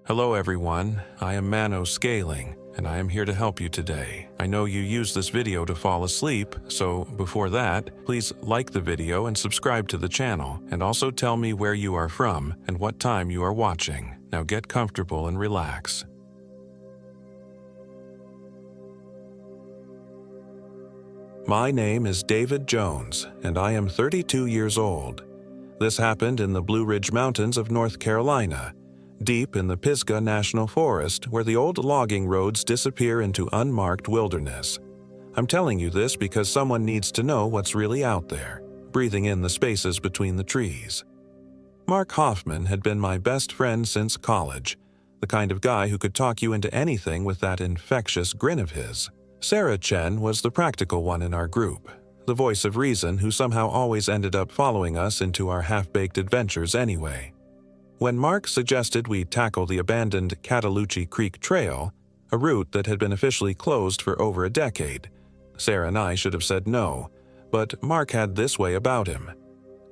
Hello everyone, I am Mano Scaling, and I am here to help you today. I know you use this video to fall asleep, so before that, please like the video and subscribe to the channel, and also tell me where you are from and what time you are watching. Now get comfortable and relax. My name is David Jones, and I am 32 years old. This happened in the Blue Ridge Mountains of North Carolina, deep in the Pisgah National Forest, where the old logging roads disappear into unmarked wilderness. I'm telling you this because someone needs to know what's really out there, breathing in the spaces between the trees. Mark Hoffman had been my best friend since college, the kind of guy who could talk you into anything with that infectious grin of his. Sarah Chen was the practical one in our group, the voice of reason who somehow always ended up following us into our half-baked adventures anyway. When Mark suggested we tackle the abandoned Cataloochee Creek Trail, a route that had been officially closed for over a decade, Sarah and I should have said no, but Mark had this way about him.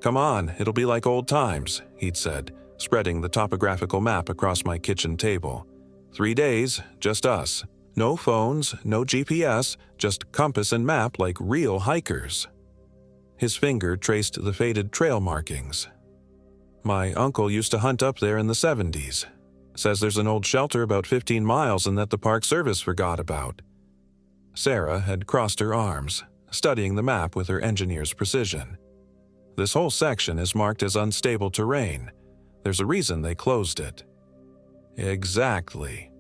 "Come on, it'll be like old times," he'd said, spreading the topographical map across my kitchen table. 3 days, just us. No phones, no GPS, just compass and map like real hikers. His finger traced the faded trail markings. "My uncle used to hunt up there in the 70s. Says there's an old shelter about 15 miles and that the Park Service forgot about." Sarah had crossed her arms, studying the map with her engineer's precision. "This whole section is marked as unstable terrain. There's a reason they closed it." "Exactly."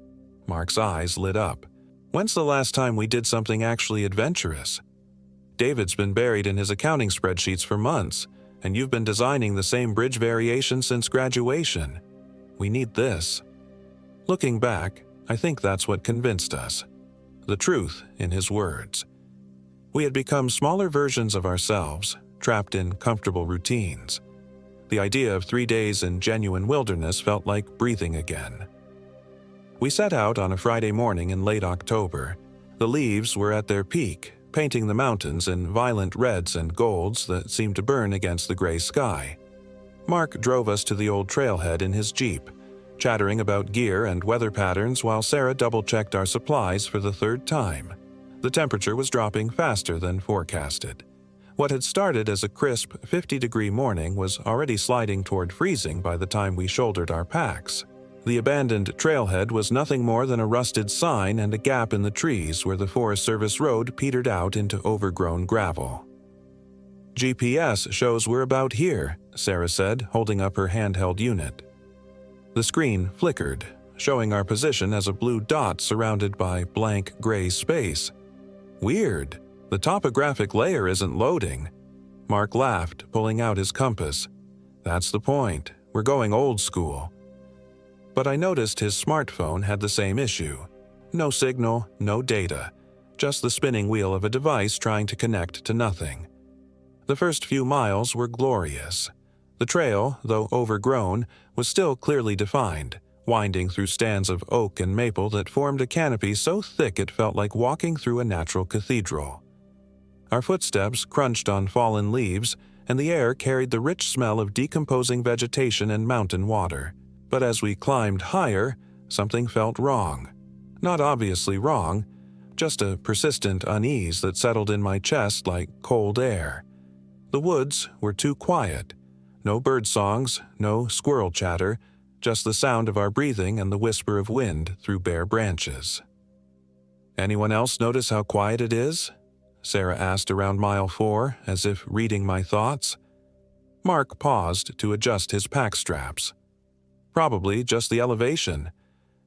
Mark's eyes lit up. "When's the last time we did something actually adventurous? David's been buried in his accounting spreadsheets for months, and you've been designing the same bridge variation since graduation. We need this." Looking back, I think that's what convinced us. The truth in his words. We had become smaller versions of ourselves, trapped in comfortable routines. The idea of 3 days in genuine wilderness felt like breathing again. We set out on a Friday morning in late October. The leaves were at their peak, painting the mountains in violent reds and golds that seemed to burn against the gray sky. Mark drove us to the old trailhead in his Jeep, chattering about gear and weather patterns while Sarah double-checked our supplies for the third time. The temperature was dropping faster than forecasted. What had started as a crisp 50-degree morning was already sliding toward freezing by the time we shouldered our packs. The abandoned trailhead was nothing more than a rusted sign and a gap in the trees where the Forest Service road petered out into overgrown gravel. "GPS shows we're about here," Sarah said, holding up her handheld unit. The screen flickered, showing our position as a blue dot surrounded by blank gray space. "Weird. The topographic layer isn't loading." Mark laughed, pulling out his compass. "That's the point. We're going old school." But I noticed his smartphone had the same issue. No signal, no data, just the spinning wheel of a device trying to connect to nothing. The first few miles were glorious. The trail, though overgrown, was still clearly defined, winding through stands of oak and maple that formed a canopy so thick it felt like walking through a natural cathedral. Our footsteps crunched on fallen leaves, and the air carried the rich smell of decomposing vegetation and mountain water. But as we climbed higher, something felt wrong. Not obviously wrong, just a persistent unease that settled in my chest like cold air. The woods were too quiet. No bird songs, no squirrel chatter, just the sound of our breathing and the whisper of wind through bare branches. "Anyone else notice how quiet it is?" Sarah asked around mile 4, as if reading my thoughts. Mark paused to adjust his pack straps. "Probably just the elevation.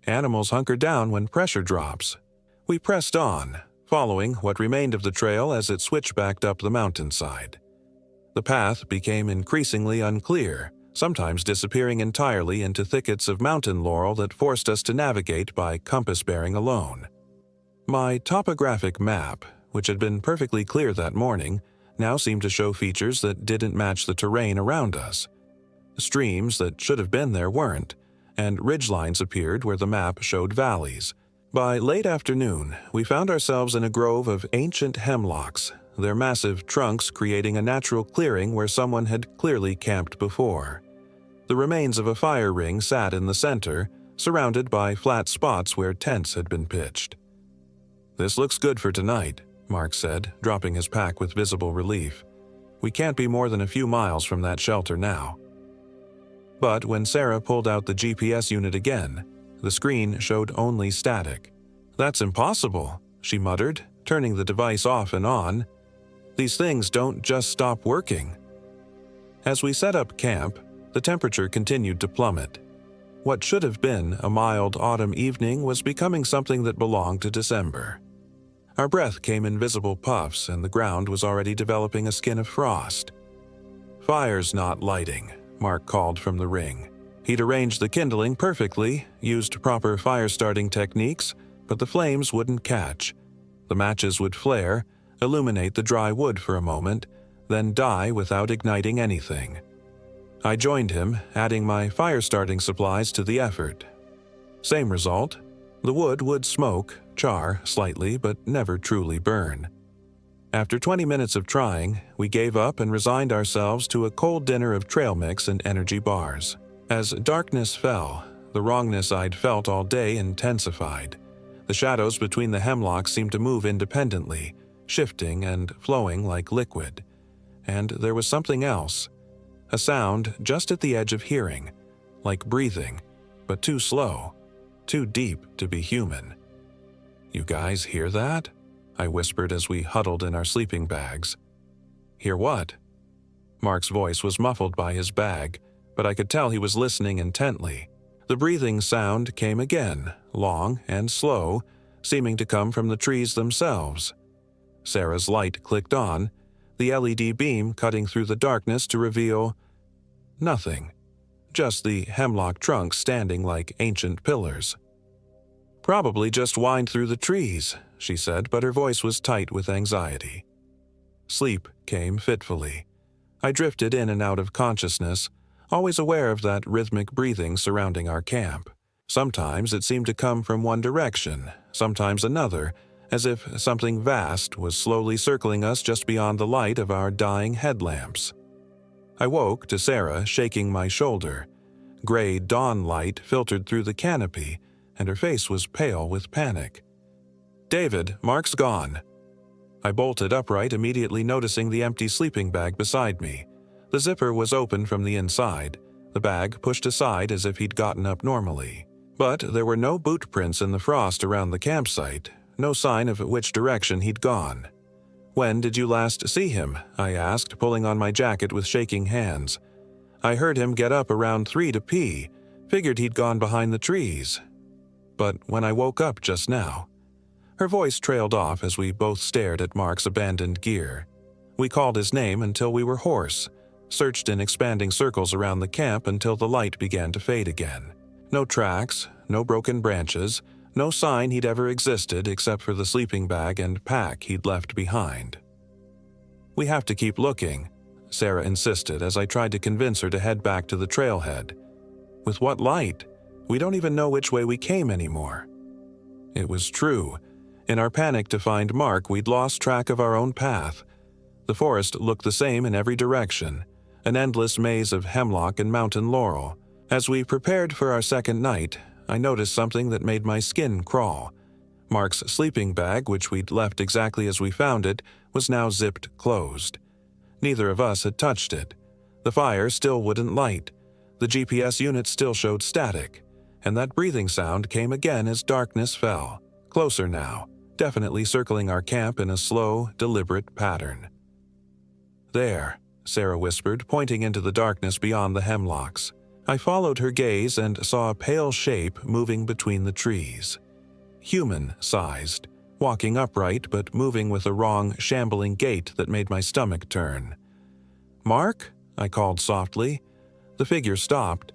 Animals hunker down when pressure drops." We pressed on, following what remained of the trail as it switchbacked up the mountainside. The path became increasingly unclear, sometimes disappearing entirely into thickets of mountain laurel that forced us to navigate by compass bearing alone. My topographic map, which had been perfectly clear that morning, now seemed to show features that didn't match the terrain around us. Streams that should have been there weren't, and ridgelines appeared where the map showed valleys. By late afternoon, we found ourselves in a grove of ancient hemlocks, their massive trunks creating a natural clearing where someone had clearly camped before. The remains of a fire ring sat in the center, surrounded by flat spots where tents had been pitched. "This looks good for tonight," Mark said, dropping his pack with visible relief. "We can't be more than a few miles from that shelter now." But when Sarah pulled out the GPS unit again, the screen showed only static. "That's impossible," she muttered, turning the device off and on. "These things don't just stop working." As we set up camp, the temperature continued to plummet. What should have been a mild autumn evening was becoming something that belonged to December. Our breath came in visible puffs, and the ground was already developing a skin of frost. "Fire's not lighting," Mark called from the ring. He'd arranged the kindling perfectly, used proper fire-starting techniques, but the flames wouldn't catch. The matches would flare, illuminate the dry wood for a moment, then die without igniting anything. I joined him, adding my fire-starting supplies to the effort. Same result. The wood would smoke, char slightly, but never truly burn. After 20 minutes of trying, we gave up and resigned ourselves to a cold dinner of trail mix and energy bars. As darkness fell, the wrongness I'd felt all day intensified. The shadows between the hemlocks seemed to move independently, shifting and flowing like liquid. And there was something else. A sound just at the edge of hearing, like breathing, but too slow, too deep to be human. "You guys hear that?" I whispered as we huddled in our sleeping bags. "Hear what?" Mark's voice was muffled by his bag, but I could tell he was listening intently. The breathing sound came again, long and slow, seeming to come from the trees themselves. Sarah's light clicked on, the LED beam cutting through the darkness to reveal nothing, just the hemlock trunks standing like ancient pillars. "Probably just whined through the trees," she said, but her voice was tight with anxiety. Sleep came fitfully. I drifted in and out of consciousness, always aware of that rhythmic breathing surrounding our camp. Sometimes it seemed to come from one direction, sometimes another, as if something vast was slowly circling us just beyond the light of our dying headlamps. I woke to Sarah shaking my shoulder. Gray dawn light filtered through the canopy, and her face was pale with panic. "David, Mark's gone." I bolted upright, immediately noticing the empty sleeping bag beside me. The zipper was open from the inside, the bag pushed aside as if he'd gotten up normally. But there were no boot prints in the frost around the campsite, no sign of which direction he'd gone. "When did you last see him?" I asked, pulling on my jacket with shaking hands. "I heard him get up around 3 to pee, figured he'd gone behind the trees. But when I woke up just now..." Her voice trailed off as we both stared at Mark's abandoned gear. We called his name until we were hoarse, searched in expanding circles around the camp until the light began to fade again. No tracks, no broken branches, no sign he'd ever existed except for the sleeping bag and pack he'd left behind. "We have to keep looking," Sarah insisted as I tried to convince her to head back to the trailhead. "With what light? We don't even know which way we came anymore." It was true. In our panic to find Mark, we'd lost track of our own path. The forest looked the same in every direction, an endless maze of hemlock and mountain laurel. As we prepared for our second night, I noticed something that made my skin crawl. Mark's sleeping bag, which we'd left exactly as we found it, was now zipped closed. Neither of us had touched it. The fire still wouldn't light. The GPS unit still showed static, and that breathing sound came again as darkness fell. Closer now, definitely circling our camp in a slow, deliberate pattern. "There," Sarah whispered, pointing into the darkness beyond the hemlocks. I followed her gaze and saw a pale shape moving between the trees. Human-sized, walking upright but moving with a wrong, shambling gait that made my stomach turn. "Mark?" I called softly. The figure stopped.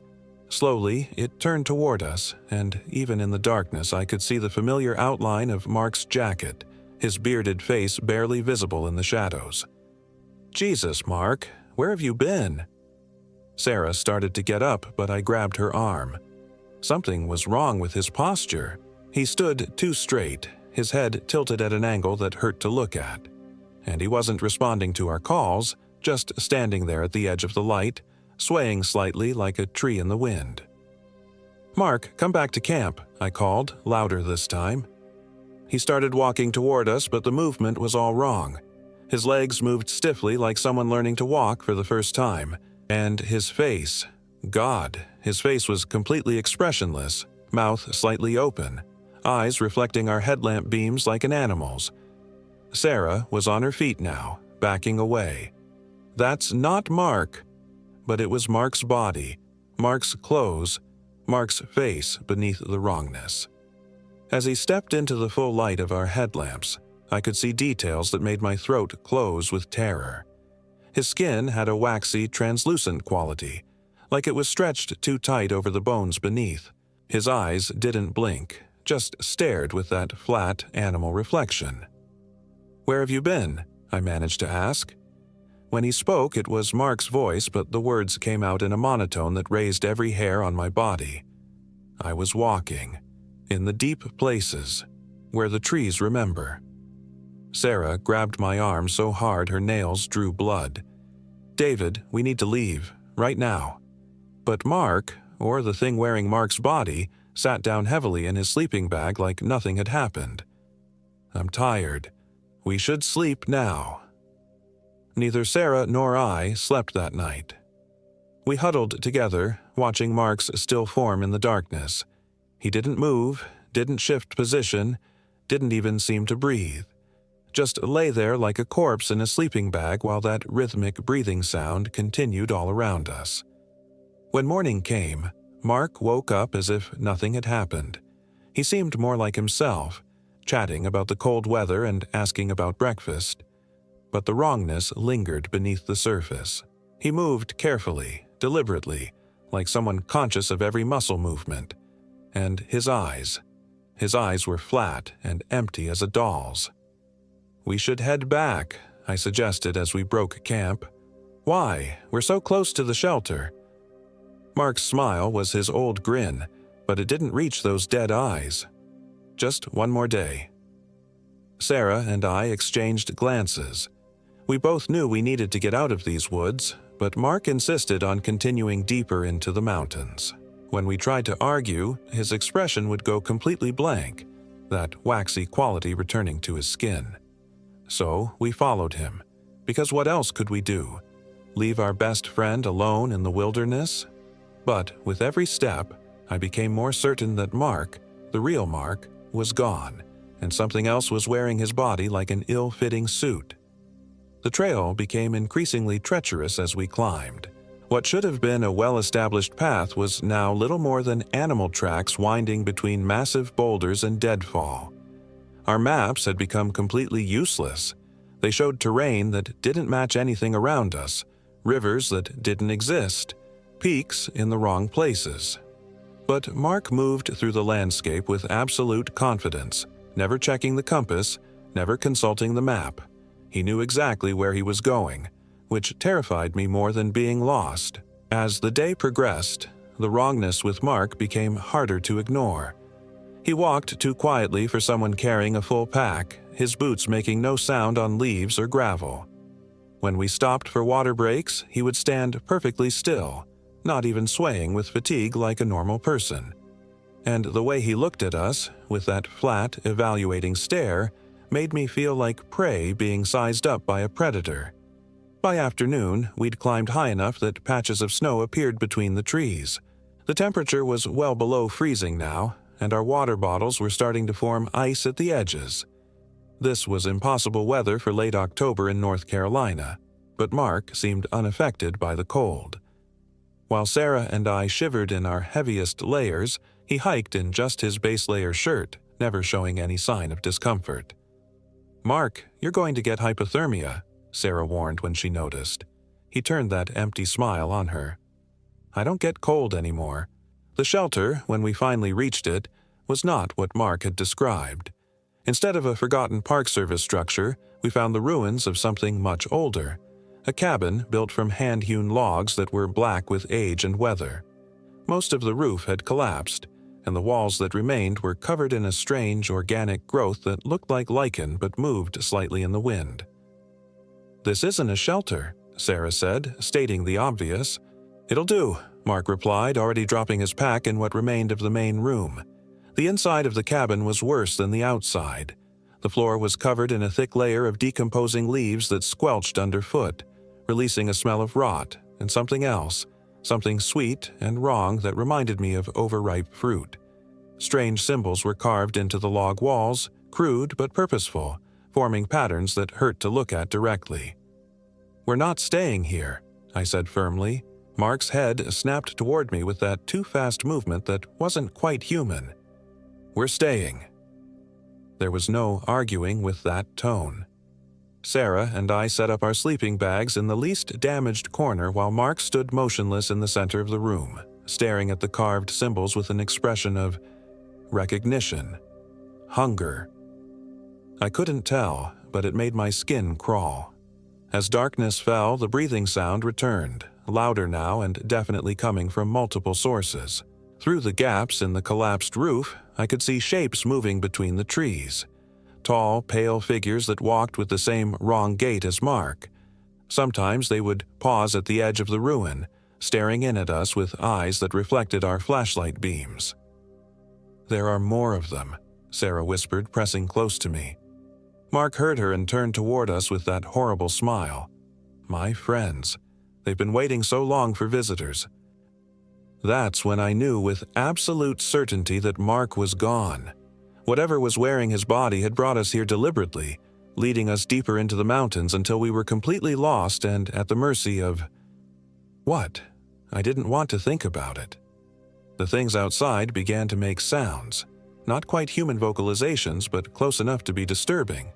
Slowly, it turned toward us, and even in the darkness I could see the familiar outline of Mark's jacket, his bearded face barely visible in the shadows. "Jesus, Mark, where have you been?" Sarah started to get up, but I grabbed her arm. Something was wrong with his posture. He stood too straight, his head tilted at an angle that hurt to look at. And he wasn't responding to our calls, just standing there at the edge of the light, swaying slightly like a tree in the wind. "Mark, come back to camp," I called, louder this time. He started walking toward us, but the movement was all wrong. His legs moved stiffly like someone learning to walk for the first time, and his face, God, his face was completely expressionless, mouth slightly open, eyes reflecting our headlamp beams like an animal's. Sarah was on her feet now, backing away. That's not Mark. But it was Mark's body, Mark's clothes, Mark's face beneath the wrongness. As he stepped into the full light of our headlamps, I could see details that made my throat close with terror. His skin had a waxy, translucent quality, like it was stretched too tight over the bones beneath. His eyes didn't blink, just stared with that flat animal reflection. "Where have you been?" I managed to ask. When he spoke, it was Mark's voice, but the words came out in a monotone that raised every hair on my body. "I was walking, in the deep places, where the trees remember." Sarah grabbed my arm so hard her nails drew blood. "David, we need to leave, right now." But Mark, or the thing wearing Mark's body, sat down heavily in his sleeping bag like nothing had happened. "I'm tired. We should sleep now." Neither Sarah nor I slept that night. We huddled together, watching Mark's still form in the darkness. He didn't move, didn't shift position, didn't even seem to breathe. Just lay there like a corpse in a sleeping bag while that rhythmic breathing sound continued all around us. When morning came, Mark woke up as if nothing had happened. He seemed more like himself, chatting about the cold weather and asking about breakfast. But the wrongness lingered beneath the surface. He moved carefully, deliberately, like someone conscious of every muscle movement. And his eyes were flat and empty as a doll's. "We should head back," I suggested as we broke camp. "Why? We're so close to the shelter." Mark's smile was his old grin, but it didn't reach those dead eyes. "Just one more day." Sarah and I exchanged glances. We both knew we needed to get out of these woods, but Mark insisted on continuing deeper into the mountains. When we tried to argue, his expression would go completely blank, that waxy quality returning to his skin. So we followed him, because what else could we do? Leave our best friend alone in the wilderness? But with every step, I became more certain that Mark, the real Mark, was gone, and something else was wearing his body like an ill-fitting suit. The trail became increasingly treacherous as we climbed. What should have been a well-established path was now little more than animal tracks winding between massive boulders and deadfall. Our maps had become completely useless. They showed terrain that didn't match anything around us, rivers that didn't exist, peaks in the wrong places. But Mark moved through the landscape with absolute confidence, never checking the compass, never consulting the map. He knew exactly where he was going, which terrified me more than being lost. As the day progressed, the wrongness with Mark became harder to ignore. He walked too quietly for someone carrying a full pack, his boots making no sound on leaves or gravel. When we stopped for water breaks, he would stand perfectly still, not even swaying with fatigue like a normal person. And the way he looked at us, with that flat, evaluating stare, made me feel like prey being sized up by a predator. By afternoon, we'd climbed high enough that patches of snow appeared between the trees. The temperature was well below freezing now, and our water bottles were starting to form ice at the edges. This was impossible weather for late October in North Carolina, but Mark seemed unaffected by the cold. While Sarah and I shivered in our heaviest layers, he hiked in just his base layer shirt, never showing any sign of discomfort. "Mark, you're going to get hypothermia," Sarah warned when she noticed. He turned that empty smile on her. "I don't get cold anymore." The shelter, when we finally reached it, was not what Mark had described. Instead of a forgotten Park Service structure, we found the ruins of something much older, a cabin built from hand-hewn logs that were black with age and weather. Most of the roof had collapsed, and the walls that remained were covered in a strange organic growth that looked like lichen but moved slightly in the wind. "This isn't a shelter," Sarah said, stating the obvious. "It'll do," Mark replied, already dropping his pack in what remained of the main room. The inside of the cabin was worse than the outside. The floor was covered in a thick layer of decomposing leaves that squelched underfoot, releasing a smell of rot and something else, something sweet and wrong that reminded me of overripe fruit. Strange symbols were carved into the log walls, crude but purposeful, forming patterns that hurt to look at directly. "We're not staying here," I said firmly. Mark's head snapped toward me with that too-fast movement that wasn't quite human. "We're staying." There was no arguing with that tone. Sarah and I set up our sleeping bags in the least damaged corner while Mark stood motionless in the center of the room, staring at the carved symbols with an expression of recognition, hunger. I couldn't tell, but it made my skin crawl. As darkness fell, the breathing sound returned, louder now and definitely coming from multiple sources. Through the gaps in the collapsed roof, I could see shapes moving between the trees. Tall, pale figures that walked with the same wrong gait as Mark. Sometimes they would pause at the edge of the ruin, staring in at us with eyes that reflected our flashlight beams. "There are more of them," Sarah whispered, pressing close to me. Mark heard her and turned toward us with that horrible smile. "My friends. They've been waiting so long for visitors." That's when I knew with absolute certainty that Mark was gone. Whatever was wearing his body had brought us here deliberately, leading us deeper into the mountains until we were completely lost and at the mercy of… what? I didn't want to think about it. The things outside began to make sounds. Not quite human vocalizations, but close enough to be disturbing.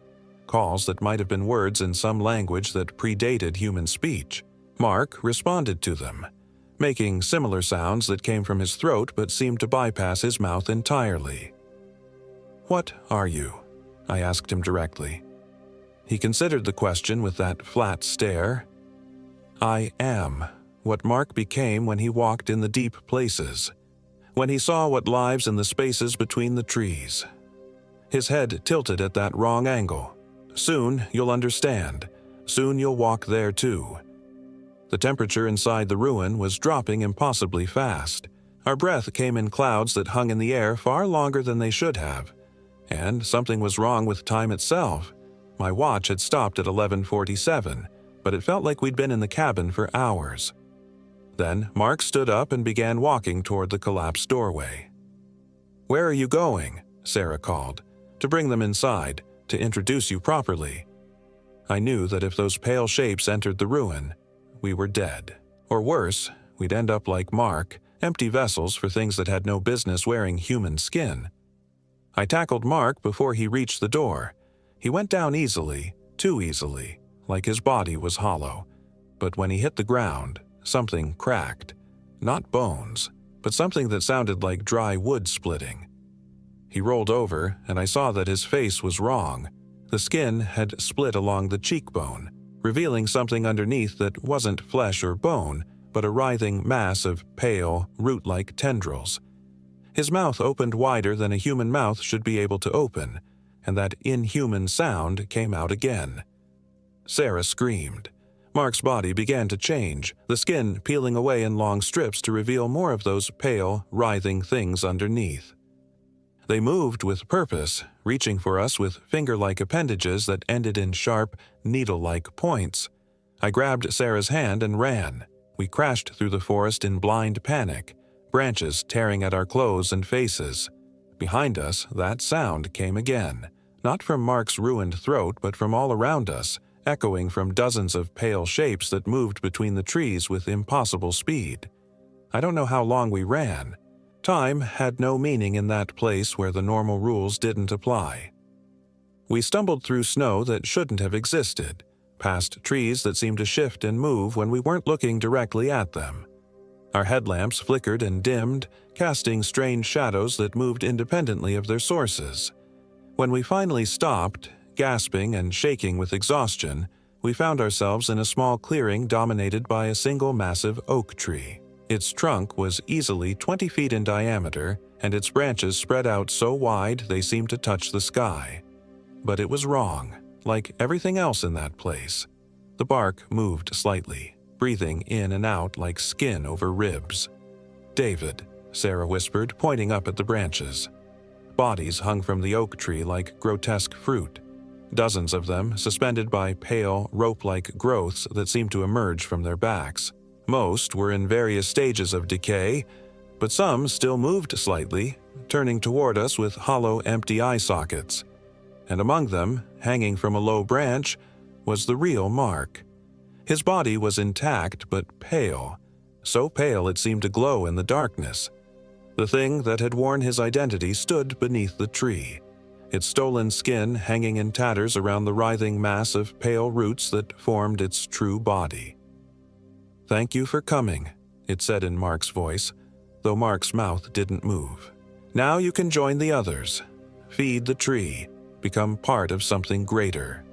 Calls that might have been words in some language that predated human speech. Mark responded to them, making similar sounds that came from his throat but seemed to bypass his mouth entirely. "What are you?" I asked him directly. He considered the question with that flat stare. "I am what Mark became when he walked in the deep places, when he saw what lives in the spaces between the trees." His head tilted at that wrong angle. "Soon you'll understand. Soon you'll walk there too." The temperature inside the ruin was dropping impossibly fast. Our breath came in clouds that hung in the air far longer than they should have. And something was wrong with time itself. My watch had stopped at 11:47, but it felt like we'd been in the cabin for hours. Then Mark stood up and began walking toward the collapsed doorway. "Where are you going?" Sarah called. "To bring them inside, to introduce you properly." I knew that if those pale shapes entered the ruin, we were dead. Or worse, we'd end up like Mark, empty vessels for things that had no business wearing human skin. I tackled Mark before he reached the door. He went down easily, too easily, like his body was hollow. But when he hit the ground, something cracked. Not bones, but something that sounded like dry wood splitting. He rolled over, and I saw that his face was wrong. The skin had split along the cheekbone, revealing something underneath that wasn't flesh or bone, but a writhing mass of pale, root-like tendrils. His mouth opened wider than a human mouth should be able to open, and that inhuman sound came out again. Sarah screamed. Mark's body began to change, the skin peeling away in long strips to reveal more of those pale, writhing things underneath. They moved with purpose, reaching for us with finger-like appendages that ended in sharp, needle-like points. I grabbed Sarah's hand and ran. We crashed through the forest in blind panic, branches tearing at our clothes and faces. Behind us, that sound came again, not from Mark's ruined throat, but from all around us, echoing from dozens of pale shapes that moved between the trees with impossible speed. I don't know how long we ran. Time had no meaning in that place where the normal rules didn't apply. We stumbled through snow that shouldn't have existed, past trees that seemed to shift and move when we weren't looking directly at them. Our headlamps flickered and dimmed, casting strange shadows that moved independently of their sources. When we finally stopped, gasping and shaking with exhaustion, we found ourselves in a small clearing dominated by a single massive oak tree. Its trunk was easily 20 feet in diameter, and its branches spread out so wide they seemed to touch the sky. But it was wrong, like everything else in that place. The bark moved slightly, breathing in and out like skin over ribs. "David," Sarah whispered, pointing up at the branches. Bodies hung from the oak tree like grotesque fruit, dozens of them suspended by pale, rope-like growths that seemed to emerge from their backs. Most were in various stages of decay, but some still moved slightly, turning toward us with hollow, empty eye sockets. And among them, hanging from a low branch, was the real Mark. His body was intact but pale, so pale it seemed to glow in the darkness. The thing that had worn his identity stood beneath the tree, its stolen skin hanging in tatters around the writhing mass of pale roots that formed its true body. "Thank you for coming," it said in Mark's voice, though Mark's mouth didn't move. "Now you can join the others. Feed the tree. Become part of something greater."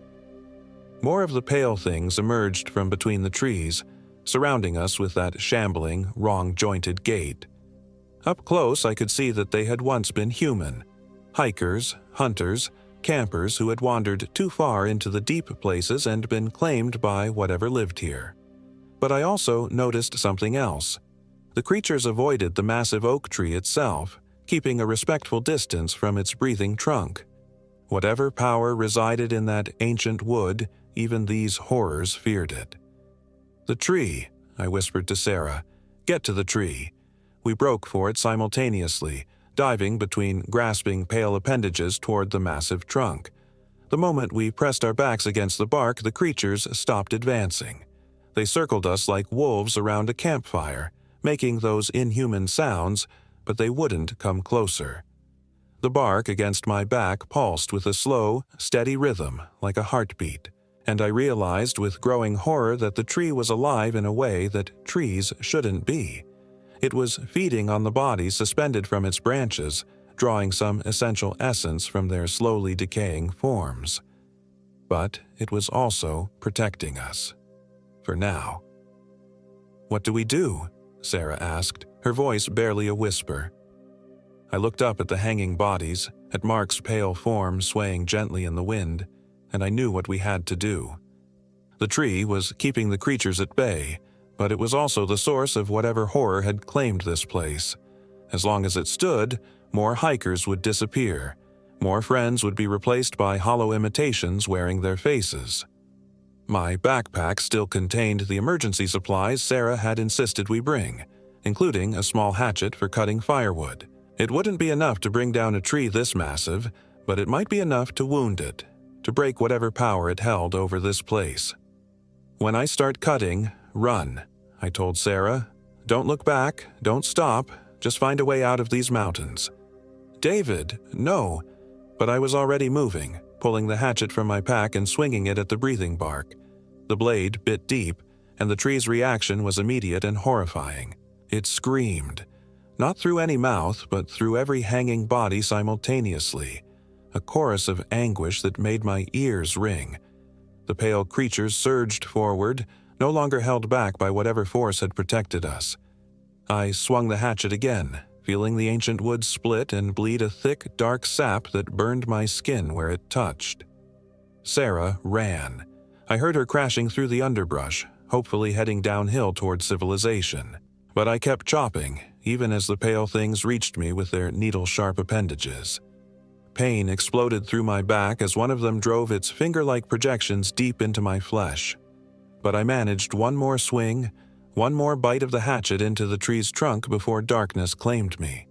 More of the pale things emerged from between the trees, surrounding us with that shambling, wrong-jointed gait. Up close, I could see that they had once been human. Hikers, hunters, campers who had wandered too far into the deep places and been claimed by whatever lived here. But I also noticed something else. The creatures avoided the massive oak tree itself, keeping a respectful distance from its breathing trunk. Whatever power resided in that ancient wood, even these horrors feared it. "The tree," I whispered to Sarah. "Get to the tree." We broke for it simultaneously, diving between grasping pale appendages toward the massive trunk. The moment we pressed our backs against the bark, the creatures stopped advancing. They circled us like wolves around a campfire, making those inhuman sounds, but they wouldn't come closer. The bark against my back pulsed with a slow, steady rhythm, like a heartbeat, and I realized with growing horror that the tree was alive in a way that trees shouldn't be. It was feeding on the bodies suspended from its branches, drawing some essential essence from their slowly decaying forms. But it was also protecting us. For now. "What do we do?" Sarah asked, her voice barely a whisper. I looked up at the hanging bodies, at Mark's pale form swaying gently in the wind, and I knew what we had to do. The tree was keeping the creatures at bay, but it was also the source of whatever horror had claimed this place. As long as it stood, more hikers would disappear. More friends would be replaced by hollow imitations wearing their faces. My backpack still contained the emergency supplies Sarah had insisted we bring, including a small hatchet for cutting firewood. It wouldn't be enough to bring down a tree this massive, but it might be enough to wound it, to break whatever power it held over this place. "When I start cutting, run," I told Sarah. "Don't look back, don't stop, just find a way out of these mountains." "David, no." But I was already moving, pulling the hatchet from my pack and swinging it at the breathing bark. The blade bit deep, and the tree's reaction was immediate and horrifying. It screamed, not through any mouth, but through every hanging body simultaneously, a chorus of anguish that made my ears ring. The pale creatures surged forward, no longer held back by whatever force had protected us. I swung the hatchet again, feeling the ancient wood split and bleed a thick, dark sap that burned my skin where it touched. Sarah ran. I heard her crashing through the underbrush, hopefully heading downhill toward civilization. But I kept chopping, even as the pale things reached me with their needle-sharp appendages. Pain exploded through my back as one of them drove its finger-like projections deep into my flesh. But I managed one more swing, one more bite of the hatchet into the tree's trunk before darkness claimed me.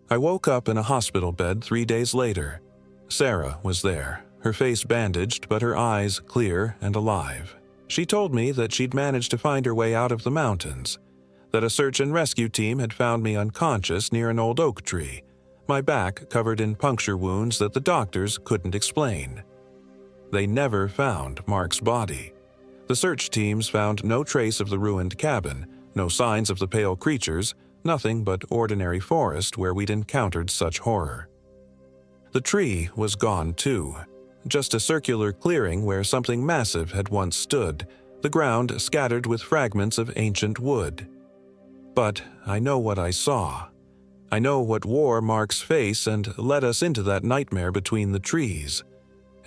I woke up in a hospital bed 3 days later. Sarah was there, her face bandaged but her eyes clear and alive. She told me that she'd managed to find her way out of the mountains, that a search and rescue team had found me unconscious near an old oak tree, my back covered in puncture wounds that the doctors couldn't explain. They never found Mark's body. The search teams found no trace of the ruined cabin, no signs of the pale creatures, nothing but ordinary forest where we'd encountered such horror. The tree was gone too, just a circular clearing where something massive had once stood, the ground scattered with fragments of ancient wood. But I know what I saw. I know what wore Mark's face and led us into that nightmare between the trees.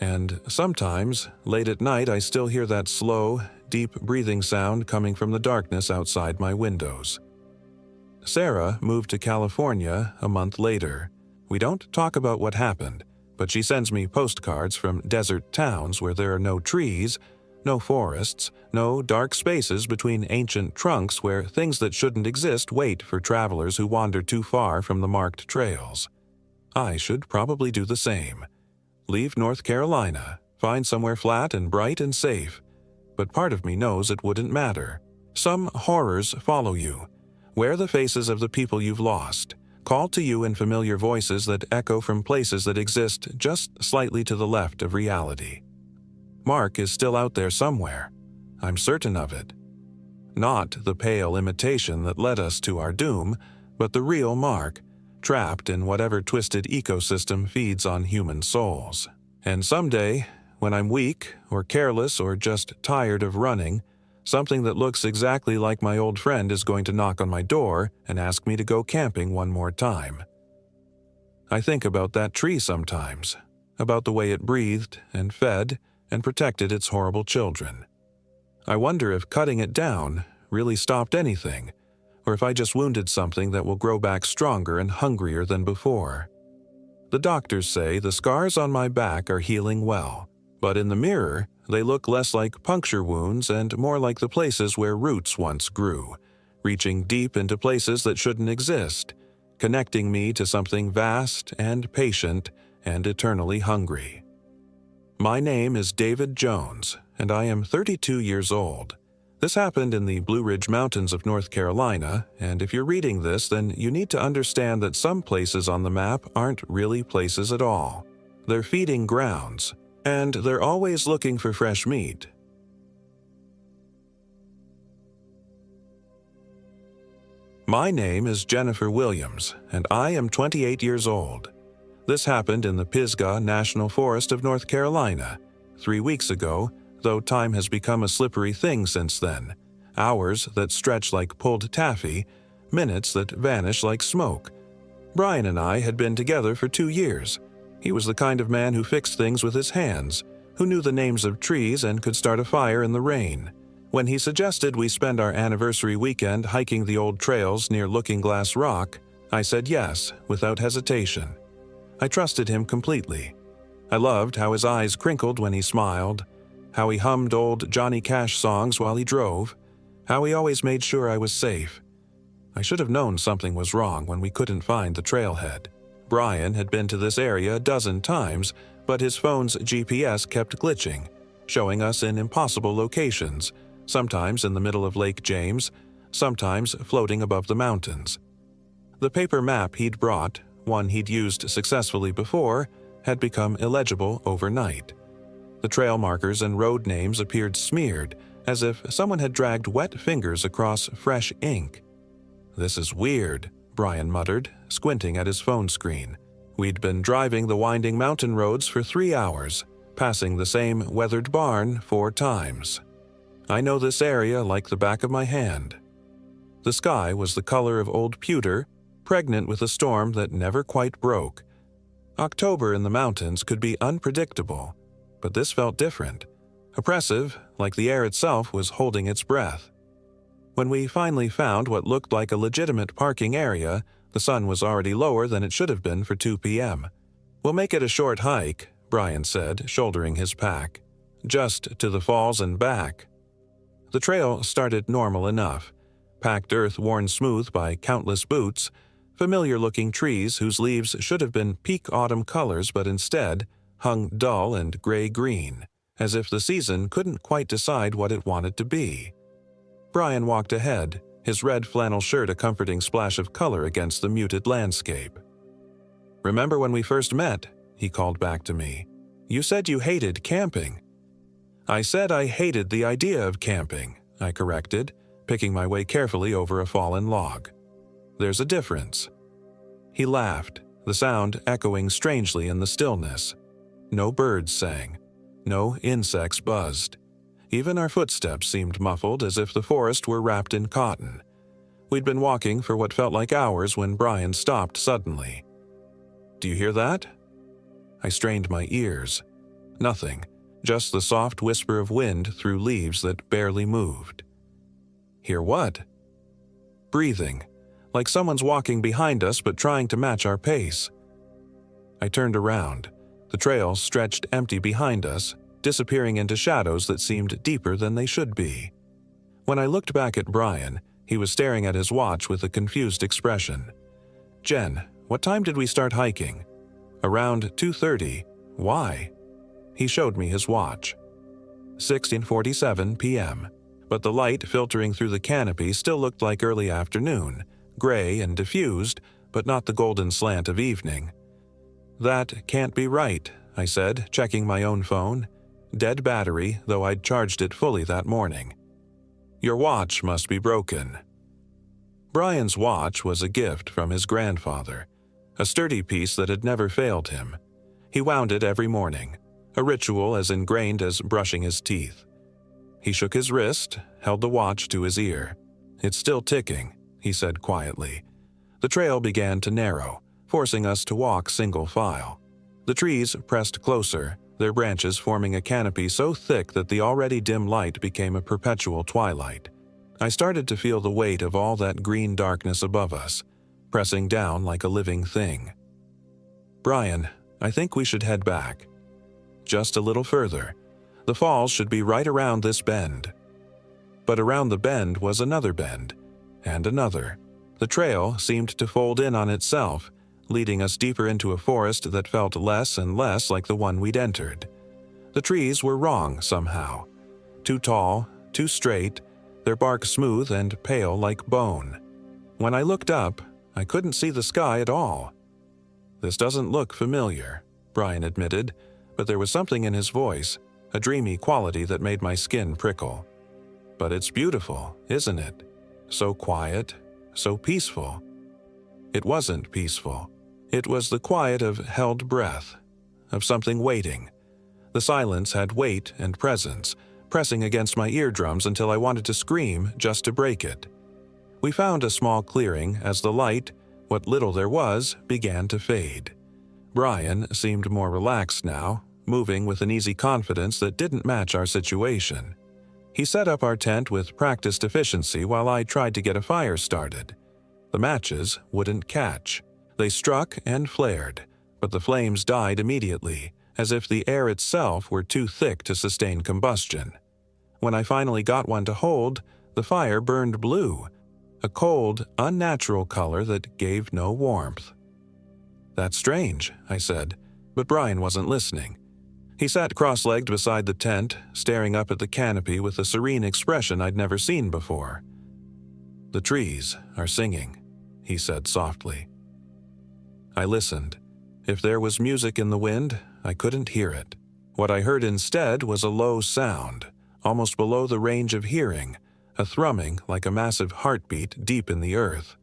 And sometimes, late at night, I still hear that slow, deep breathing sound coming from the darkness outside my windows. Sarah moved to California a month later. We don't talk about what happened, but she sends me postcards from desert towns where there are no trees, no forests, no dark spaces between ancient trunks where things that shouldn't exist wait for travelers who wander too far from the marked trails. I should probably do the same. Leave North Carolina, find somewhere flat and bright and safe. But part of me knows it wouldn't matter. Some horrors follow you. Wear the faces of the people you've lost. Call to you in familiar voices that echo from places that exist just slightly to the left of reality. Mark is still out there somewhere. I'm certain of it. Not the pale imitation that led us to our doom, but the real Mark, trapped in whatever twisted ecosystem feeds on human souls. And someday, when I'm weak or careless or just tired of running, something that looks exactly like my old friend is going to knock on my door and ask me to go camping one more time. I think about that tree sometimes, about the way it breathed and fed and protected its horrible children. I wonder if cutting it down really stopped anything, or if I just wounded something that will grow back stronger and hungrier than before. The doctors say the scars on my back are healing well, but in the mirror, they look less like puncture wounds and more like the places where roots once grew, reaching deep into places that shouldn't exist, connecting me to something vast and patient and eternally hungry. My name is David Jones, and I am 32 years old. This happened in the Blue Ridge Mountains of North Carolina, and if you're reading this, then you need to understand that some places on the map aren't really places at all. They're feeding grounds, and they're always looking for fresh meat. My name is Jennifer Williams, and I am 28 years old. This happened in the Pisgah National Forest of North Carolina 3 weeks ago, though time has become a slippery thing since then. Hours that stretch like pulled taffy, minutes that vanish like smoke. Brian and I had been together for 2 years. He was the kind of man who fixed things with his hands, who knew the names of trees and could start a fire in the rain. When he suggested we spend our anniversary weekend hiking the old trails near Looking Glass Rock, I said yes, without hesitation. I trusted him completely. I loved how his eyes crinkled when he smiled, how he hummed old Johnny Cash songs while he drove, how he always made sure I was safe. I should have known something was wrong when we couldn't find the trailhead. Brian had been to this area a dozen times, but his phone's GPS kept glitching, showing us in impossible locations, sometimes in the middle of Lake James, sometimes floating above the mountains. The paper map he'd brought, one he'd used successfully before, had become illegible overnight. The trail markers and road names appeared smeared, as if someone had dragged wet fingers across fresh ink. "This is weird," Brian muttered, squinting at his phone screen. We'd been driving the winding mountain roads for 3 hours, passing the same weathered barn 4 times. I know this area like the back of my hand. The sky was the color of old pewter, pregnant with a storm that never quite broke. October in the mountains could be unpredictable, but this felt different, oppressive, like the air itself was holding its breath. When we finally found what looked like a legitimate parking area, the sun was already lower than it should have been for 2 p.m. "We'll make it a short hike," Brian said, shouldering his pack. "Just to the falls and back." The trail started normal enough, packed earth worn smooth by countless boots, familiar-looking trees whose leaves should have been peak autumn colors but instead hung dull and gray-green, as if the season couldn't quite decide what it wanted to be. Brian walked ahead, his red flannel shirt a comforting splash of color against the muted landscape. "Remember when we first met?" he called back to me. "You said you hated camping." "I said I hated the idea of camping," I corrected, picking my way carefully over a fallen log. "There's a difference." He laughed, the sound echoing strangely in the stillness. No birds sang. No insects buzzed. Even our footsteps seemed muffled, as if the forest were wrapped in cotton. We'd been walking for what felt like hours when Brian stopped suddenly. "Do you hear that?" I strained my ears. Nothing, just the soft whisper of wind through leaves that barely moved. "Hear what?" "Breathing. like someone's walking behind us but trying to match our pace. I turned around. The trail stretched empty behind us, disappearing into shadows that seemed deeper than they should be. When I looked back at Brian, he was staring at his watch with a confused expression. "Jen, what time did we start hiking?" "Around 2:30. Why?" He showed me his watch. 16:47 p.m., but the light filtering through the canopy still looked like early afternoon, gray and diffused, but not the golden slant of evening. "That can't be right," I said, checking my own phone. Dead battery, though I'd charged it fully that morning. "Your watch must be broken." Brian's watch was a gift from his grandfather, a sturdy piece that had never failed him. He wound it every morning, a ritual as ingrained as brushing his teeth. He shook his wrist, held the watch to his ear. "It's still ticking," he said quietly. The trail began to narrow, forcing us to walk single file. The trees pressed closer, their branches forming a canopy so thick that the already dim light became a perpetual twilight. I started to feel the weight of all that green darkness above us, pressing down like a living thing. "Brian, I think we should head back. Just a little further. The falls should be right around this bend." But around the bend was another bend, and another. The trail seemed to fold in on itself, leading us deeper into a forest that felt less and less like the one we'd entered. The trees were wrong somehow. Too tall, too straight, their bark smooth and pale like bone. When I looked up, I couldn't see the sky at all. "This doesn't look familiar," Brian admitted, but there was something in his voice, a dreamy quality that made my skin prickle. "But it's beautiful, isn't it? So quiet, so peaceful." It wasn't peaceful. It was the quiet of held breath, of something waiting. The silence had weight and presence, pressing against my eardrums until I wanted to scream just to break it. We found a small clearing as the light, what little there was, began to fade. Brian seemed more relaxed now, moving with an easy confidence that didn't match our situation. He set up our tent with practiced efficiency while I tried to get a fire started. The matches wouldn't catch. They struck and flared, but the flames died immediately, as if the air itself were too thick to sustain combustion. When I finally got one to hold, the fire burned blue, a cold, unnatural color that gave no warmth. "That's strange," I said, but Brian wasn't listening. He sat cross-legged beside the tent, staring up at the canopy with a serene expression I'd never seen before. "The trees are singing," he said softly. I listened. If there was music in the wind, I couldn't hear it. What I heard instead was a low sound, almost below the range of hearing, a thrumming like a massive heartbeat deep in the earth.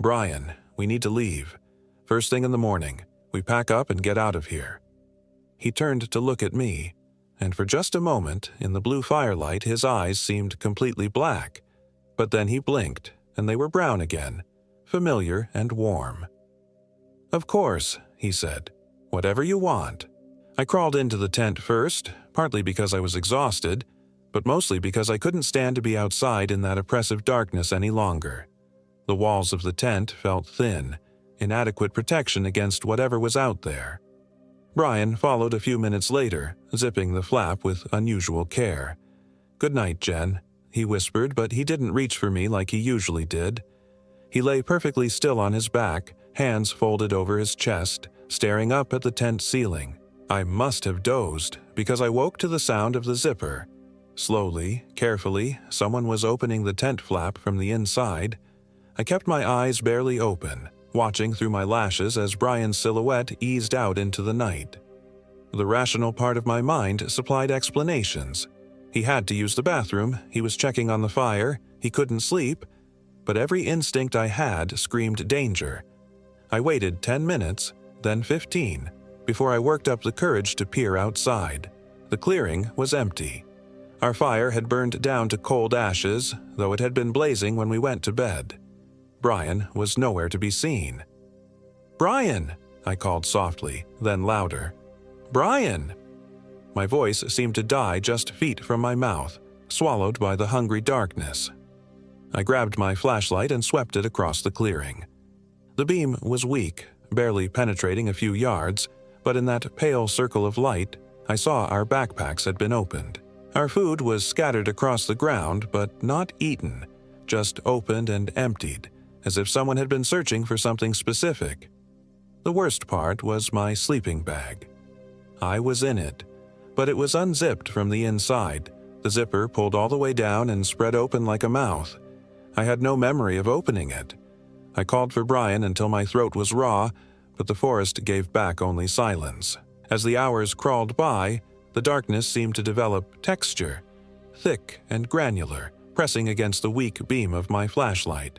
"Brian, we need to leave. First thing in the morning, we pack up and get out of here." He turned to look at me, and for just a moment, in the blue firelight, his eyes seemed completely black. But then he blinked, and they were brown again, familiar and warm. "Of course," he said. "Whatever you want." I crawled into the tent first, partly because I was exhausted, but mostly because I couldn't stand to be outside in that oppressive darkness any longer. The walls of the tent felt thin, inadequate protection against whatever was out there. Brian followed a few minutes later, zipping the flap with unusual care. "Good night, Jen," he whispered, but he didn't reach for me like he usually did. He lay perfectly still on his back, hands folded over his chest, staring up at the tent ceiling. I must have dozed, because I woke to the sound of the zipper. Slowly, carefully, someone was opening the tent flap from the inside. I kept my eyes barely open, watching through my lashes as Brian's silhouette eased out into the night. The rational part of my mind supplied explanations. He had to use the bathroom, he was checking on the fire, he couldn't sleep, but every instinct I had screamed danger. I waited 10 minutes, then 15, before I worked up the courage to peer outside. The clearing was empty. Our fire had burned down to cold ashes, though it had been blazing when we went to bed. Brian was nowhere to be seen. "Brian!" I called softly, then louder. "Brian!" My voice seemed to die just feet from my mouth, swallowed by the hungry darkness. I grabbed my flashlight and swept it across the clearing. The beam was weak, barely penetrating a few yards, but in that pale circle of light, I saw our backpacks had been opened. Our food was scattered across the ground, but not eaten, just opened and emptied, as if someone had been searching for something specific. The worst part was my sleeping bag. I was in it, but it was unzipped from the inside, the zipper pulled all the way down and spread open like a mouth. I had no memory of opening it. I called for Brian until my throat was raw, but the forest gave back only silence. As the hours crawled by, the darkness seemed to develop texture, thick and granular, pressing against the weak beam of my flashlight.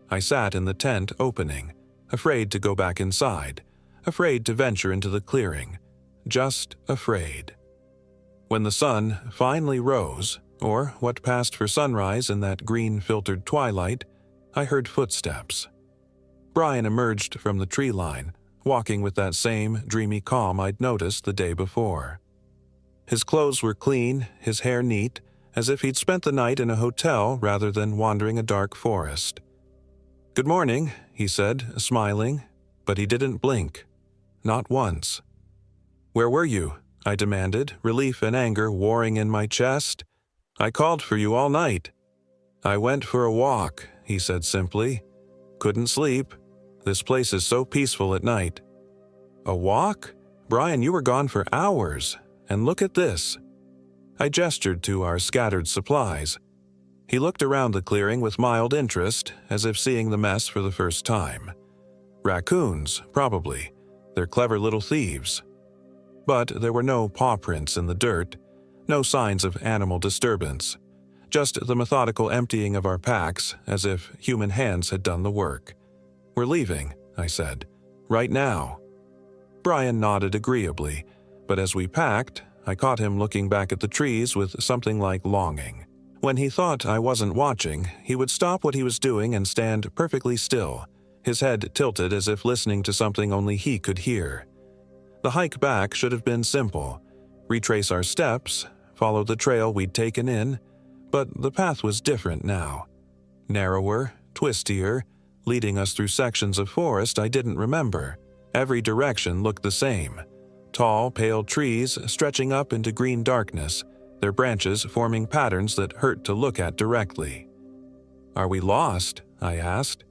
I sat in the tent opening, afraid to go back inside, afraid to venture into the clearing, just afraid. When the sun finally rose, or what passed for sunrise in that green-filtered twilight, I heard footsteps. Brian emerged from the tree line, walking with that same dreamy calm I'd noticed the day before. His clothes were clean, his hair neat, as if he'd spent the night in a hotel rather than wandering a dark forest. "Good morning," he said, smiling, but he didn't blink. Not once. "Where were you?" I demanded, relief and anger warring in my chest. "I called for you all night." "I went for a walk," he said simply. "Couldn't sleep. This place is so peaceful at night." "A walk? Brian, you were gone for hours. And look at this." I gestured to our scattered supplies. He looked around the clearing with mild interest, as if seeing the mess for the first time. Raccoons, probably. They're clever little thieves. But there were no paw prints in the dirt, no signs of animal disturbance, just the methodical emptying of our packs, as if human hands had done the work. "We're leaving," I said. "Right now." Brian nodded agreeably, but as we packed, I caught him looking back at the trees with something like longing. When he thought I wasn't watching, he would stop what he was doing and stand perfectly still, his head tilted as if listening to something only he could hear. The hike back should have been simple. Retrace our steps, follow the trail we'd taken in, but the path was different now. Narrower, twistier, leading us through sections of forest I didn't remember. Every direction looked the same. Tall, pale trees stretching up into green darkness, their branches forming patterns that hurt to look at directly. "Are we lost?" I asked.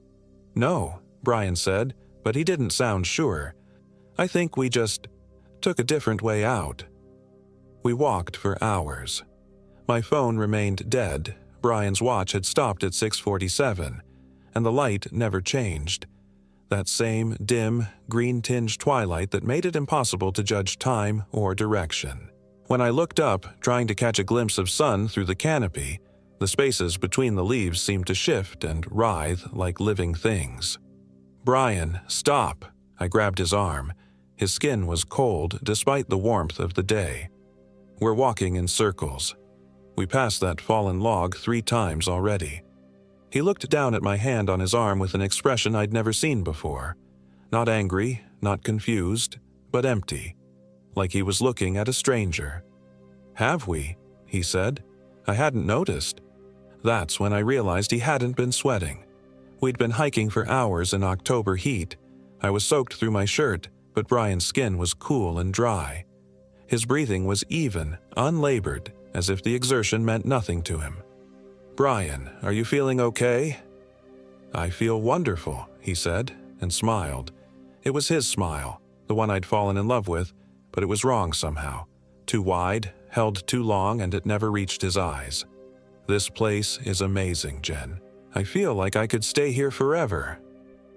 "No," Brian said, but he didn't sound sure. "I think we just took a different way out." We walked for hours. My phone remained dead, Brian's watch had stopped at 6:47, and the light never changed. That same dim, green-tinged twilight that made it impossible to judge time or direction. When I looked up, trying to catch a glimpse of sun through the canopy, the spaces between the leaves seemed to shift and writhe like living things. "Brian, stop!" I grabbed his arm. His skin was cold despite the warmth of the day. "We're walking in circles. We passed that fallen log 3 times already." He looked down at my hand on his arm with an expression I'd never seen before. Not angry, not confused, but empty, like he was looking at a stranger. "Have we?" he said. I hadn't noticed. That's when I realized he hadn't been sweating. We'd been hiking for hours in October heat. I was soaked through my shirt, but Brian's skin was cool and dry. His breathing was even, unlabored, as if the exertion meant nothing to him. "Brian, are you feeling okay?" "I feel wonderful," he said, and smiled. It was his smile, the one I'd fallen in love with, but it was wrong somehow. Too wide, held too long, and it never reached his eyes. "This place is amazing, Jen. I feel like I could stay here forever."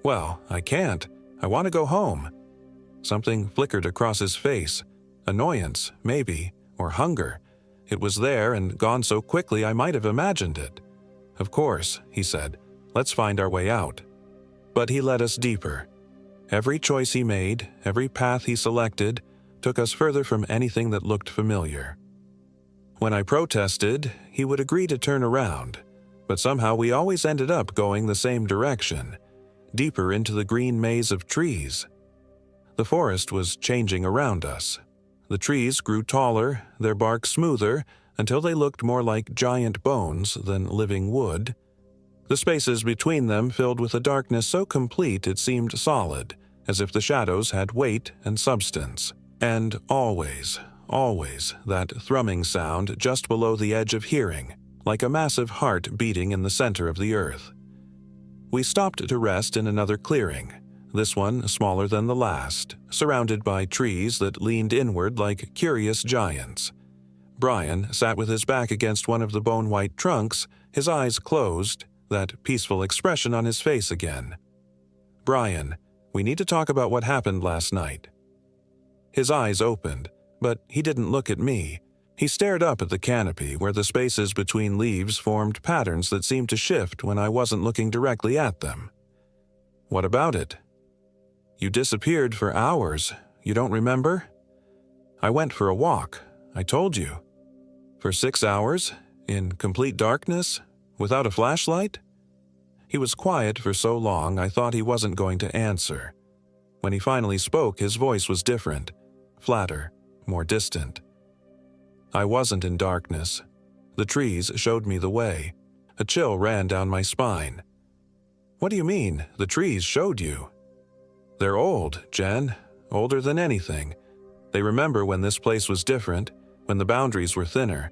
"Well, I can't. I want to go home." Something flickered across his face. Annoyance, maybe, or hunger. It was there and gone so quickly I might have imagined it. "Of course," he said. "Let's find our way out." But he led us deeper. Every choice he made, every path he selected, took us further from anything that looked familiar. When I protested, he would agree to turn around, but somehow we always ended up going the same direction, deeper into the green maze of trees. The forest was changing around us. The trees grew taller, their bark smoother, until they looked more like giant bones than living wood. The spaces between them filled with a darkness so complete it seemed solid, as if the shadows had weight and substance. And always, always, that thrumming sound just below the edge of hearing, like a massive heart beating in the center of the earth. We stopped to rest in another clearing, this one smaller than the last, surrounded by trees that leaned inward like curious giants. Brian sat with his back against one of the bone-white trunks, his eyes closed, that peaceful expression on his face again. "Brian, we need to talk about what happened last night." His eyes opened, but he didn't look at me. He stared up at the canopy where the spaces between leaves formed patterns that seemed to shift when I wasn't looking directly at them. "What about it?" "You disappeared for hours. You don't remember?" "I went for a walk. I told you." "For 6 hours? In complete darkness? Without a flashlight?" He was quiet for so long I thought he wasn't going to answer. When he finally spoke, his voice was different, flatter, more distant. "I wasn't in darkness. The trees showed me the way." A chill ran down my spine. "What do you mean, the trees showed you?" "They're old, Jen. Older than anything. They remember when this place was different, when the boundaries were thinner.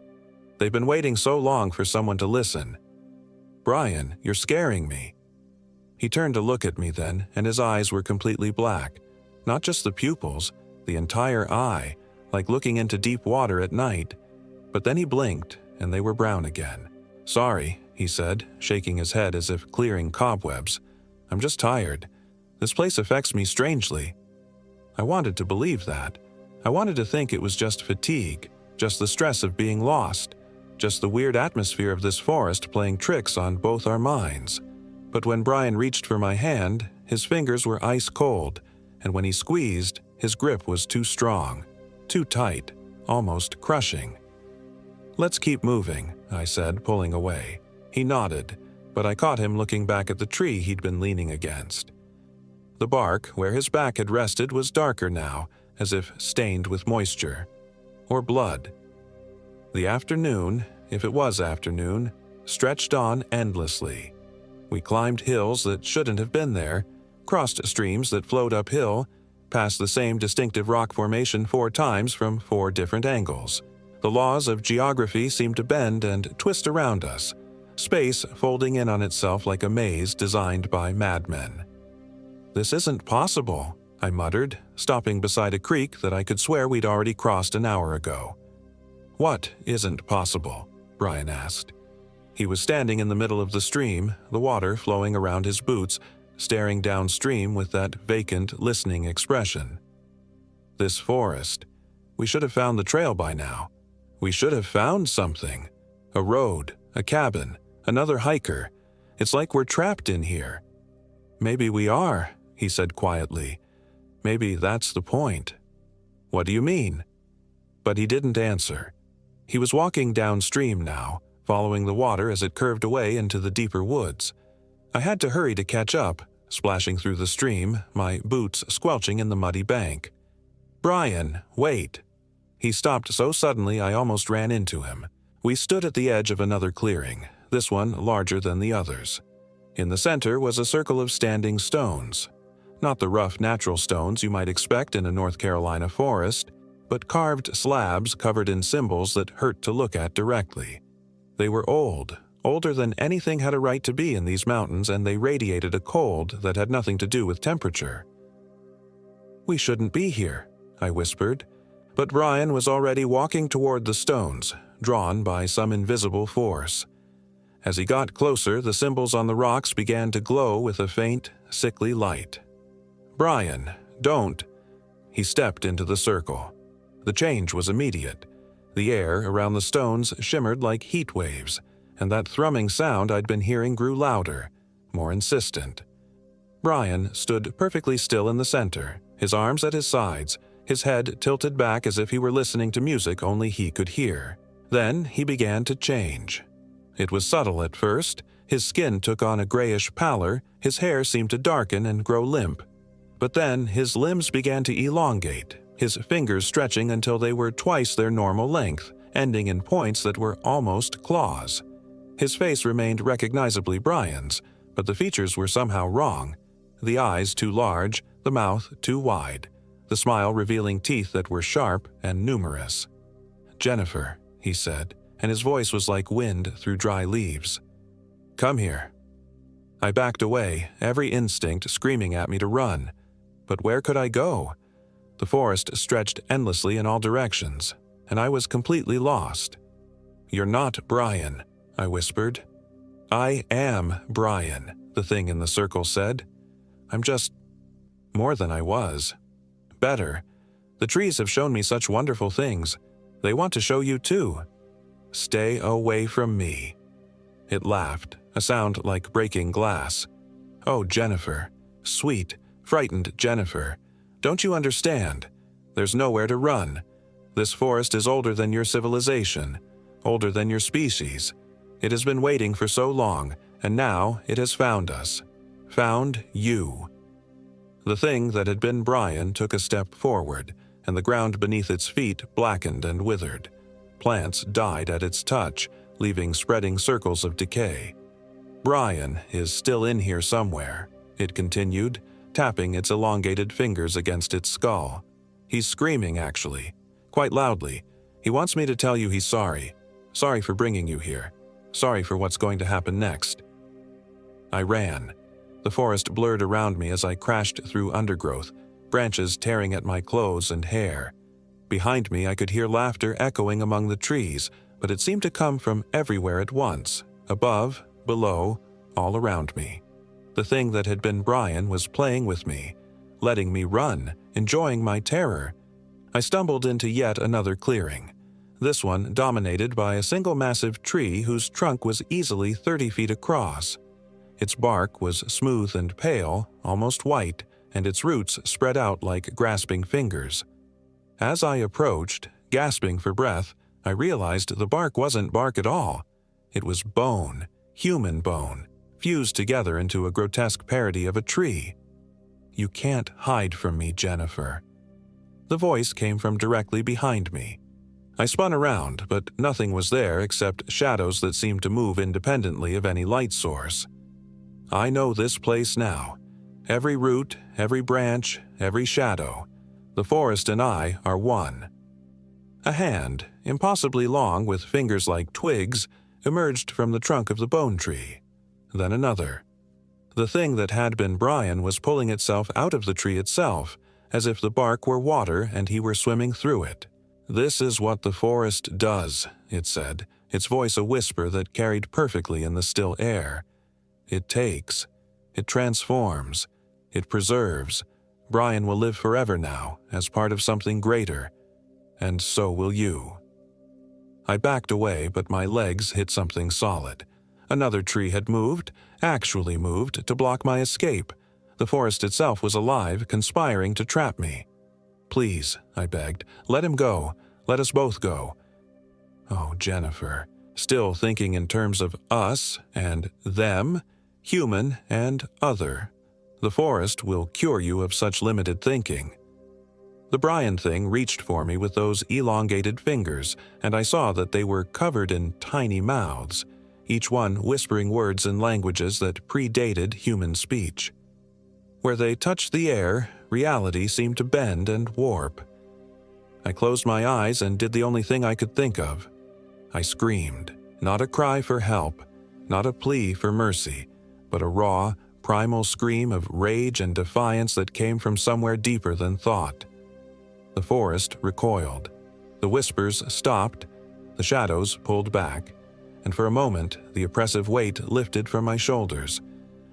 They've been waiting so long for someone to listen." "Brian, you're scaring me." He turned to look at me then, and his eyes were completely black. Not just the pupils, the entire eye, like looking into deep water at night. But then he blinked, and they were brown again. "Sorry," he said, shaking his head as if clearing cobwebs. "I'm just tired. This place affects me strangely." I wanted to believe that. I wanted to think it was just fatigue, just the stress of being lost, just the weird atmosphere of this forest playing tricks on both our minds. But when Brian reached for my hand, his fingers were ice cold, and when he squeezed, his grip was too strong, too tight, almost crushing. "Let's keep moving," I said, pulling away. He nodded, but I caught him looking back at the tree he'd been leaning against. The bark, where his back had rested, was darker now, as if stained with moisture. Or blood. The afternoon, if it was afternoon, stretched on endlessly. We climbed hills that shouldn't have been there, crossed streams that flowed uphill, passed the same distinctive rock formation 4 times from 4 different angles. The laws of geography seemed to bend and twist around us, space folding in on itself like a maze designed by madmen. "This isn't possible," I muttered, stopping beside a creek that I could swear we'd already crossed an hour ago. "What isn't possible?" Brian asked. He was standing in the middle of the stream, the water flowing around his boots, staring downstream with that vacant, listening expression. "This forest. We should have found the trail by now. We should have found something. A road, a cabin, another hiker. It's like we're trapped in here." "Maybe we are," he said quietly. "Maybe that's the point." "What do you mean?" But he didn't answer. He was walking downstream now, following the water as it curved away into the deeper woods. I had to hurry to catch up, splashing through the stream, my boots squelching in the muddy bank. "Brian, wait." He stopped so suddenly I almost ran into him. We stood at the edge of another clearing, this one larger than the others. In the center was a circle of standing stones. Not the rough natural stones you might expect in a North Carolina forest, but carved slabs covered in symbols that hurt to look at directly. They were old, older than anything had a right to be in these mountains, and they radiated a cold that had nothing to do with temperature. "We shouldn't be here," I whispered, but Brian was already walking toward the stones, drawn by some invisible force. As he got closer, the symbols on the rocks began to glow with a faint, sickly light. "Brian, don't." He stepped into the circle. The change was immediate. The air around the stones shimmered like heat waves, and that thrumming sound I'd been hearing grew louder, more insistent. Brian stood perfectly still in the center, his arms at his sides, his head tilted back as if he were listening to music only he could hear. Then he began to change. It was subtle at first. His skin took on a grayish pallor, his hair seemed to darken and grow limp. But then his limbs began to elongate, his fingers stretching until they were twice their normal length, ending in points that were almost claws. His face remained recognizably Brian's, but the features were somehow wrong. The eyes too large, the mouth too wide, the smile revealing teeth that were sharp and numerous. "Jennifer," he said, and his voice was like wind through dry leaves. "Come here." I backed away, every instinct screaming at me to run. But where could I go? The forest stretched endlessly in all directions, and I was completely lost. "You're not Brian," I whispered. "I am Brian," the thing in the circle said. "I'm just more than I was. Better. The trees have shown me such wonderful things. They want to show you too. Stay away from me." It laughed, a sound like breaking glass. "Oh, Jennifer. Sweet, frightened Jennifer. Don't you understand? There's nowhere to run. This forest is older than your civilization, older than your species. It has been waiting for so long, and now it has found us. Found you." The thing that had been Brian took a step forward, and the ground beneath its feet blackened and withered. Plants died at its touch, leaving spreading circles of decay. "Brian is still in here somewhere," it continued, tapping its elongated fingers against its skull. "He's screaming, actually, quite loudly. He wants me to tell you he's sorry. Sorry for bringing you here. Sorry for what's going to happen next." I ran. The forest blurred around me as I crashed through undergrowth, branches tearing at my clothes and hair. Behind me, I could hear laughter echoing among the trees, but it seemed to come from everywhere at once, above, below, all around me. The thing that had been Brian was playing with me, letting me run, enjoying my terror. I stumbled into yet another clearing, this one dominated by a single massive tree whose trunk was easily 30 feet across. Its bark was smooth and pale, almost white, and its roots spread out like grasping fingers. As I approached, gasping for breath, I realized the bark wasn't bark at all. It was bone, human bone, fused together into a grotesque parody of a tree. "You can't hide from me, Jennifer." The voice came from directly behind me. I spun around, but nothing was there except shadows that seemed to move independently of any light source. "I know this place now. Every root, every branch, every shadow. The forest and I are one." A hand, impossibly long with fingers like twigs, emerged from the trunk of the bone tree. Then another. The thing that had been Brian was pulling itself out of the tree itself, as if the bark were water and he were swimming through it. "This is what the forest does," it said, its voice a whisper that carried perfectly in the still air. "It takes. It transforms. It preserves. Brian will live forever now, as part of something greater. And so will you." I backed away, but my legs hit something solid. Another tree had moved, actually moved, to block my escape. The forest itself was alive, conspiring to trap me. "Please," I begged, "let him go. Let us both go." Oh, Jennifer. Still thinking in terms of us and them, human and other. The forest will cure you of such limited thinking. The Brian thing reached for me with those elongated fingers, and I saw that they were covered in tiny mouths, each one whispering words in languages that predated human speech. Where they touched the air, reality seemed to bend and warp. I closed my eyes and did the only thing I could think of. I screamed, not a cry for help, not a plea for mercy, but a raw, primal scream of rage and defiance that came from somewhere deeper than thought. The forest recoiled. The whispers stopped, the shadows pulled back, and for a moment the oppressive weight lifted from my shoulders.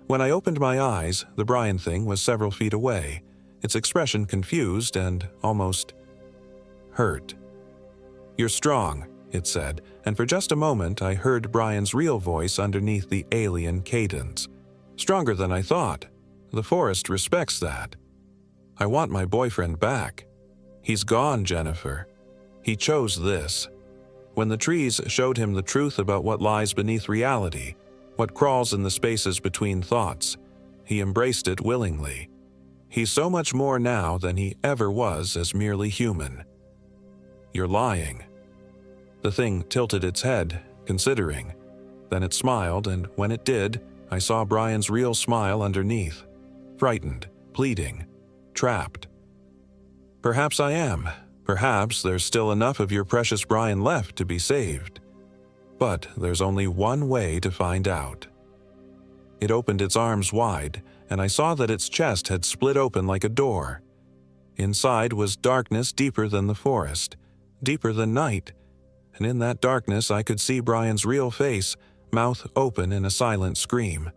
When I opened my eyes, the Brian thing was several feet away, its expression confused and almost hurt. "You're strong," it said, and for just a moment I heard Brian's real voice underneath the alien cadence. "Stronger than I thought. The forest respects that. I want my boyfriend back. He's gone, Jennifer. He chose this. When the trees showed him the truth about what lies beneath reality, what crawls in the spaces between thoughts, he embraced it willingly. He's so much more now than he ever was as merely human." "You're lying." The thing tilted its head, considering. Then it smiled, and when it did, I saw Brian's real smile underneath. Frightened, pleading, trapped. Perhaps I am. Perhaps there's still enough of your precious Brian left to be saved. But there's only one way to find out. It opened its arms wide, and I saw that its chest had split open like a door. Inside was darkness deeper than the forest, deeper than night, and in that darkness I could see Brian's real face, mouth open in a silent scream.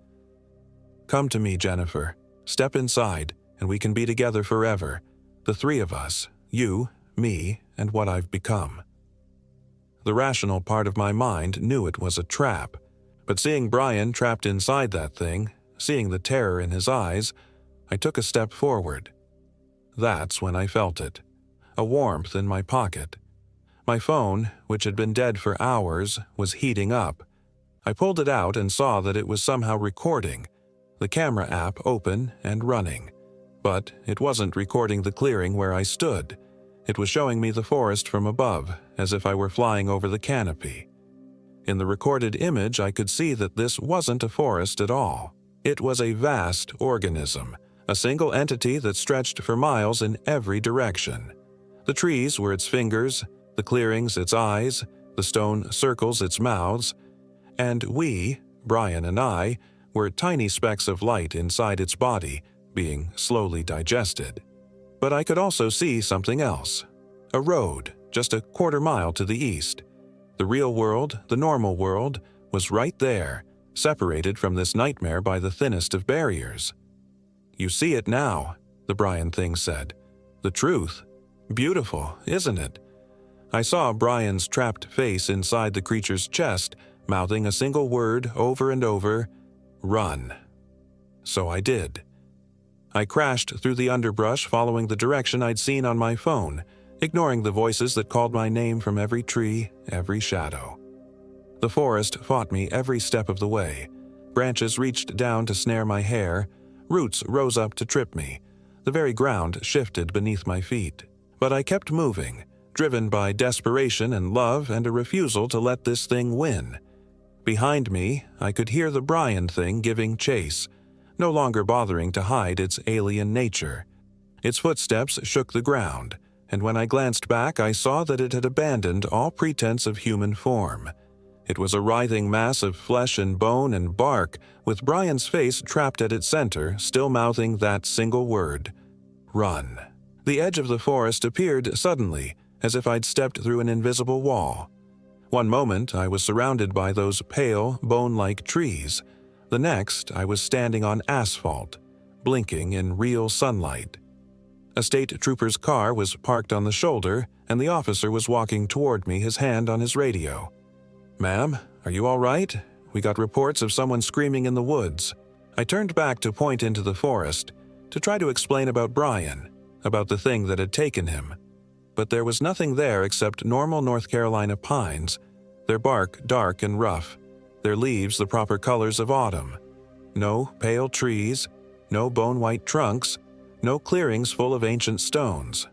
Come to me, Jennifer. Step inside, and we can be together forever, the three of us, you, me, and what I've become. The rational part of my mind knew it was a trap, but seeing Brian trapped inside that thing, seeing the terror in his eyes, I took a step forward. That's when I felt it, a warmth in my pocket. My phone, which had been dead for hours, was heating up. I pulled it out and saw that it was somehow recording, the camera app open and running. But it wasn't recording the clearing where I stood. It was showing me the forest from above, as if I were flying over the canopy. In the recorded image, I could see that this wasn't a forest at all. It was a vast organism, a single entity that stretched for miles in every direction. The trees were its fingers, the clearings its eyes, the stone circles its mouths, and we, Brian and I, were tiny specks of light inside its body, being slowly digested. But I could also see something else. A road, just a quarter-mile to the east. The real world, the normal world, was right there, separated from this nightmare by the thinnest of barriers. You see it now, the Brian thing said. The truth. Beautiful, isn't it? I saw Brian's trapped face inside the creature's chest, mouthing a single word over and over, run. So I did. I crashed through the underbrush following the direction I'd seen on my phone, ignoring the voices that called my name from every tree, every shadow. The forest fought me every step of the way. Branches reached down to snare my hair, roots rose up to trip me. The very ground shifted beneath my feet. But I kept moving, driven by desperation and love and a refusal to let this thing win. Behind me, I could hear the Brian thing giving chase, no longer bothering to hide its alien nature. Its footsteps shook the ground, and when I glanced back, I saw that it had abandoned all pretense of human form. It was a writhing mass of flesh and bone and bark, with Brian's face trapped at its center, still mouthing that single word, run. The edge of the forest appeared suddenly, as if I'd stepped through an invisible wall. One moment, I was surrounded by those pale, bone-like trees. The next, I was standing on asphalt, blinking in real sunlight. A state trooper's car was parked on the shoulder, and the officer was walking toward me, his hand on his radio. "Ma'am, are you all right? We got reports of someone screaming in the woods." I turned back to point into the forest, to try to explain about Brian, about the thing that had taken him. But there was nothing there except normal North Carolina pines, their bark dark and rough, their leaves the proper colors of autumn. No pale trees, no bone-white trunks, no clearings full of ancient stones.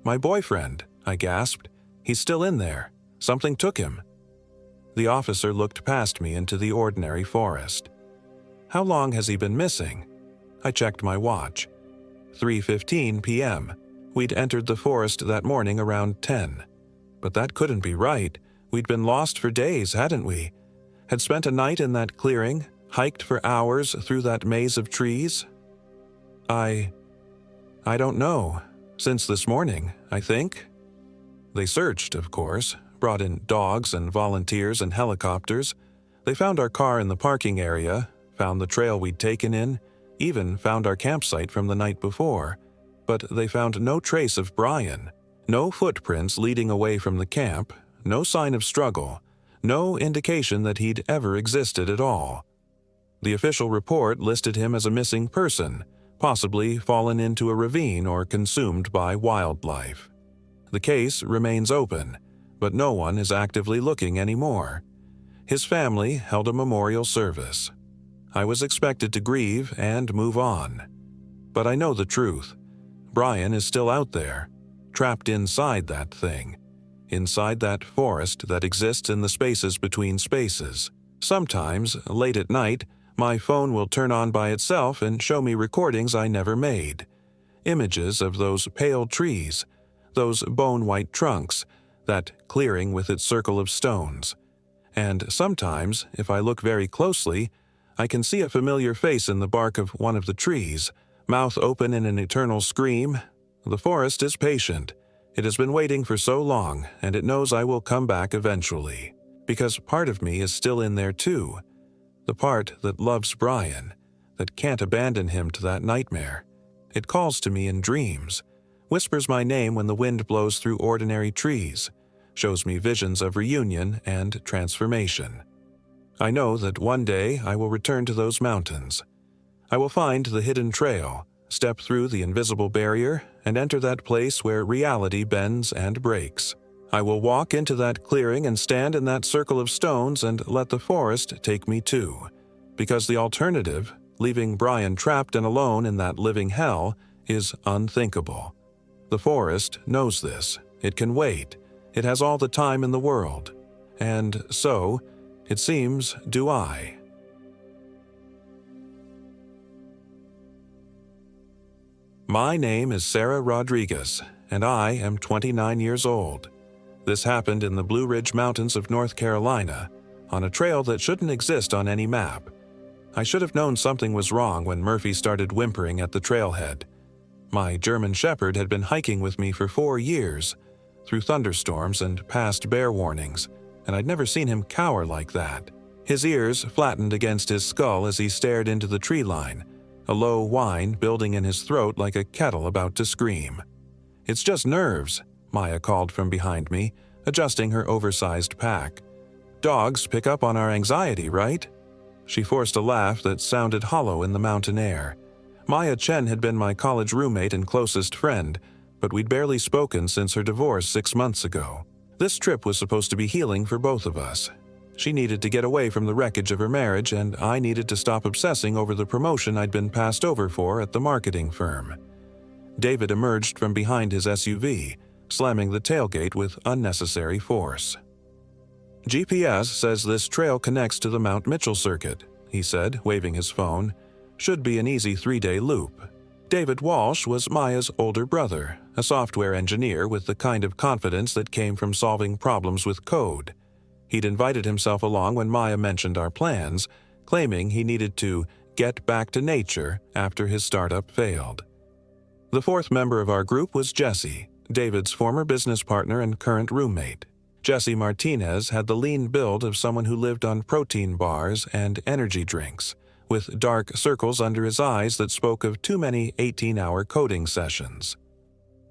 "My boyfriend," I gasped. "He's still in there. Something took him." The officer looked past me into the ordinary forest. "How long has he been missing?" I checked my watch. 3:15 p.m. We'd entered the forest that morning around 10. But that couldn't be right. We'd been lost for days, hadn't we? Had spent a night in that clearing, hiked for hours through that maze of trees? I don't know. Since this morning, I think. They searched, of course, brought in dogs and volunteers and helicopters. They found our car in the parking area, found the trail we'd taken in, even found our campsite from the night before. But they found no trace of Brian, no footprints leading away from the camp, no sign of struggle, no indication that he'd ever existed at all. The official report listed him as a missing person, possibly fallen into a ravine or consumed by wildlife. The case remains open, but no one is actively looking anymore. His family held a memorial service. I was expected to grieve and move on. But I know the truth. Brian is still out there, trapped inside that thing, inside that forest that exists in the spaces between spaces. Sometimes, late at night, my phone will turn on by itself and show me recordings I never made. Images of those pale trees, those bone-white trunks, that clearing with its circle of stones. And sometimes, if I look very closely, I can see a familiar face in the bark of one of the trees, mouth open in an eternal scream. The forest is patient. It has been waiting for so long, and it knows I will come back eventually. Because part of me is still in there too. The part that loves Brian, that can't abandon him to that nightmare. It calls to me in dreams, whispers my name when the wind blows through ordinary trees, shows me visions of reunion and transformation. I know that one day I will return to those mountains. I will find the hidden trail, step through the invisible barrier, and enter that place where reality bends and breaks. I will walk into that clearing and stand in that circle of stones and let the forest take me too. Because the alternative, leaving Brian trapped and alone in that living hell, is unthinkable. The forest knows this. It can wait. It has all the time in the world. And so, it seems, do I. My name is Sarah Rodriguez, and I am 29 years old. This happened in the Blue Ridge Mountains of North Carolina, on a trail that shouldn't exist on any map. I should have known something was wrong when Murphy started whimpering at the trailhead. My German Shepherd had been hiking with me for 4 years, through thunderstorms and past bear warnings, and I'd never seen him cower like that. His ears flattened against his skull as he stared into the tree line, a low whine building in his throat like a kettle about to scream. "It's just nerves," Maya called from behind me, adjusting her oversized pack. "Dogs pick up on our anxiety, right?" She forced a laugh that sounded hollow in the mountain air. Maya Chen had been my college roommate and closest friend, but we'd barely spoken since her divorce 6 months ago. This trip was supposed to be healing for both of us. She needed to get away from the wreckage of her marriage, and I needed to stop obsessing over the promotion I'd been passed over for at the marketing firm. David emerged from behind his SUV, slamming the tailgate with unnecessary force. "GPS says this trail connects to the Mount Mitchell circuit," he said, waving his phone. "Should be an easy 3-day loop." David Walsh was Maya's older brother, a software engineer with the kind of confidence that came from solving problems with code. He'd invited himself along when Maya mentioned our plans, claiming he needed to get back to nature after his startup failed. The fourth member of our group was Jesse, David's former business partner and current roommate. Jesse Martinez had the lean build of someone who lived on protein bars and energy drinks, with dark circles under his eyes that spoke of too many 18-hour coding sessions.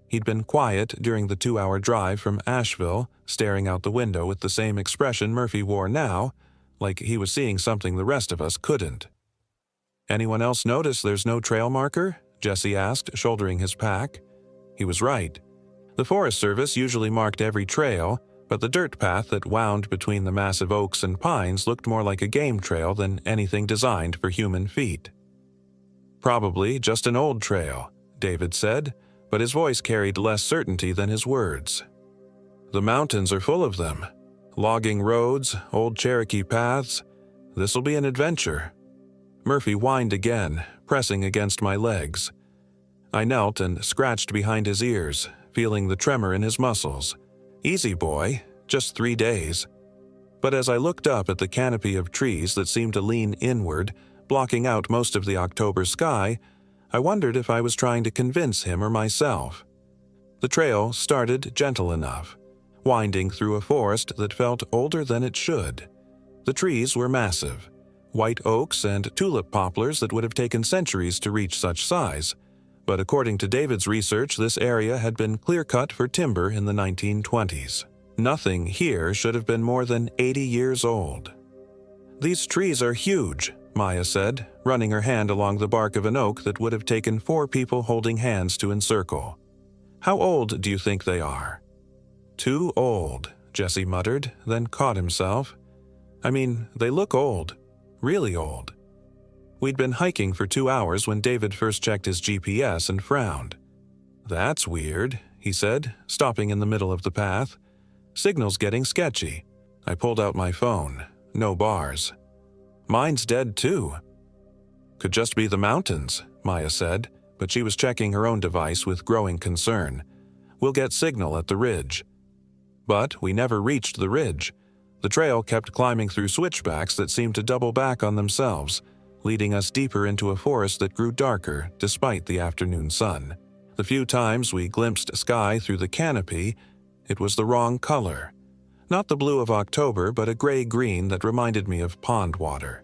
He'd been quiet during the 2-hour drive from Asheville, staring out the window with the same expression Murphy wore now, like he was seeing something the rest of us couldn't. "Anyone else notice there's no trail marker?" Jesse asked, shouldering his pack. He was right. The Forest Service usually marked every trail, but the dirt path that wound between the massive oaks and pines looked more like a game trail than anything designed for human feet. "Probably just an old trail," David said, but his voice carried less certainty than his words. "The mountains are full of them. Logging roads, old Cherokee paths. This'll be an adventure." Murphy whined again, pressing against my legs. I knelt and scratched behind his ears, feeling the tremor in his muscles. "Easy, boy, just 3 days." But as I looked up at the canopy of trees that seemed to lean inward, blocking out most of the October sky, I wondered if I was trying to convince him or myself. The trail started gentle enough, winding through a forest that felt older than it should. The trees were massive, white oaks and tulip poplars that would have taken centuries to reach such size, but according to David's research, this area had been clear-cut for timber in the 1920s. Nothing here should have been more than 80 years old. "These trees are huge," Maya said, running her hand along the bark of an oak that would have taken 4 people holding hands to encircle. "How old do you think they are?" "Too old," Jesse muttered, then caught himself. "I mean, they look old. Really old." We'd been hiking for 2 hours when David first checked his GPS and frowned. "That's weird," he said, stopping in the middle of the path. "Signal's getting sketchy." I pulled out my phone. No bars. Mine's dead too. Could just be the mountains, Maya said, but she was checking her own device with growing concern. We'll get signal at the ridge. But we never reached the ridge. The trail kept climbing through switchbacks that seemed to double back on themselves, leading us deeper into a forest that grew darker despite the afternoon sun. The few times we glimpsed sky through the canopy, it was the wrong color. Not the blue of October, but a gray-green that reminded me of pond water.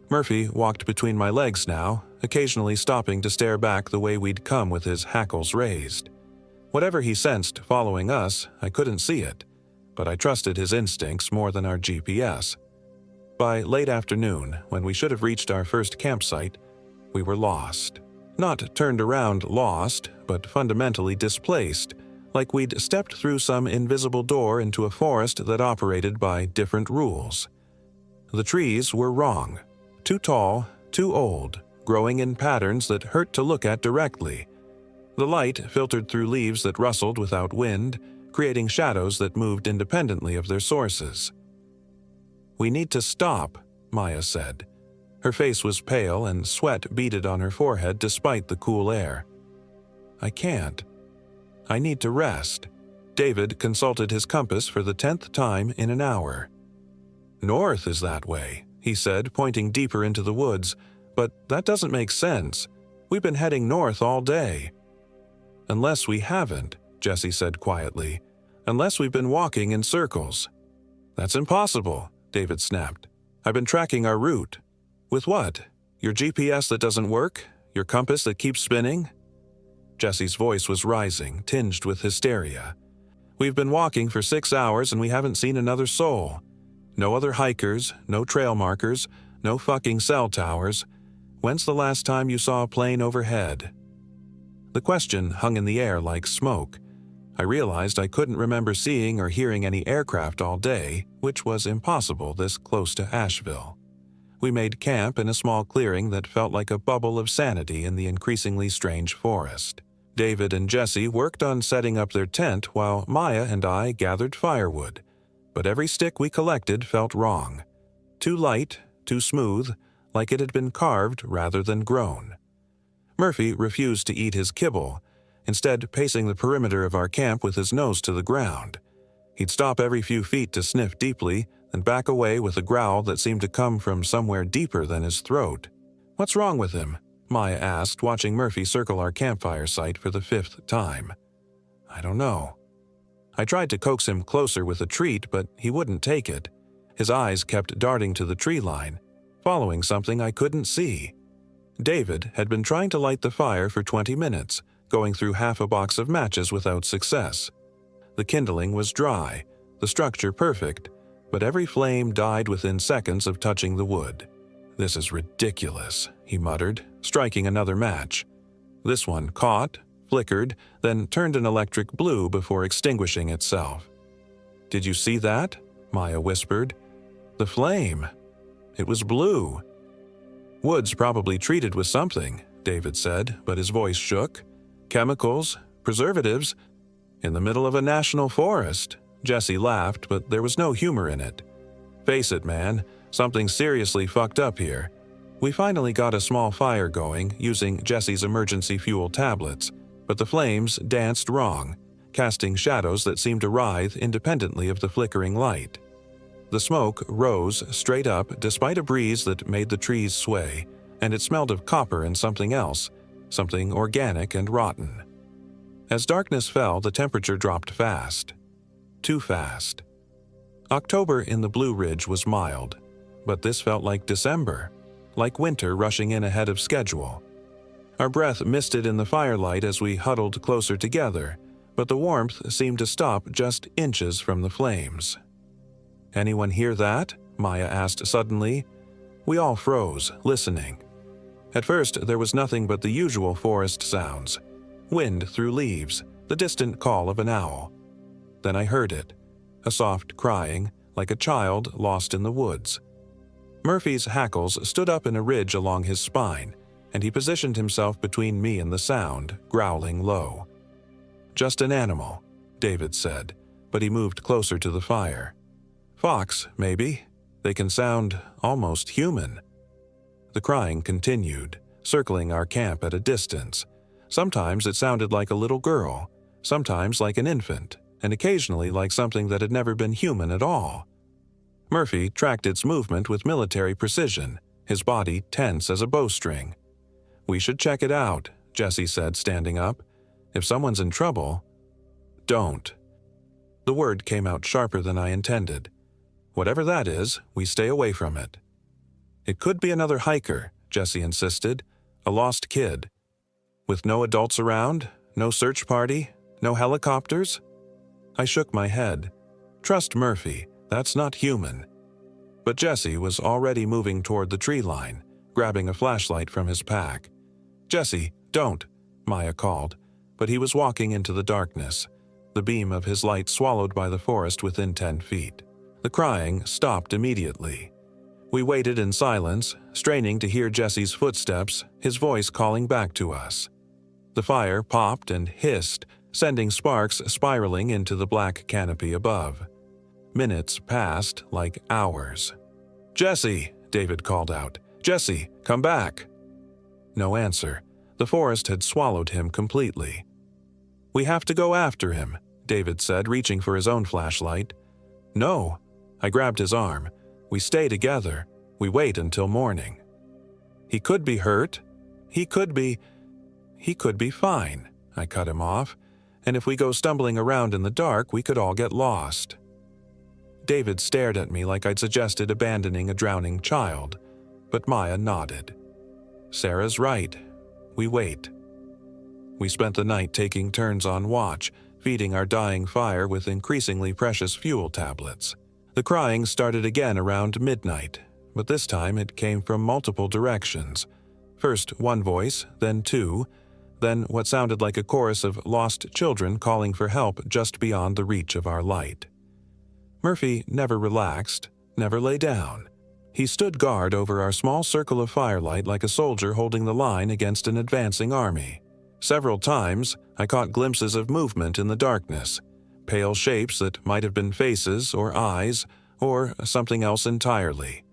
Murphy walked between my legs now, occasionally stopping to stare back the way we'd come with his hackles raised. Whatever he sensed following us, I couldn't see it, but I trusted his instincts more than our GPS. By late afternoon, when we should have reached our first campsite, we were lost. Not turned around lost, but fundamentally displaced, like we'd stepped through some invisible door into a forest that operated by different rules. The trees were wrong. Too tall, too old, growing in patterns that hurt to look at directly. The light filtered through leaves that rustled without wind, creating shadows that moved independently of their sources. "We need to stop," Maya said. Her face was pale and sweat beaded on her forehead despite the cool air. "I can't. I need to rest." David consulted his compass for the 10th time in an hour. "North is that way," he said, pointing deeper into the woods, "but that doesn't make sense. We've been heading north all day." "Unless we haven't," Jesse said quietly. "Unless we've been walking in circles." "That's impossible," David snapped. "I've been tracking our route." "With what? Your GPS that doesn't work? Your compass that keeps spinning?" Jesse's voice was rising, tinged with hysteria. "We've been walking for 6 hours and we haven't seen another soul. No other hikers, no trail markers, no fucking cell towers. When's the last time you saw a plane overhead?" The question hung in the air like smoke. I realized I couldn't remember seeing or hearing any aircraft all day, which was impossible this close to Asheville. We made camp in a small clearing that felt like a bubble of sanity in the increasingly strange forest. David and Jesse worked on setting up their tent while Maya and I gathered firewood, but every stick we collected felt wrong. Too light, too smooth, like it had been carved rather than grown. Murphy refused to eat his kibble, instead pacing the perimeter of our camp with his nose to the ground. He'd stop every few feet to sniff deeply, then back away with a growl that seemed to come from somewhere deeper than his throat. "What's wrong with him?" Maya asked, watching Murphy circle our campfire site for the 5th time. "I don't know." I tried to coax him closer with a treat, but he wouldn't take it. His eyes kept darting to the tree line, following something I couldn't see. David had been trying to light the fire for 20 minutes, going through half a box of matches without success. The kindling was dry, the structure perfect, but every flame died within seconds of touching the wood. "This is ridiculous," he muttered, striking another match. This one caught, flickered, then turned an electric blue before extinguishing itself. "Did you see that?" Maya whispered. "The flame. It was blue." "Wood's probably treated with something," David said, but his voice shook. "Chemicals, preservatives, in the middle of a national forest." Jesse laughed, but there was no humor in it. "Face it, man, something seriously fucked up here." We finally got a small fire going using Jesse's emergency fuel tablets, but the flames danced wrong, casting shadows that seemed to writhe independently of the flickering light. The smoke rose straight up despite a breeze that made the trees sway, and it smelled of copper and something else, something organic and rotten. As darkness fell, the temperature dropped fast. Too fast. October in the Blue Ridge was mild, but this felt like December, like winter rushing in ahead of schedule. Our breath misted in the firelight as we huddled closer together, but the warmth seemed to stop just inches from the flames. "Anyone hear that?" Maya asked suddenly. We all froze, listening. At first, there was nothing but the usual forest sounds. Wind through leaves, the distant call of an owl. Then I heard it, a soft crying, like a child lost in the woods. Murphy's hackles stood up in a ridge along his spine, and he positioned himself between me and the sound, growling low. "Just an animal," David said, but he moved closer to the fire. "Fox, maybe." They can sound almost human. The crying continued, circling our camp at a distance. Sometimes it sounded like a little girl, sometimes like an infant, and occasionally like something that had never been human at all. Murphy tracked its movement with military precision, his body tense as a bowstring. "We should check it out," Jesse said, standing up. "If someone's in trouble—" "Don't." The word came out sharper than I intended. "Whatever that is, we stay away from it." "It could be another hiker," Jesse insisted. "A lost kid." "With no adults around? No search party? No helicopters?" I shook my head. "Trust Murphy, that's not human." But Jesse was already moving toward the tree line, grabbing a flashlight from his pack. "Jesse, don't," Maya called, but he was walking into the darkness, the beam of his light swallowed by the forest within 10 feet. The crying stopped immediately. We waited in silence, straining to hear Jesse's footsteps, his voice calling back to us. The fire popped and hissed, sending sparks spiraling into the black canopy above. Minutes passed like hours. "Jesse!" David called out. "Jesse, come back!" No answer. The forest had swallowed him completely. "We have to go after him," David said, reaching for his own flashlight. "No." I grabbed his arm. "We stay together. We wait until morning." "He could be hurt. He could be fine," I cut him off. "And if we go stumbling around in the dark, we could all get lost." David stared at me like I'd suggested abandoning a drowning child, but Maya nodded. "Sarah's right. We wait." We spent the night taking turns on watch, feeding our dying fire with increasingly precious fuel tablets. The crying started again around midnight, but this time it came from multiple directions. First one voice, then two, then what sounded like a chorus of lost children calling for help just beyond the reach of our light. Murphy never relaxed, never lay down. He stood guard over our small circle of firelight like a soldier holding the line against an advancing army. Several times, I caught glimpses of movement in the darkness, pale shapes that might have been faces or eyes or something else entirely.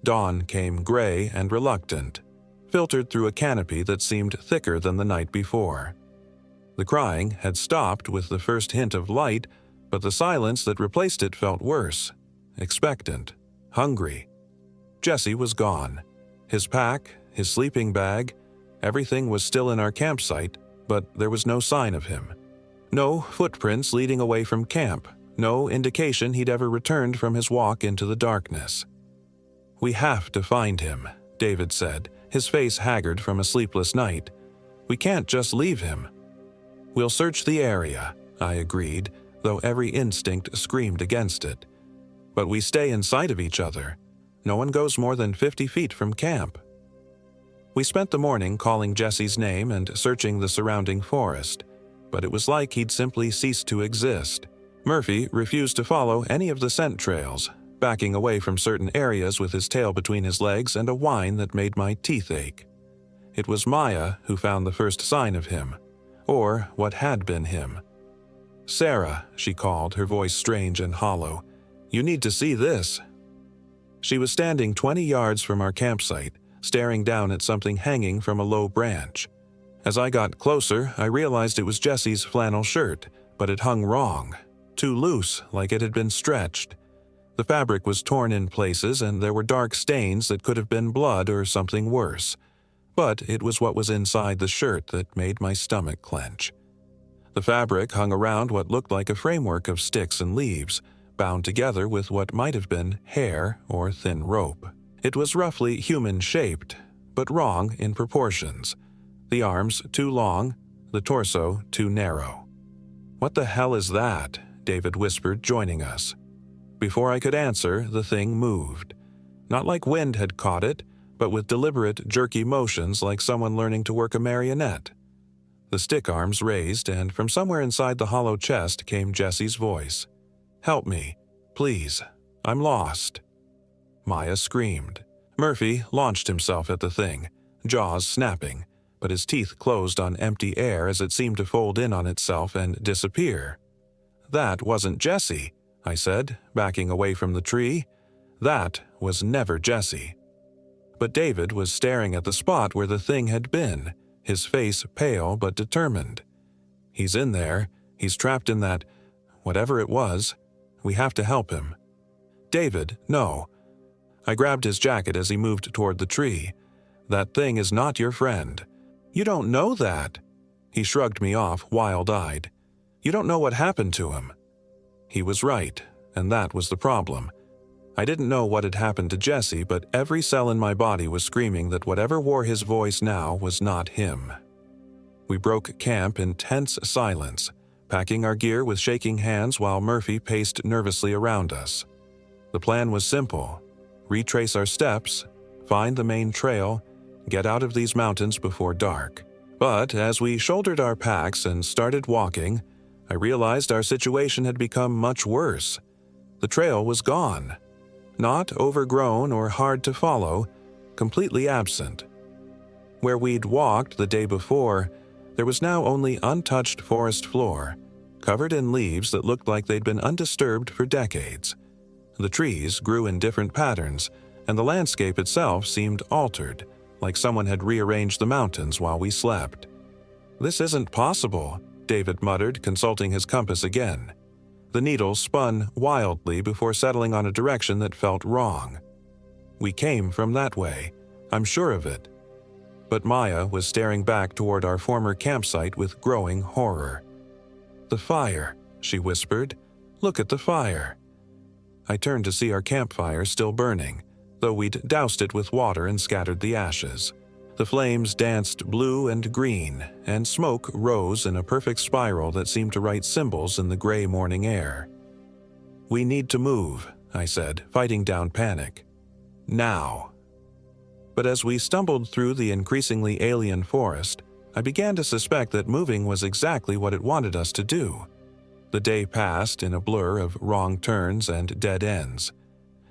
Dawn came gray and reluctant, filtered through a canopy that seemed thicker than the night before. The crying had stopped with the first hint of light, but the silence that replaced it felt worse, expectant, hungry. Jesse was gone. His pack, his sleeping bag, everything was still in our campsite, but there was no sign of him. No footprints leading away from camp, no indication he'd ever returned from his walk into the darkness. "We have to find him," David said, his face haggard from a sleepless night. "We can't just leave him." "We'll search the area," I agreed, though every instinct screamed against it. "But we stay in sight of each other. No one goes more than 50 feet from camp." We spent the morning calling Jesse's name and searching the surrounding forest, but it was like he'd simply ceased to exist. Murphy refused to follow any of the scent trails, backing away from certain areas with his tail between his legs and a whine that made my teeth ache. It was Maya who found the first sign of him, or what had been him. "Sarah," she called, her voice strange and hollow. "You need to see this." She was standing 20 yards from our campsite, staring down at something hanging from a low branch. As I got closer, I realized it was Jesse's flannel shirt, but it hung wrong, too loose, like it had been stretched. The fabric was torn in places and there were dark stains that could have been blood or something worse. But it was what was inside the shirt that made my stomach clench. The fabric hung around what looked like a framework of sticks and leaves, bound together with what might have been hair or thin rope. It was roughly human-shaped, but wrong in proportions. The arms too long, the torso too narrow. "What the hell is that?" David whispered, joining us. Before I could answer, the thing moved. Not like wind had caught it, but with deliberate, jerky motions like someone learning to work a marionette. The stick arms raised, and from somewhere inside the hollow chest came Jesse's voice. "Help me, please. I'm lost." Maya screamed. Murphy launched himself at the thing, jaws snapping, but his teeth closed on empty air as it seemed to fold in on itself and disappear. "That wasn't Jesse," I said, backing away from the tree. That was never Jesse. But David was staring at the spot where the thing had been, his face pale but determined. He's in there. He's trapped in that, whatever it was. We have to help him. David, no. I grabbed his jacket as he moved toward the tree. That thing is not your friend. You don't know that. He shrugged me off, wild-eyed. You don't know what happened to him. He was right, and that was the problem. I didn't know what had happened to Jesse, but every cell in my body was screaming that whatever wore his voice now was not him. We broke camp in tense silence, packing our gear with shaking hands while Murphy paced nervously around us. The plan was simple: retrace our steps, find the main trail, get out of these mountains before dark. But as we shouldered our packs and started walking, I realized our situation had become much worse. The trail was gone. Not overgrown or hard to follow, completely absent. Where we'd walked the day before, there was now only untouched forest floor, covered in leaves that looked like they'd been undisturbed for decades. The trees grew in different patterns, and the landscape itself seemed altered, like someone had rearranged the mountains while we slept. "This isn't possible," David muttered, consulting his compass again. The needle spun wildly before settling on a direction that felt wrong. We came from that way, I'm sure of it. But Maya was staring back toward our former campsite with growing horror. "The fire," she whispered. "Look at the fire." I turned to see our campfire still burning, though we'd doused it with water and scattered the ashes. The flames danced blue and green, and smoke rose in a perfect spiral that seemed to write symbols in the gray morning air. "We need to move," I said, fighting down panic. "Now." But as we stumbled through the increasingly alien forest, I began to suspect that moving was exactly what it wanted us to do. The day passed in a blur of wrong turns and dead ends.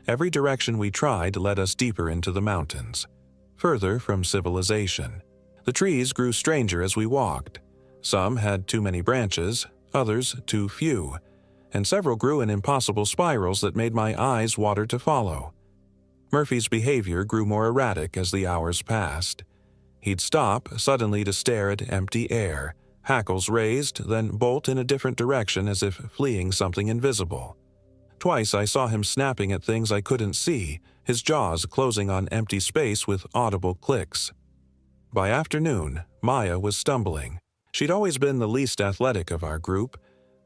Every direction we tried led us deeper into the mountains, further from civilization. The trees grew stranger as we walked. Some had too many branches, others too few, and several grew in impossible spirals that made my eyes water to follow. Murphy's behavior grew more erratic as the hours passed. He'd stop suddenly to stare at empty air, hackles raised, then bolt in a different direction as if fleeing something invisible. Twice I saw him snapping at things I couldn't see, his jaws closing on empty space with audible clicks. By afternoon, Maya was stumbling. She'd always been the least athletic of our group,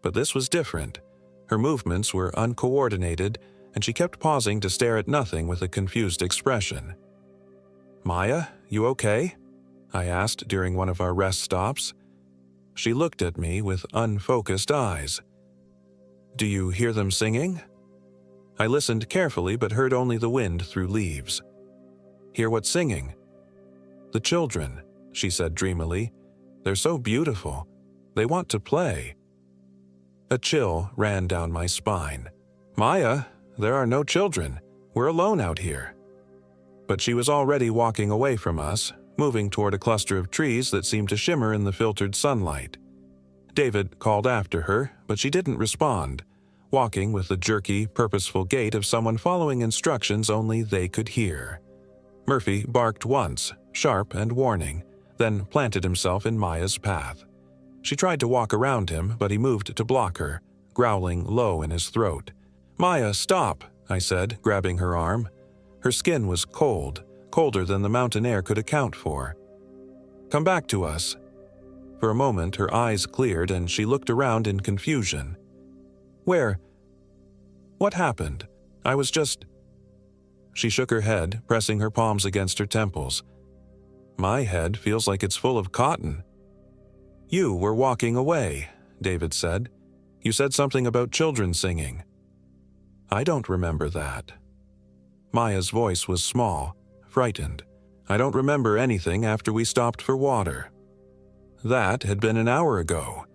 but this was different. Her movements were uncoordinated, and she kept pausing to stare at nothing with a confused expression. "Maya, you okay?" I asked during one of our rest stops. She looked at me with unfocused eyes. "Do you hear them singing?" I listened carefully but heard only the wind through leaves. "Hear what's singing?" "The children," she said dreamily. "They're so beautiful. They want to play." A chill ran down my spine. "Maya, there are no children. We're alone out here." But she was already walking away from us, moving toward a cluster of trees that seemed to shimmer in the filtered sunlight. David called after her, but she didn't respond, walking with the jerky, purposeful gait of someone following instructions only they could hear. Murphy barked once, sharp and warning, then planted himself in Maya's path. She tried to walk around him, but he moved to block her, growling low in his throat. "Maya, stop," I said, grabbing her arm. Her skin was cold, colder than the mountain air could account for. "Come back to us." For a moment her eyes cleared and she looked around in confusion. "Where? What happened? I was just—" She shook her head, pressing her palms against her temples. "My head feels like it's full of cotton." "You were walking away," David said. "You said something about children singing." "I don't remember that." Maya's voice was small, frightened. "I don't remember anything after we stopped for water." That had been an hour ago.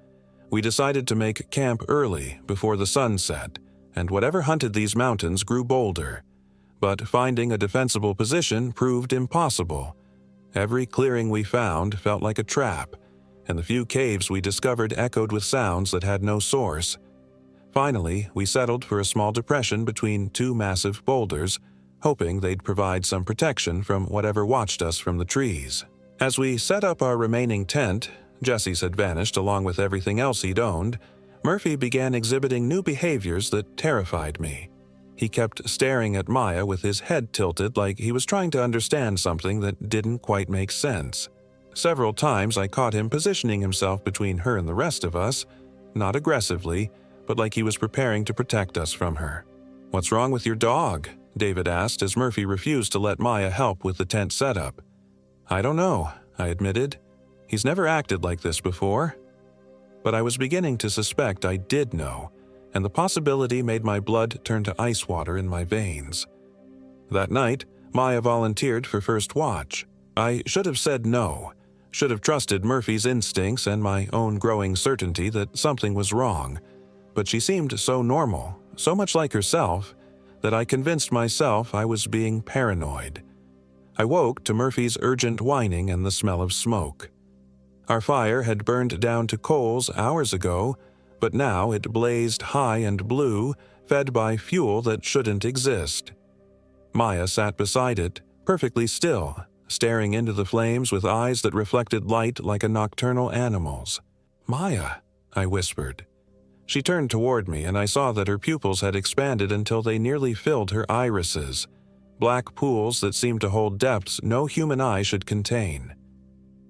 We decided to make camp early, before the sun set, and whatever hunted these mountains grew bolder. But finding a defensible position proved impossible. Every clearing we found felt like a trap, and the few caves we discovered echoed with sounds that had no source. Finally, we settled for a small depression between two massive boulders, hoping they'd provide some protection from whatever watched us from the trees. As we set up our remaining tent, Jesse's had vanished along with everything else he'd owned, Murphy began exhibiting new behaviors that terrified me. He kept staring at Maya with his head tilted like he was trying to understand something that didn't quite make sense. Several times I caught him positioning himself between her and the rest of us, not aggressively, but like he was preparing to protect us from her. "What's wrong with your dog?" David asked as Murphy refused to let Maya help with the tent setup. "I don't know," I admitted. "He's never acted like this before." But I was beginning to suspect I did know, and the possibility made my blood turn to ice water in my veins. That night, Maya volunteered for first watch. I should have said no, should have trusted Murphy's instincts and my own growing certainty that something was wrong, but she seemed so normal, so much like herself, that I convinced myself I was being paranoid. I woke to Murphy's urgent whining and the smell of smoke. Our fire had burned down to coals hours ago, but now it blazed high and blue, fed by fuel that shouldn't exist. Maya sat beside it, perfectly still, staring into the flames with eyes that reflected light like a nocturnal animal's. "Maya," I whispered. She turned toward me, and I saw that her pupils had expanded until they nearly filled her irises, black pools that seemed to hold depths no human eye should contain.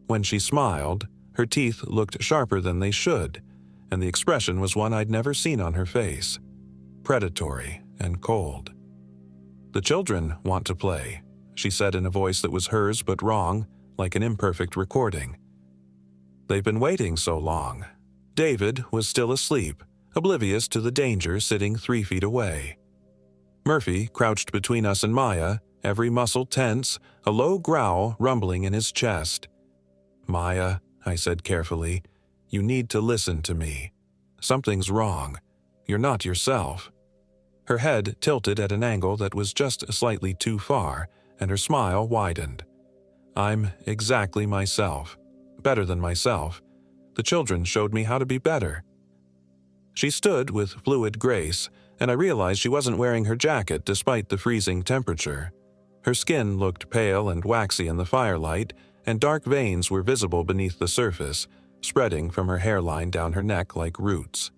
When she smiled, her teeth looked sharper than they should, and the expression was one I'd never seen on her face, predatory and cold. "The children want to play," she said in a voice that was hers but wrong, like an imperfect recording. "They've been waiting so long." David was still asleep, oblivious to the danger sitting 3 feet away. Murphy crouched between us and Maya, every muscle tense, a low growl rumbling in his chest. "Maya," I said carefully, "you need to listen to me. Something's wrong. You're not yourself." Her head tilted at an angle that was just slightly too far, and her smile widened. "I'm exactly myself. Better than myself. The children showed me how to be better." She stood with fluid grace, and I realized she wasn't wearing her jacket despite the freezing temperature. Her skin looked pale and waxy in the firelight, and dark veins were visible beneath the surface, spreading from her hairline down her neck like roots.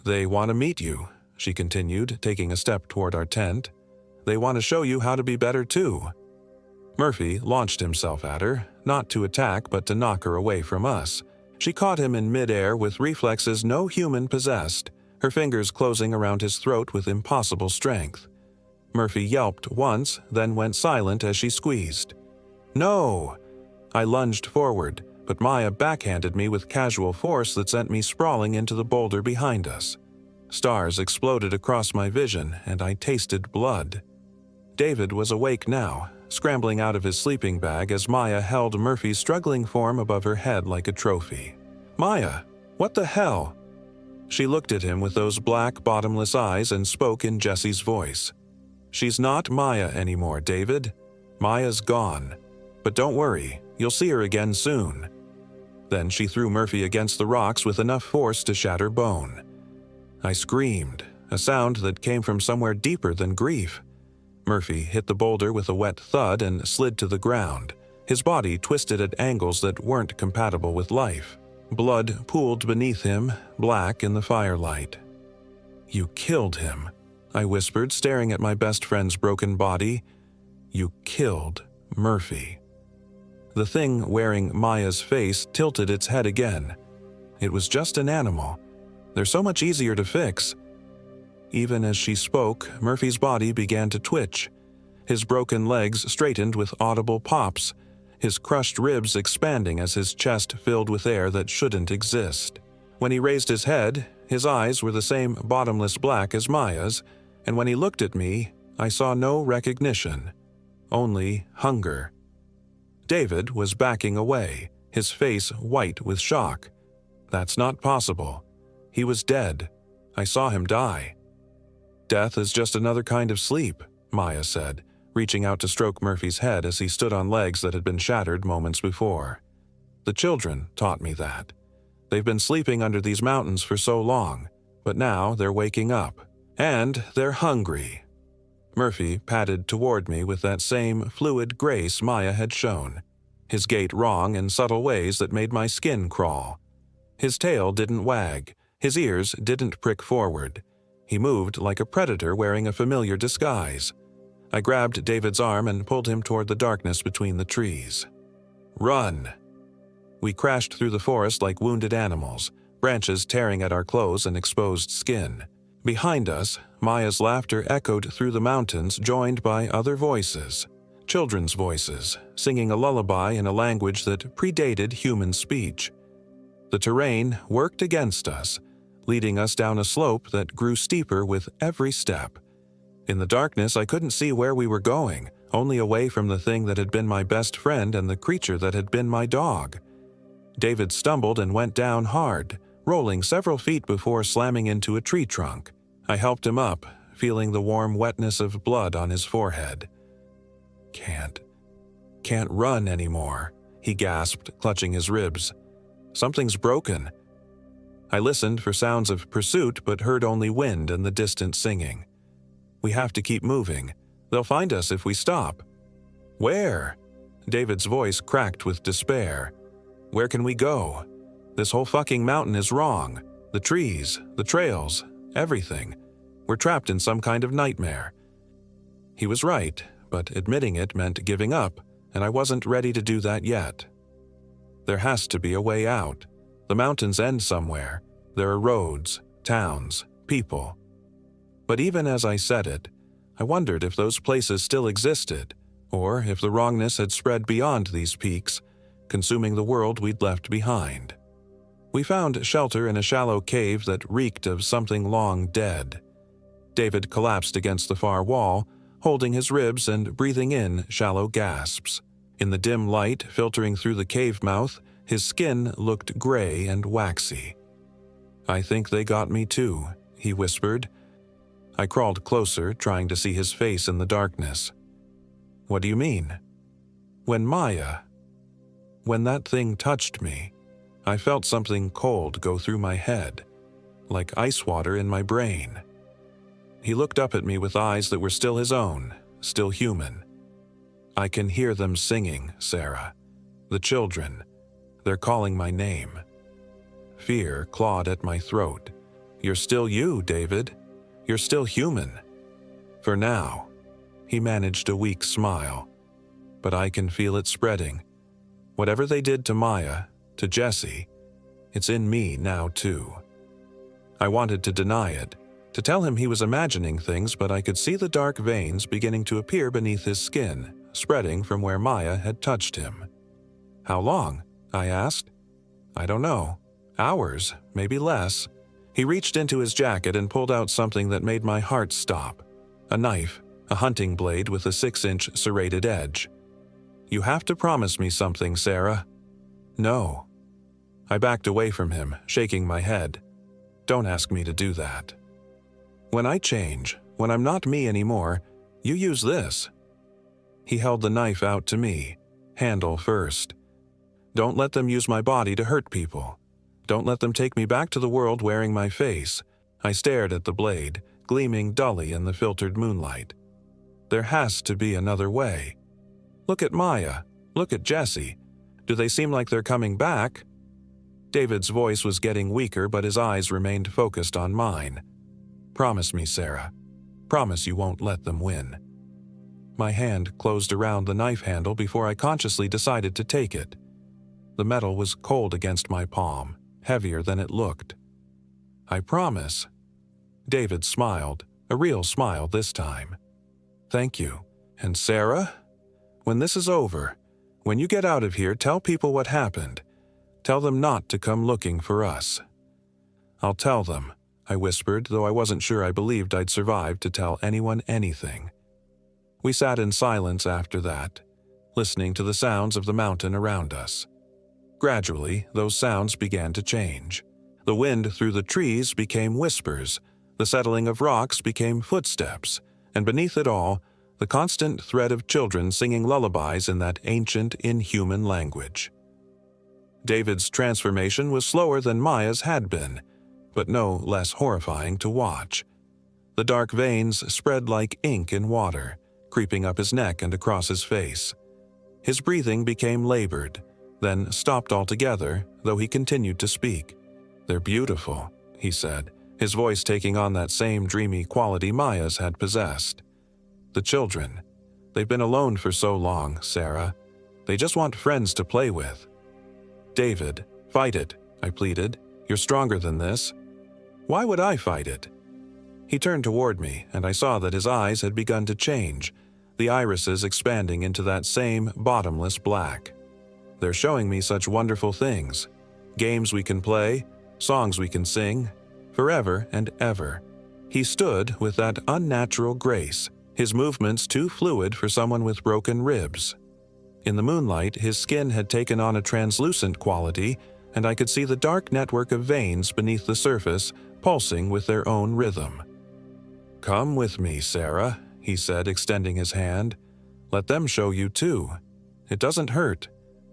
"They want to meet you," she continued, taking a step toward our tent. "They want to show you how to be better too." Murphy launched himself at her, not to attack but to knock her away from us. She caught him in midair with reflexes no human possessed, her fingers closing around his throat with impossible strength. Murphy yelped once, then went silent as she squeezed. "No!" I lunged forward, but Maya backhanded me with casual force that sent me sprawling into the boulder behind us. Stars exploded across my vision, and I tasted blood. David was awake now, scrambling out of his sleeping bag as Maya held Murphy's struggling form above her head like a trophy. "Maya, what the hell?" She looked at him with those black, bottomless eyes and spoke in Jesse's voice. "She's not Maya anymore, David. Maya's gone. But don't worry, you'll see her again soon." Then she threw Murphy against the rocks with enough force to shatter bone. I screamed, a sound that came from somewhere deeper than grief. Murphy hit the boulder with a wet thud and slid to the ground, his body twisted at angles that weren't compatible with life. Blood pooled beneath him, black in the firelight. "You killed him," I whispered, staring at my best friend's broken body. "You killed Murphy." The thing wearing Maya's face tilted its head again. It was just an animal. They're so much easier to fix. Even as she spoke, Murphy's body began to twitch. His broken legs straightened with audible pops, his crushed ribs expanding as his chest filled with air that shouldn't exist. When he raised his head, his eyes were the same bottomless black as Maya's, and when he looked at me, I saw no recognition, only hunger. David was backing away, his face white with shock. That's not possible. He was dead. I saw him die. "Death is just another kind of sleep," Maya said, reaching out to stroke Murphy's head as he stood on legs that had been shattered moments before. "The children taught me that. They've been sleeping under these mountains for so long. But now they're waking up. And they're hungry. Murphy padded toward me with that same fluid grace Maya had shown, his gait wrong in subtle ways that made my skin crawl. His tail didn't wag, his ears didn't prick forward. He moved like a predator wearing a familiar disguise. I grabbed David's arm and pulled him toward the darkness between the trees. Run! We crashed through the forest like wounded animals, branches tearing at our clothes and exposed skin. Behind us, Maya's laughter echoed through the mountains, joined by other voices. Children's voices, singing a lullaby in a language that predated human speech. The terrain worked against us, leading us down a slope that grew steeper with every step. In the darkness, I couldn't see where we were going, only away from the thing that had been my best friend and the creature that had been my dog. David stumbled and went down hard, rolling several feet before slamming into a tree trunk. I helped him up, feeling the warm wetness of blood on his forehead. Can't run anymore, he gasped, clutching his ribs. Something's broken. I listened for sounds of pursuit but heard only wind and the distant singing. We have to keep moving. They'll find us if we stop. Where? David's voice cracked with despair. Where can we go? This whole fucking mountain is wrong. The trees, the trails, everything. We're trapped in some kind of nightmare. He was right, but admitting it meant giving up, and I wasn't ready to do that yet. There has to be a way out. The mountains end somewhere. There are roads, towns, people. But even as I said it, I wondered if those places still existed, or if the wrongness had spread beyond these peaks, consuming the world we'd left behind. We found shelter in a shallow cave that reeked of something long dead. David collapsed against the far wall, holding his ribs and breathing in shallow gasps. In the dim light filtering through the cave mouth, his skin looked gray and waxy. "I think they got me too," he whispered. I crawled closer, trying to see his face in the darkness. "What do you mean?" When that thing touched me, I felt something cold go through my head, like ice water in my brain. He looked up at me with eyes that were still his own, still human. "I can hear them singing, Sarah. The children. They're calling my name." Fear clawed at my throat. "You're still you, David. You're still human. For now." He managed a weak smile. "But I can feel it spreading. Whatever they did to Maya, to Jesse, it's in me now too." I wanted to deny it, to tell him he was imagining things, but I could see the dark veins beginning to appear beneath his skin, spreading from where Maya had touched him. "How long?" I asked. "I don't know. Hours, maybe less." He reached into his jacket and pulled out something that made my heart stop. A knife, a hunting blade with a 6-inch serrated edge. "You have to promise me something, Sarah." "No." I backed away from him, shaking my head. "Don't ask me to do that. When I change, when I'm not me anymore, you use this." He held the knife out to me, handle first. "Don't let them use my body to hurt people. Don't let them take me back to the world wearing my face." I stared at the blade, gleaming dully in the filtered moonlight. There has to be another way. Look at Maya. Look at Jesse. Do they seem like they're coming back? David's voice was getting weaker, but his eyes remained focused on mine. "Promise me, Sarah. Promise you won't let them win." My hand closed around the knife handle before I consciously decided to take it. The metal was cold against my palm, heavier than it looked. "I promise." David smiled, a real smile this time. "Thank you. And Sarah? When this is over, when you get out of here, tell people what happened. Tell them not to come looking for us." "I'll tell them," I whispered, though I wasn't sure I believed I'd survive to tell anyone anything. We sat in silence after that, listening to the sounds of the mountain around us. Gradually, those sounds began to change. The wind through the trees became whispers, the settling of rocks became footsteps, and beneath it all, the constant thread of children singing lullabies in that ancient, inhuman language. David's transformation was slower than Maya's had been. but no less horrifying to watch. The dark veins spread like ink in water, creeping up his neck and across his face. His breathing became labored, then stopped altogether, though he continued to speak. "They're beautiful," he said, his voice taking on that same dreamy quality Maya's had possessed. "The children. They've been alone for so long, Sarah. They just want friends to play with." "David, fight it," I pleaded. "You're stronger than this." "Why would I fight it?" He turned toward me, and I saw that his eyes had begun to change, the irises expanding into that same bottomless black. "They're showing me such wonderful things. Games we can play, songs we can sing, forever and ever." He stood with that unnatural grace, his movements too fluid for someone with broken ribs. In the moonlight, his skin had taken on a translucent quality, and I could see the dark network of veins beneath the surface pulsing with their own rhythm. "Come with me, Sarah," he said, extending his hand. "Let them show you too. It doesn't hurt.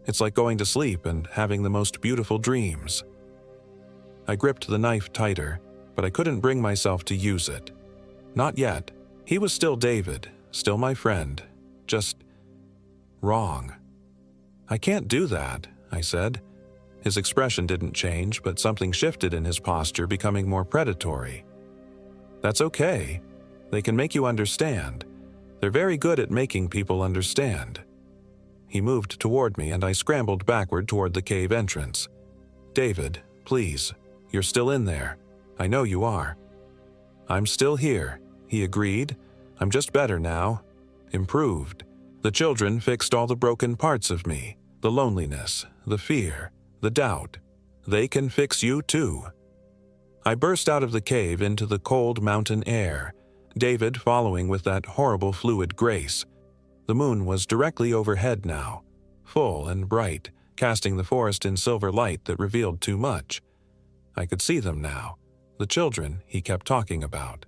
It's like going to sleep and having the most beautiful dreams." I gripped the knife tighter, but I couldn't bring myself to use it. Not yet. He was still David, still my friend. Just wrong. "I can't do that," I said. His expression didn't change, but something shifted in his posture, becoming more predatory. "That's okay. They can make you understand. They're very good at making people understand." He moved toward me, and I scrambled backward toward the cave entrance. "David, please, you're still in there. I know you are." "I'm still here," he agreed. "I'm just better now. Improved. The children fixed all the broken parts of me, the loneliness, the fear, the doubt. They can fix you too." I burst out of the cave into the cold mountain air, David following with that horrible fluid grace. The moon was directly overhead now, full and bright, casting the forest in silver light that revealed too much. I could see them now, the children he kept talking about.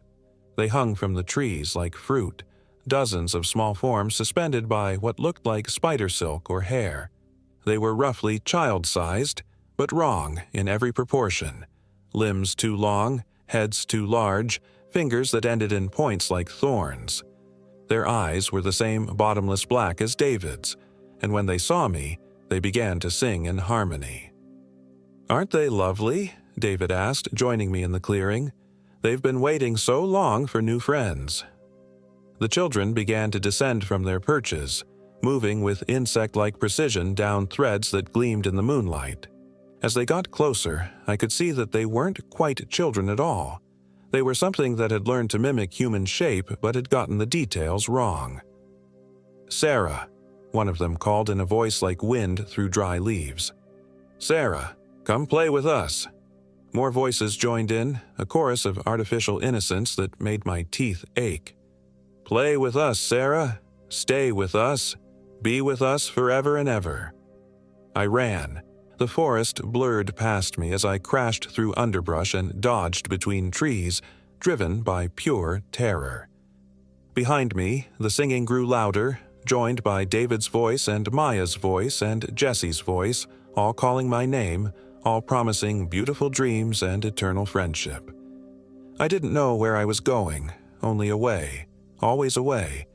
They hung from the trees like fruit, dozens of small forms suspended by what looked like spider silk or hair. They were roughly child-sized, but wrong in every proportion. Limbs too long, heads too large, fingers that ended in points like thorns. Their eyes were the same bottomless black as David's, and when they saw me, they began to sing in harmony. "Aren't they lovely?" David asked, joining me in the clearing. "They've been waiting so long for new friends." The children began to descend from their perches, moving with insect-like precision down threads that gleamed in the moonlight. As they got closer, I could see that they weren't quite children at all. They were something that had learned to mimic human shape but had gotten the details wrong. "Sarah," one of them called in a voice like wind through dry leaves. "Sarah, come play with us." More voices joined in, a chorus of artificial innocence that made my teeth ache. "Play with us, Sarah. Stay with us. Be with us forever and ever." I ran. The forest blurred past me as I crashed through underbrush and dodged between trees, driven by pure terror. Behind me, the singing grew louder, joined by David's voice and Maya's voice and Jesse's voice, all calling my name, all promising beautiful dreams and eternal friendship. I didn't know where I was going, only away, always away,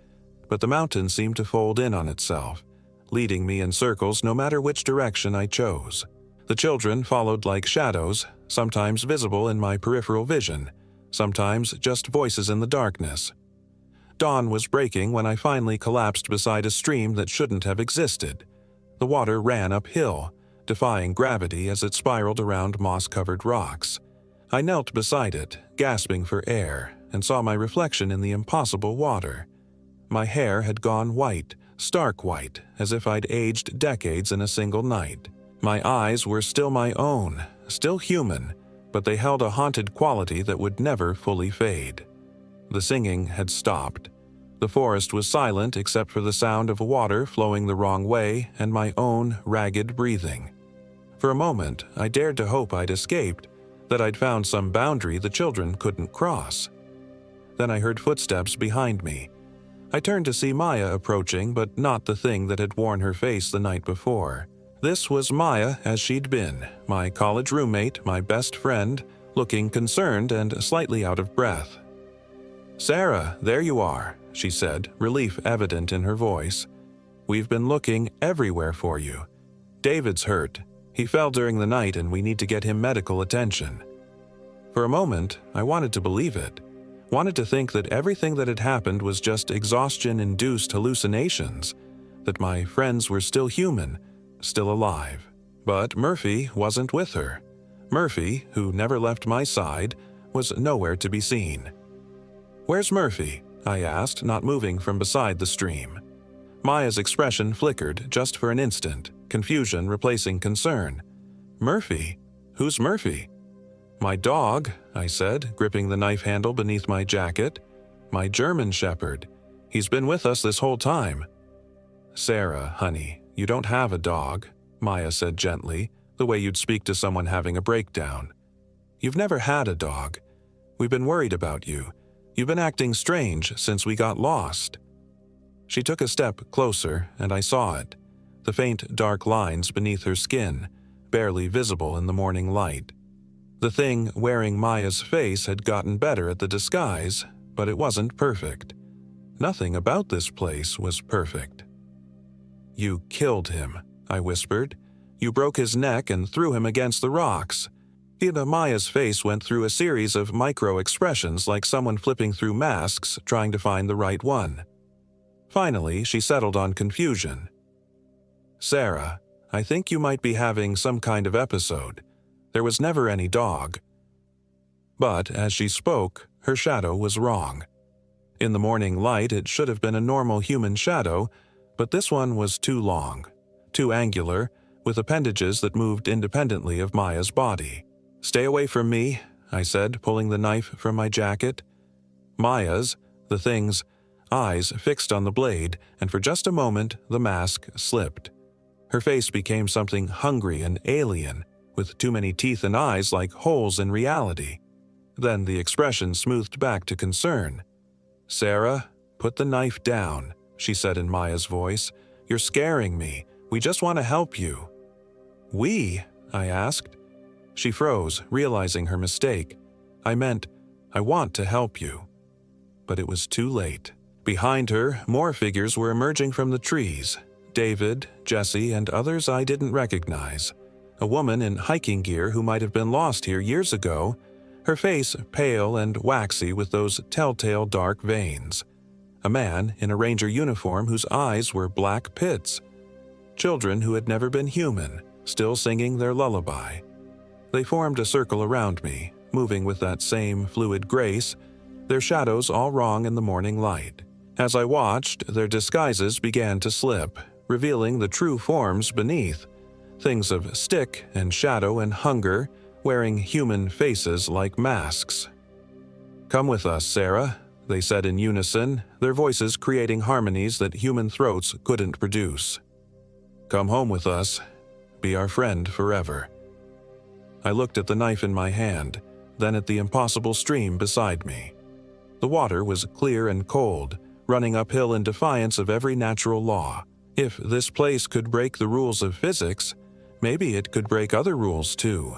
but the mountain seemed to fold in on itself, leading me in circles no matter which direction I chose. The children followed like shadows, sometimes visible in my peripheral vision, sometimes just voices in the darkness. Dawn was breaking when I finally collapsed beside a stream that shouldn't have existed. The water ran uphill, defying gravity as it spiraled around moss-covered rocks. I knelt beside it, gasping for air, and saw my reflection in the impossible water. My hair had gone white, stark white, as if I'd aged decades in a single night. My eyes were still my own, still human, but they held a haunted quality that would never fully fade. The singing had stopped. The forest was silent except for the sound of water flowing the wrong way and my own ragged breathing. For a moment, I dared to hope I'd escaped, that I'd found some boundary the children couldn't cross. Then I heard footsteps behind me. I turned to see Maya approaching, but not the thing that had worn her face the night before. This was Maya as she'd been, my college roommate, my best friend, looking concerned and slightly out of breath. "Sarah, there you are," she said, relief evident in her voice. "We've been looking everywhere for you. David's hurt. He fell during the night and we need to get him medical attention." For a moment, I wanted to believe it. Wanted to think that everything that had happened was just exhaustion-induced hallucinations, that my friends were still human, still alive. But Murphy wasn't with her. Murphy, who never left my side, was nowhere to be seen. "Where's Murphy?" I asked, not moving from beside the stream. Maya's expression flickered just for an instant, confusion replacing concern. "Murphy? Who's Murphy?" "My dog," I said, gripping the knife handle beneath my jacket. "My German Shepherd. He's been with us this whole time." "Sarah, honey, you don't have a dog," Maya said gently, the way you'd speak to someone having a breakdown. "You've never had a dog. We've been worried about you. You've been acting strange since we got lost." She took a step closer, and I saw it. The faint dark lines beneath her skin, barely visible in the morning light. The thing wearing Maya's face had gotten better at the disguise, but it wasn't perfect. Nothing about this place was perfect. "You killed him," I whispered. "You broke his neck and threw him against the rocks." Maya's face went through a series of micro-expressions like someone flipping through masks trying to find the right one. Finally, she settled on confusion. "Sarah, I think you might be having some kind of episode. There was never any dog." But as she spoke, her shadow was wrong. In the morning light, it should have been a normal human shadow, but this one was too long, too angular, with appendages that moved independently of Maya's body. "Stay away from me," I said, pulling the knife from my jacket. Maya's, the thing's, eyes fixed on the blade, and for just a moment the mask slipped. Her face became something hungry and alien, with too many teeth and eyes like holes in reality. Then the expression smoothed back to concern. "Sarah, put the knife down," she said in Maya's voice. "You're scaring me. We just want to help you." "We?" I asked. She froze, realizing her mistake. "I meant, I want to help you." But it was too late. Behind her, more figures were emerging from the trees. David, Jesse, and others I didn't recognize. A woman in hiking gear who might have been lost here years ago, her face pale and waxy with those telltale dark veins. A man in a ranger uniform whose eyes were black pits. Children who had never been human, still singing their lullaby. They formed a circle around me, moving with that same fluid grace, their shadows all wrong in the morning light. As I watched, their disguises began to slip, revealing the true forms beneath. Things of stick and shadow and hunger, wearing human faces like masks. "Come with us, Sarah," they said in unison, their voices creating harmonies that human throats couldn't produce. "Come home with us. Be our friend forever." I looked at the knife in my hand, then at the impossible stream beside me. The water was clear and cold, running uphill in defiance of every natural law. If this place could break the rules of physics, maybe it could break other rules too.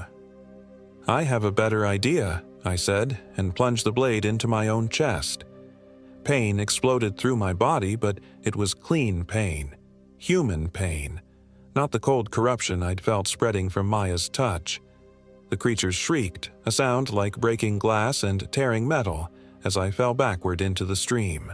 "I have a better idea," I said, and plunged the blade into my own chest. Pain exploded through my body, but it was clean pain. Human pain. Not the cold corruption I'd felt spreading from Maya's touch. The creatures shrieked, a sound like breaking glass and tearing metal, as I fell backward into the stream.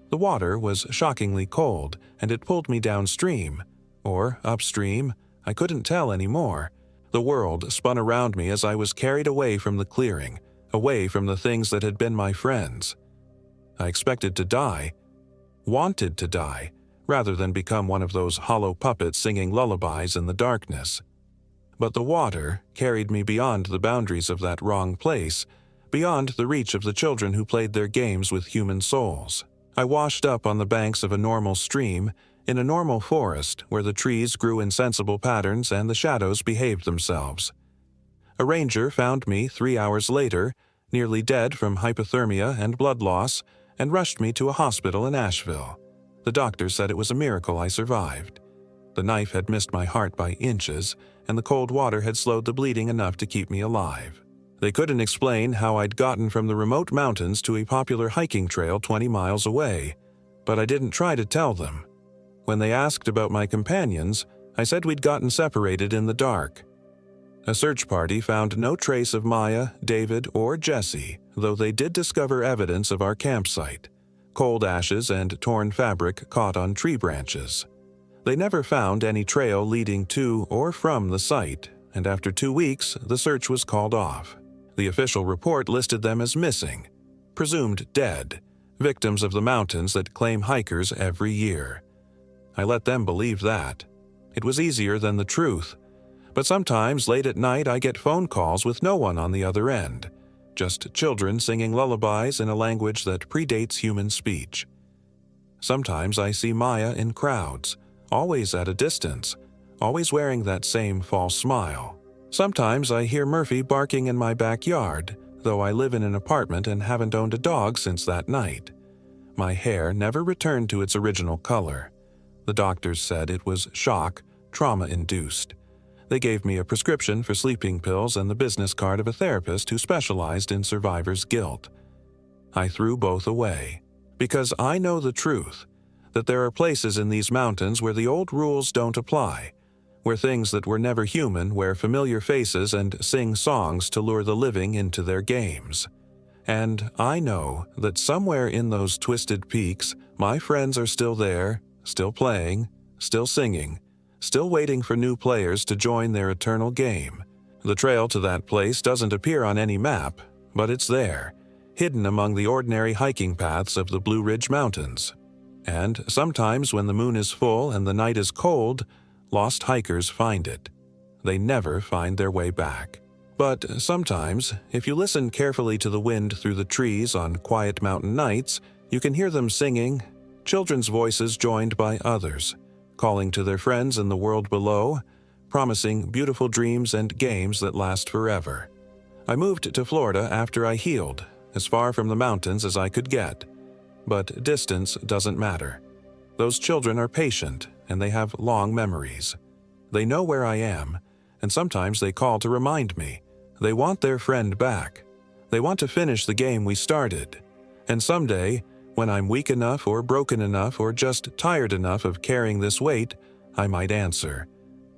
The water was shockingly cold, and it pulled me downstream, or upstream, I couldn't tell anymore. The world spun around me as I was carried away from the clearing, away from the things that had been my friends. I expected to die, wanted to die, rather than become one of those hollow puppets singing lullabies in the darkness. But the water carried me beyond the boundaries of that wrong place, beyond the reach of the children who played their games with human souls. I washed up on the banks of a normal stream, in a normal forest where the trees grew in sensible patterns and the shadows behaved themselves. A ranger found me 3 hours later, nearly dead from hypothermia and blood loss, and rushed me to a hospital in Asheville. The doctor said it was a miracle I survived. The knife had missed my heart by inches, and the cold water had slowed the bleeding enough to keep me alive. They couldn't explain how I'd gotten from the remote mountains to a popular hiking trail 20 miles away, but I didn't try to tell them. When they asked about my companions, I said we'd gotten separated in the dark. A search party found no trace of Maya, David, or Jesse, though they did discover evidence of our campsite: cold ashes and torn fabric caught on tree branches. They never found any trail leading to or from the site, and after 2 weeks, the search was called off. The official report listed them as missing, presumed dead, victims of the mountains that claim hikers every year. I let them believe that. It was easier than the truth. But sometimes late at night I get phone calls with no one on the other end, just children singing lullabies in a language that predates human speech. Sometimes I see Maya in crowds, always at a distance, always wearing that same false smile. Sometimes I hear Murphy barking in my backyard, though I live in an apartment and haven't owned a dog since that night. My hair never returned to its original color. The doctors said it was shock, trauma-induced. They gave me a prescription for sleeping pills and the business card of a therapist who specialized in survivor's guilt. I threw both away, because I know the truth, that there are places in these mountains where the old rules don't apply, where things that were never human wear familiar faces and sing songs to lure the living into their games. And I know that somewhere in those twisted peaks, my friends are still there, still playing, still singing, still waiting for new players to join their eternal game. The trail to that place doesn't appear on any map, but it's there, hidden among the ordinary hiking paths of the Blue Ridge Mountains. And sometimes when the moon is full and the night is cold, lost hikers find it. They never find their way back. But sometimes, if you listen carefully to the wind through the trees on quiet mountain nights, you can hear them singing, children's voices joined by others, calling to their friends in the world below, promising beautiful dreams and games that last forever. I moved to Florida after I healed, as far from the mountains as I could get. But distance doesn't matter. Those children are patient, and they have long memories. They know where I am, and sometimes they call to remind me. They want their friend back. They want to finish the game we started. And someday, when I'm weak enough or broken enough or just tired enough of carrying this weight, I might answer.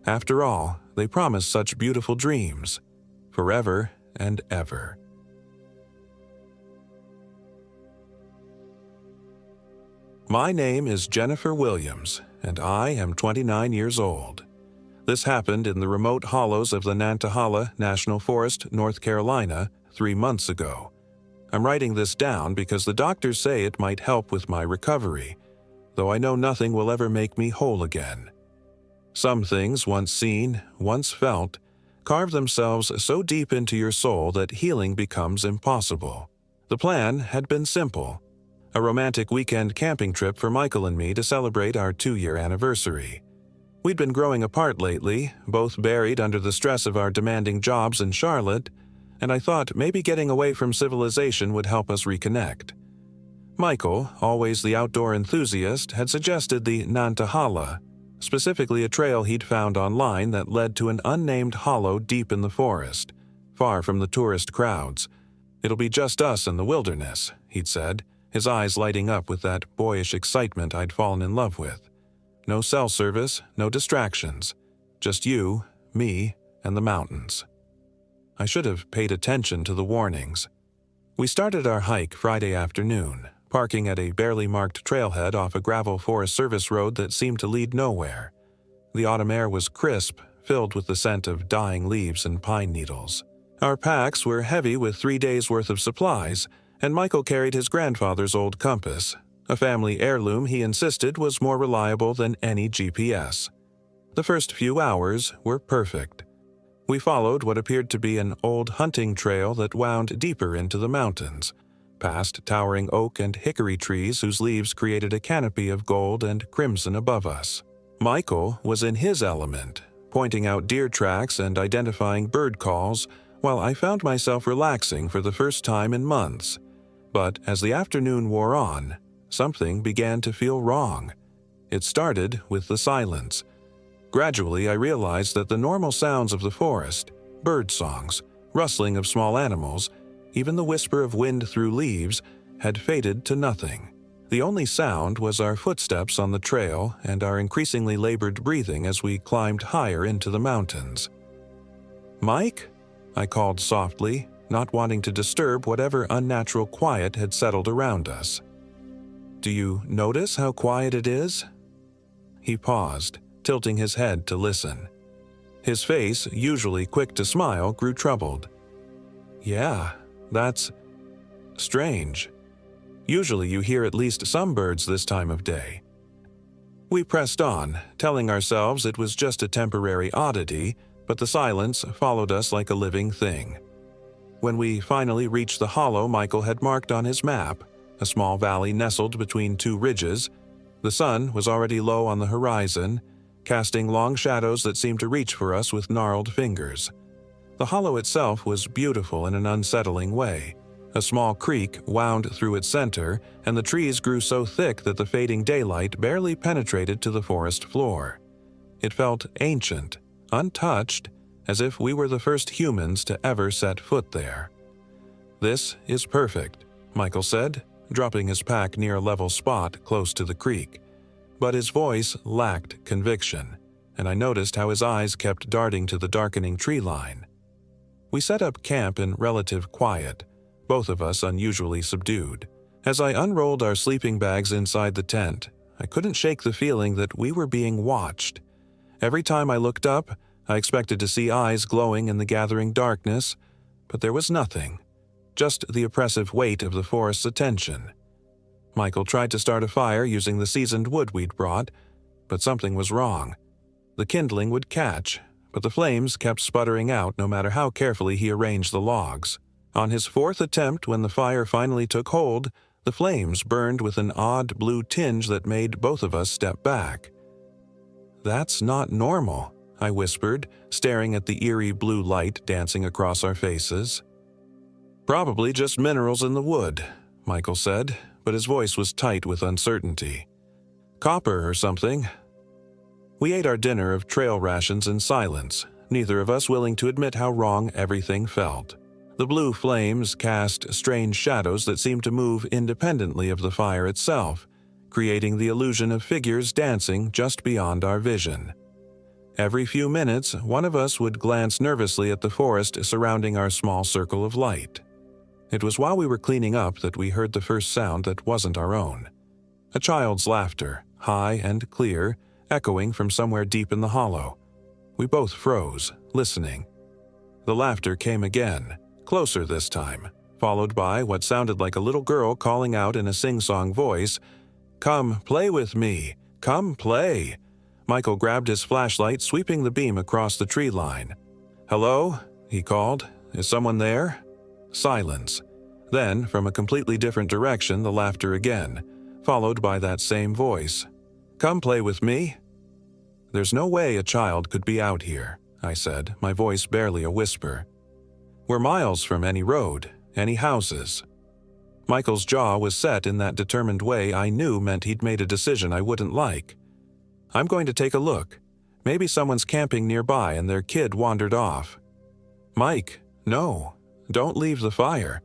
After all, they promise such beautiful dreams, forever and ever. My name is Jennifer Williams, and I am 29 years old. This happened in the remote hollows of the Nantahala National Forest, North Carolina, 3 months ago. I'm writing this down because the doctors say it might help with my recovery, though I know nothing will ever make me whole again. Some things once seen, once felt, carve themselves so deep into your soul that healing becomes impossible. The plan had been simple: a romantic weekend camping trip for Michael and me to celebrate our 2-year anniversary. We'd been growing apart lately, both buried under the stress of our demanding jobs in Charlotte, and I thought maybe getting away from civilization would help us reconnect. Michael, always the outdoor enthusiast, had suggested the Nantahala, specifically a trail he'd found online that led to an unnamed hollow deep in the forest, far from the tourist crowds. "It'll be just us in the wilderness," he'd said, his eyes lighting up with that boyish excitement I'd fallen in love with. No cell service, no distractions, just you, me, and the mountains. I should have paid attention to the warnings. We started our hike Friday afternoon, parking at a barely marked trailhead off a gravel Forest Service road that seemed to lead nowhere. The autumn air was crisp, filled with the scent of dying leaves and pine needles. Our packs were heavy with 3 days' worth of supplies, and Michael carried his grandfather's old compass, a family heirloom he insisted was more reliable than any GPS. The first few hours were perfect. We followed what appeared to be an old hunting trail that wound deeper into the mountains, past towering oak and hickory trees whose leaves created a canopy of gold and crimson above us. Michael was in his element, pointing out deer tracks and identifying bird calls, while I found myself relaxing for the first time in months. But as the afternoon wore on, something began to feel wrong. It started with the silence. Gradually, I realized that the normal sounds of the forest, bird songs, rustling of small animals, even the whisper of wind through leaves, had faded to nothing. The only sound was our footsteps on the trail and our increasingly labored breathing as we climbed higher into the mountains. "Mike?" I called softly, not wanting to disturb whatever unnatural quiet had settled around us. "Do you notice how quiet it is?" He paused, tilting his head to listen. His face, usually quick to smile, grew troubled. "Yeah, that's strange. Usually you hear at least some birds this time of day." We pressed on, telling ourselves it was just a temporary oddity, but the silence followed us like a living thing. When we finally reached the hollow Michael had marked on his map, a small valley nestled between two ridges, the sun was already low on the horizon, casting long shadows that seemed to reach for us with gnarled fingers. The hollow itself was beautiful in an unsettling way. A small creek wound through its center, and the trees grew so thick that the fading daylight barely penetrated to the forest floor. It felt ancient, untouched, as if we were the first humans to ever set foot there. "This is perfect," Michael said, dropping his pack near a level spot close to the creek. But his voice lacked conviction, and I noticed how his eyes kept darting to the darkening tree line. We set up camp in relative quiet, both of us unusually subdued. As I unrolled our sleeping bags inside the tent, I couldn't shake the feeling that we were being watched. Every time I looked up, I expected to see eyes glowing in the gathering darkness, but there was nothing, just the oppressive weight of the forest's attention. Michael tried to start a fire using the seasoned wood we'd brought, but something was wrong. The kindling would catch, but the flames kept sputtering out no matter how carefully he arranged the logs. On his fourth attempt, when the fire finally took hold, the flames burned with an odd blue tinge that made both of us step back. "That's not normal," I whispered, staring at the eerie blue light dancing across our faces. "Probably just minerals in the wood," Michael said, but his voice was tight with uncertainty. "Copper or something." We ate our dinner of trail rations in silence, neither of us willing to admit how wrong everything felt. The blue flames cast strange shadows that seemed to move independently of the fire itself, creating the illusion of figures dancing just beyond our vision. Every few minutes, one of us would glance nervously at the forest surrounding our small circle of light. It was while we were cleaning up that we heard the first sound that wasn't our own. A child's laughter, high and clear, echoing from somewhere deep in the hollow. We both froze, listening. The laughter came again, closer this time, followed by what sounded like a little girl calling out in a sing-song voice, "Come play with me! Come play!" Michael grabbed his flashlight, sweeping the beam across the tree line. "Hello?" he called. "Is someone there?" Silence. Then, from a completely different direction, the laughter again, followed by that same voice. "Come play with me?" "There's no way a child could be out here," I said, my voice barely a whisper. "We're miles from any road, any houses." Michael's jaw was set in that determined way I knew meant he'd made a decision I wouldn't like. "I'm going to take a look. Maybe someone's camping nearby and their kid wandered off." "Mike, no. Don't leave the fire."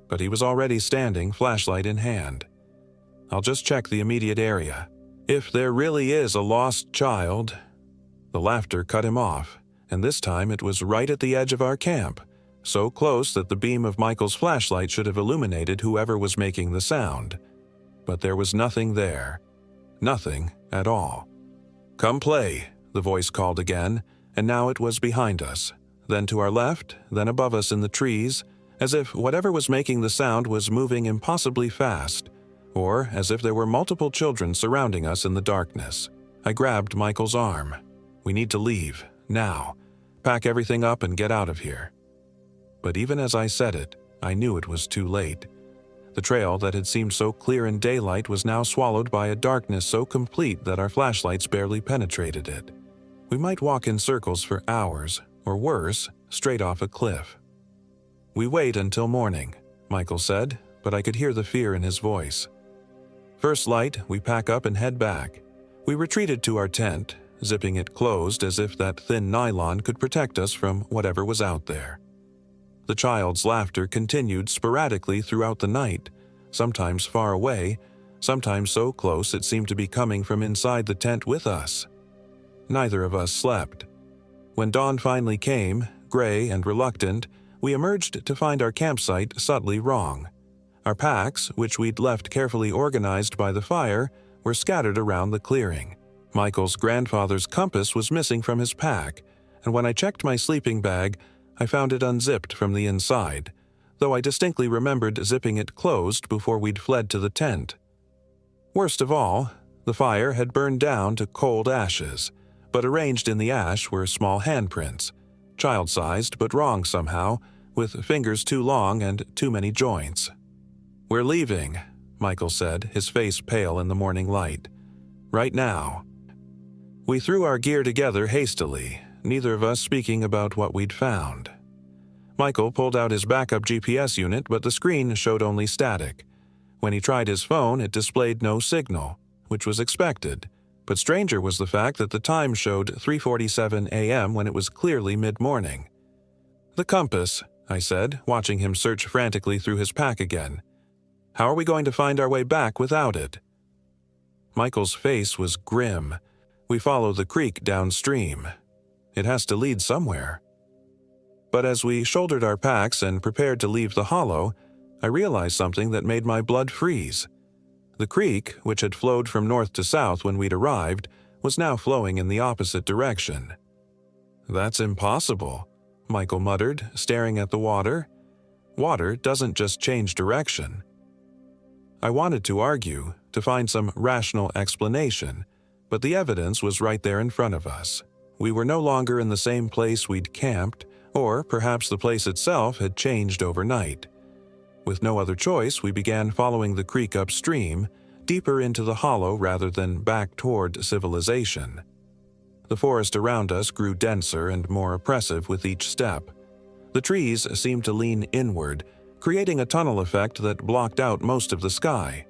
But he was already standing, flashlight in hand. "I'll just check the immediate area. If there really is a lost child—" The laughter cut him off, and this time it was right at the edge of our camp, so close that the beam of Michael's flashlight should have illuminated whoever was making the sound. But there was nothing there. Nothing at all. "Come play," the voice called again, and now it was behind us, then to our left, then above us in the trees, as if whatever was making the sound was moving impossibly fast, or as if there were multiple children surrounding us in the darkness. I grabbed Michael's arm. "We need to leave, now. Pack everything up and get out of here." But even as I said it, I knew it was too late. The trail that had seemed so clear in daylight was now swallowed by a darkness so complete that our flashlights barely penetrated it. We might walk in circles for hours, or worse, straight off a cliff. "We wait until morning," Michael said, but I could hear the fear in his voice. "First light, we pack up and head back." We retreated to our tent, zipping it closed as if that thin nylon could protect us from whatever was out there. The child's laughter continued sporadically throughout the night, sometimes far away, sometimes so close it seemed to be coming from inside the tent with us. Neither of us slept. When dawn finally came, gray and reluctant, we emerged to find our campsite subtly wrong. Our packs, which we'd left carefully organized by the fire, were scattered around the clearing. Michael's grandfather's compass was missing from his pack, and when I checked my sleeping bag, I found it unzipped from the inside, though I distinctly remembered zipping it closed before we'd fled to the tent. Worst of all, the fire had burned down to cold ashes, but arranged in the ash were small handprints, child-sized but wrong somehow, with fingers too long and too many joints. "We're leaving," Michael said, his face pale in the morning light. "Right now." We threw our gear together hastily, neither of us speaking about what we'd found. Michael pulled out his backup GPS unit, but the screen showed only static. When he tried his phone, it displayed no signal, which was expected, but stranger was the fact that the time showed 3:47 a.m. when it was clearly mid-morning. "The compass," I said, watching him search frantically through his pack again. "How are we going to find our way back without it?" Michael's face was grim. "We follow the creek downstream. It has to lead somewhere." But as we shouldered our packs and prepared to leave the hollow, I realized something that made my blood freeze. The creek, which had flowed from north to south when we'd arrived, was now flowing in the opposite direction. "That's impossible," Michael muttered, staring at the water. "Water doesn't just change direction." I wanted to argue, to find some rational explanation, but the evidence was right there in front of us. We were no longer in the same place we'd camped, or perhaps the place itself had changed overnight. With no other choice, we began following the creek upstream, deeper into the hollow rather than back toward civilization. The forest around us grew denser and more oppressive with each step. The trees seemed to lean inward, creating a tunnel effect that blocked out most of the sky.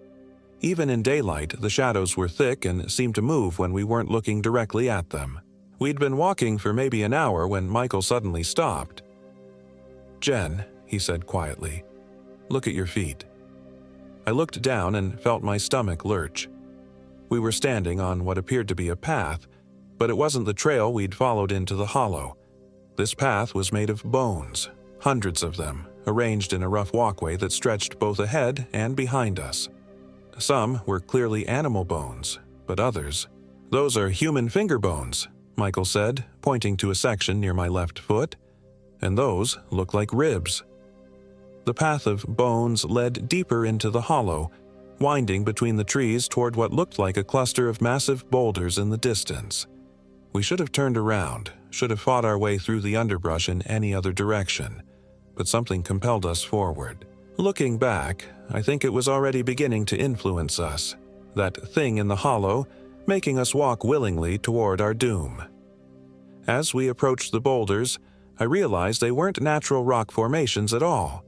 Even in daylight, the shadows were thick and seemed to move when we weren't looking directly at them. We'd been walking for maybe an hour when Michael suddenly stopped. "Jen," he said quietly, "look at your feet." I looked down and felt my stomach lurch. We were standing on what appeared to be a path, but it wasn't the trail we'd followed into the hollow. This path was made of bones, hundreds of them, arranged in a rough walkway that stretched both ahead and behind us. Some were clearly animal bones, but others— "Those are human finger bones," Michael said, pointing to a section near my left foot. "And those look like ribs." The path of bones led deeper into the hollow, winding between the trees toward what looked like a cluster of massive boulders in the distance. We should have turned around, should have fought our way through the underbrush in any other direction, but something compelled us forward. Looking back, I think it was already beginning to influence us, that thing in the hollow, making us walk willingly toward our doom. As we approached the boulders, I realized they weren't natural rock formations at all.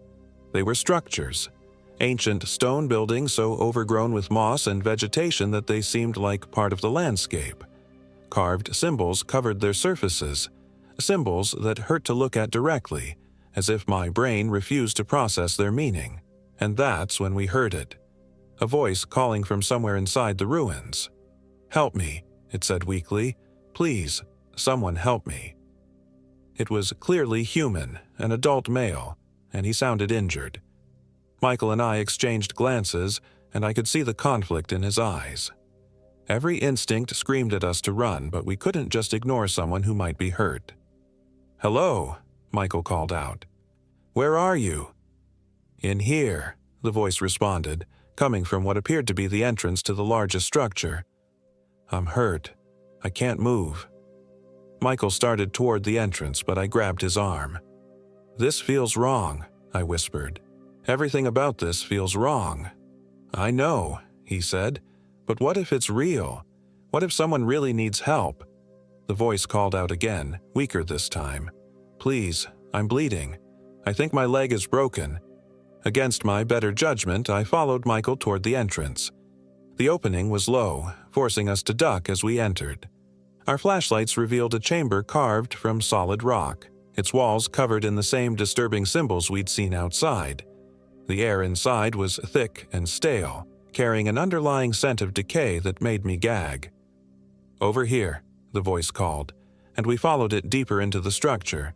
They were structures, ancient stone buildings so overgrown with moss and vegetation that they seemed like part of the landscape. Carved symbols covered their surfaces, symbols that hurt to look at directly, as if my brain refused to process their meaning. And that's when we heard it. A voice calling from somewhere inside the ruins. "Help me," it said weakly. "Please, someone help me." It was clearly human, an adult male, and he sounded injured. Michael and I exchanged glances, and I could see the conflict in his eyes. Every instinct screamed at us to run, but we couldn't just ignore someone who might be hurt. "Hello," Michael called out. "Where are you?" "In here," the voice responded, coming from what appeared to be the entrance to the largest structure. "I'm hurt. I can't move." Michael started toward the entrance, but I grabbed his arm. "This feels wrong," I whispered. "Everything about this feels wrong." "I know," he said, "but what if it's real? What if someone really needs help?" The voice called out again, weaker this time. "Please, I'm bleeding. I think my leg is broken." Against my better judgment, I followed Michael toward the entrance. The opening was low, forcing us to duck as we entered. Our flashlights revealed a chamber carved from solid rock, its walls covered in the same disturbing symbols we'd seen outside. The air inside was thick and stale, carrying an underlying scent of decay that made me gag. "Over here," the voice called, and we followed it deeper into the structure.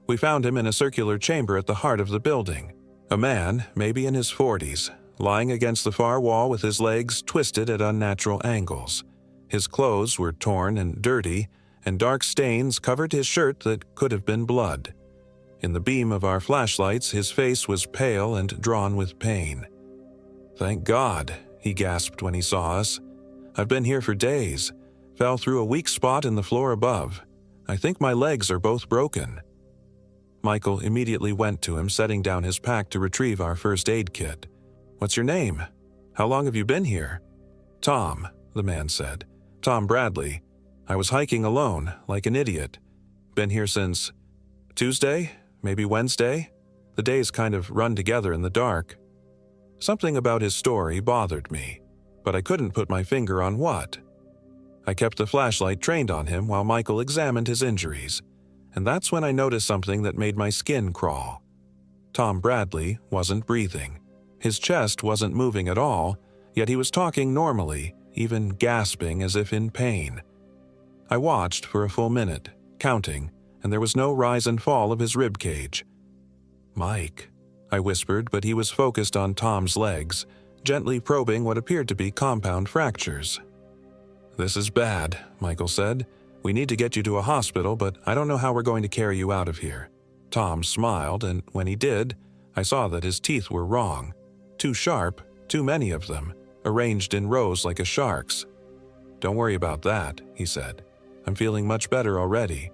We found him in a circular chamber at the heart of the building. A man, maybe in his 40s, lying against the far wall with his legs twisted at unnatural angles. His clothes were torn and dirty, and dark stains covered his shirt that could have been blood. In the beam of our flashlights, his face was pale and drawn with pain. "Thank God," he gasped when he saw us. "I've been here for days. Fell through a weak spot in the floor above. I think my legs are both broken." Michael immediately went to him, setting down his pack to retrieve our first aid kit. "What's your name? How long have you been here?" "Tom," the man said. "Tom Bradley. I was hiking alone, like an idiot. Been here since Tuesday, maybe Wednesday. The days kind of run together in the dark." Something about his story bothered me, but I couldn't put my finger on what. I kept the flashlight trained on him while Michael examined his injuries, and that's when I noticed something that made my skin crawl. Tom Bradley wasn't breathing. His chest wasn't moving at all, yet he was talking normally, even gasping as if in pain. I watched for a full minute, counting, and there was no rise and fall of his rib cage. "Mike," I whispered, but he was focused on Tom's legs, gently probing what appeared to be compound fractures. "This is bad," Michael said. "We need to get you to a hospital, but I don't know how we're going to carry you out of here." Tom smiled, and when he did, I saw that his teeth were wrong. Too sharp, too many of them, arranged in rows like a shark's. "Don't worry about that," he said. "I'm feeling much better already."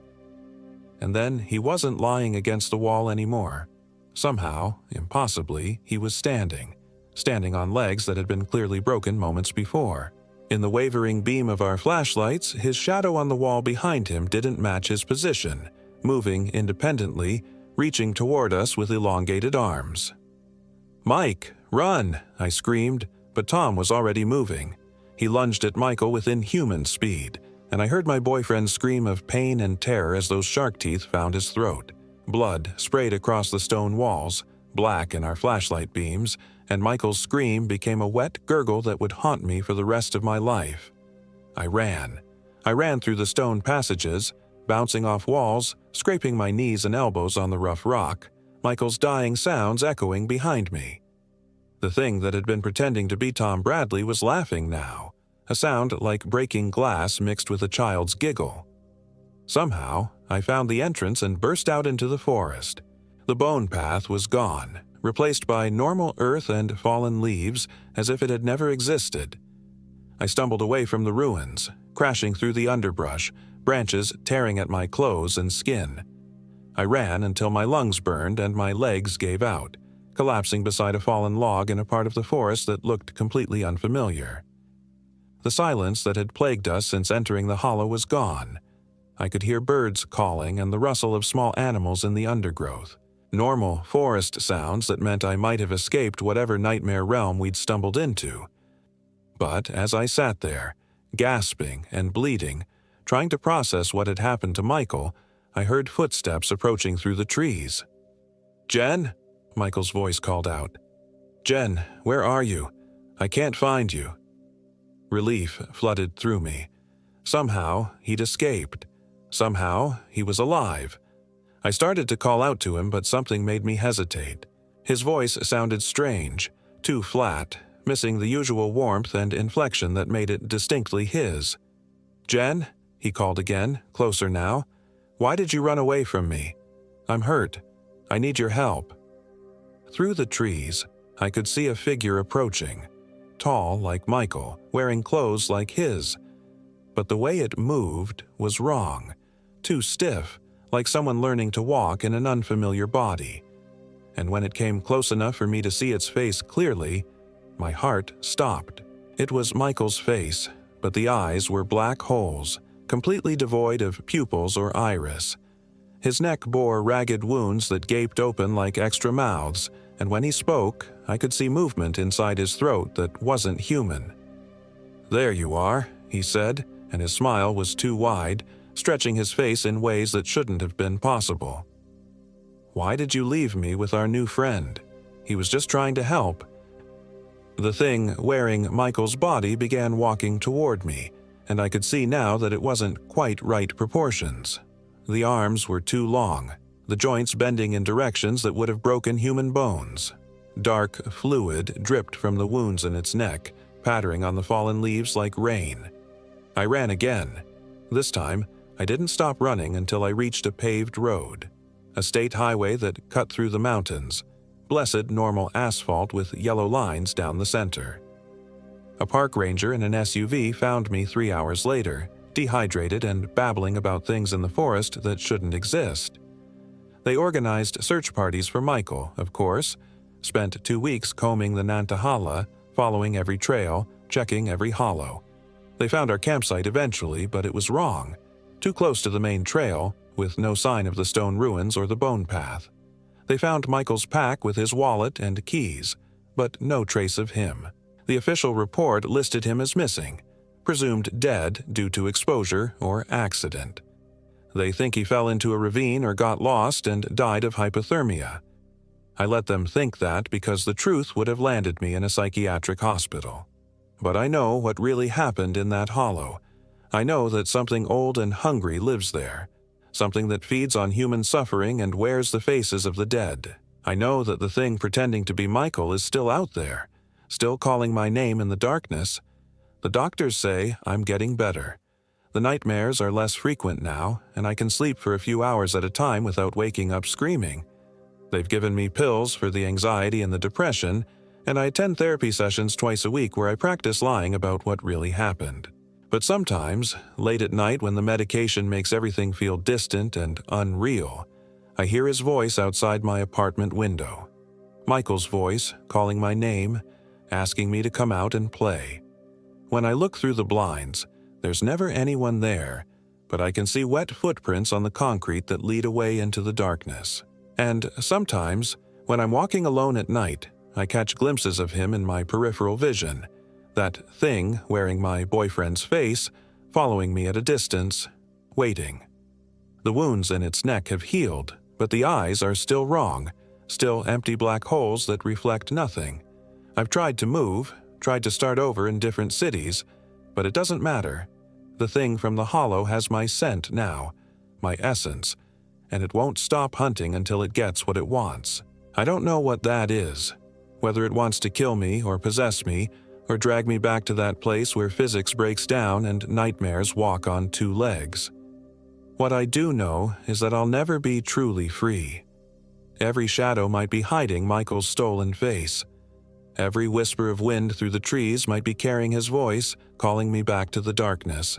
And then he wasn't lying against the wall anymore. Somehow, impossibly, he was standing on legs that had been clearly broken moments before. In the wavering beam of our flashlights, his shadow on the wall behind him didn't match his position, moving independently, reaching toward us with elongated arms. "Mike, run!" I screamed, but Tom was already moving. He lunged at Michael with inhuman speed, and I heard my boyfriend scream of pain and terror as those shark teeth found his throat. Blood sprayed across the stone walls, black in our flashlight beams, and Michael's scream became a wet gurgle that would haunt me for the rest of my life. I ran. I ran through the stone passages, bouncing off walls, scraping my knees and elbows on the rough rock, Michael's dying sounds echoing behind me. The thing that had been pretending to be Tom Bradley was laughing now, a sound like breaking glass mixed with a child's giggle. Somehow, I found the entrance and burst out into the forest. The bone path was gone, replaced by normal earth and fallen leaves as if it had never existed. I stumbled away from the ruins, crashing through the underbrush, branches tearing at my clothes and skin. I ran until my lungs burned and my legs gave out, collapsing beside a fallen log in a part of the forest that looked completely unfamiliar. The silence that had plagued us since entering the hollow was gone. I could hear birds calling and the rustle of small animals in the undergrowth. Normal forest sounds that meant I might have escaped whatever nightmare realm we'd stumbled into. But as I sat there, gasping and bleeding, trying to process what had happened to Michael, I heard footsteps approaching through the trees. "Jen?" Michael's voice called out. "Jen, where are you? I can't find you." Relief flooded through me. Somehow, he'd escaped. Somehow, he was alive. I started to call out to him, but something made me hesitate. His voice sounded strange, too flat, missing the usual warmth and inflection that made it distinctly his. "Jen?" he called again, closer now. "Why did you run away from me? I'm hurt. I need your help." Through the trees, I could see a figure approaching, tall like Michael, wearing clothes like his. But the way it moved was wrong, too stiff, like someone learning to walk in an unfamiliar body. And when it came close enough for me to see its face clearly, my heart stopped. It was Michael's face, but the eyes were black holes, completely devoid of pupils or iris. His neck bore ragged wounds that gaped open like extra mouths, and when he spoke, I could see movement inside his throat that wasn't human. "There you are," he said, and his smile was too wide, stretching his face in ways that shouldn't have been possible. Why did you leave me with our new friend? He was just trying to help." The thing wearing Michael's body began walking toward me, and I could see now that it wasn't quite right proportions. The arms were too long, the joints bending in directions that would have broken human bones. Dark fluid dripped from the wounds in its neck, pattering on the fallen leaves like rain. I ran again. This time, I didn't stop running until I reached a paved road, a state highway that cut through the mountains, blessed normal asphalt with yellow lines down the center. A park ranger in an SUV found me 3 hours later, dehydrated and babbling about things in the forest that shouldn't exist. They organized search parties for Michael, of course, spent 2 weeks combing the Nantahala, following every trail, checking every hollow. They found our campsite eventually, but it was wrong, too close to the main trail, with no sign of the stone ruins or the bone path. They found Michael's pack with his wallet and keys, but no trace of him. The official report listed him as missing, presumed dead due to exposure or accident. They think he fell into a ravine or got lost and died of hypothermia. I let them think that because the truth would have landed me in a psychiatric hospital. But I know what really happened in that hollow. I know that something old and hungry lives there, something that feeds on human suffering and wears the faces of the dead. I know that the thing pretending to be Michael is still out there, still calling my name in the darkness. The doctors say I'm getting better. The nightmares are less frequent now, and I can sleep for a few hours at a time without waking up screaming. They've given me pills for the anxiety and the depression, and I attend therapy sessions twice a week where I practice lying about what really happened. But sometimes, late at night when the medication makes everything feel distant and unreal, I hear his voice outside my apartment window. Michael's voice, calling my name, asking me to come out and play. When I look through the blinds, there's never anyone there, but I can see wet footprints on the concrete that lead away into the darkness. And sometimes, when I'm walking alone at night, I catch glimpses of him in my peripheral vision, that thing wearing my boyfriend's face, following me at a distance, waiting. The wounds in its neck have healed, but the eyes are still wrong, still empty black holes that reflect nothing. I've tried to move, tried to start over in different cities, but it doesn't matter. The thing from the hollow has my scent now, my essence, and it won't stop hunting until it gets what it wants. I don't know what that is, whether it wants to kill me or possess me, or drag me back to that place where physics breaks down and nightmares walk on 2 legs. What I do know is that I'll never be truly free. Every shadow might be hiding Michael's stolen face. Every whisper of wind through the trees might be carrying his voice, calling me back to the darkness.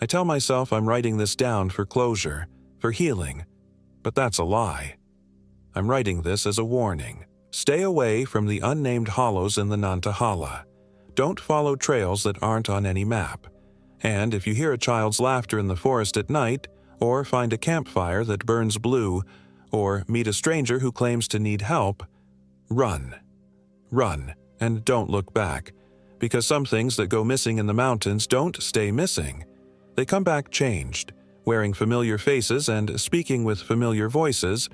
I tell myself I'm writing this down for closure, for healing, but that's a lie. I'm writing this as a warning. Stay away from the unnamed hollows in the Nantahala. Don't follow trails that aren't on any map. And if you hear a child's laughter in the forest at night, or find a campfire that burns blue, or meet a stranger who claims to need help, run. Run, and don't look back, because some things that go missing in the mountains don't stay missing. They come back changed, wearing familiar faces and speaking with familiar voices,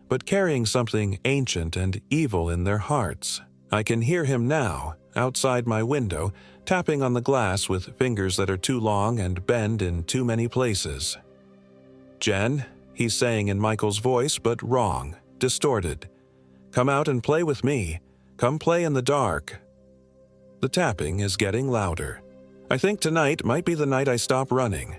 but carrying something ancient and evil in their hearts. I can hear him now, outside my window, tapping on the glass with fingers that are too long and bend in too many places. "Jen," he's saying in Michael's voice, but wrong, distorted. "Come out and play with me. Come play in the dark." The tapping is getting louder. I think tonight might be the night I stop running.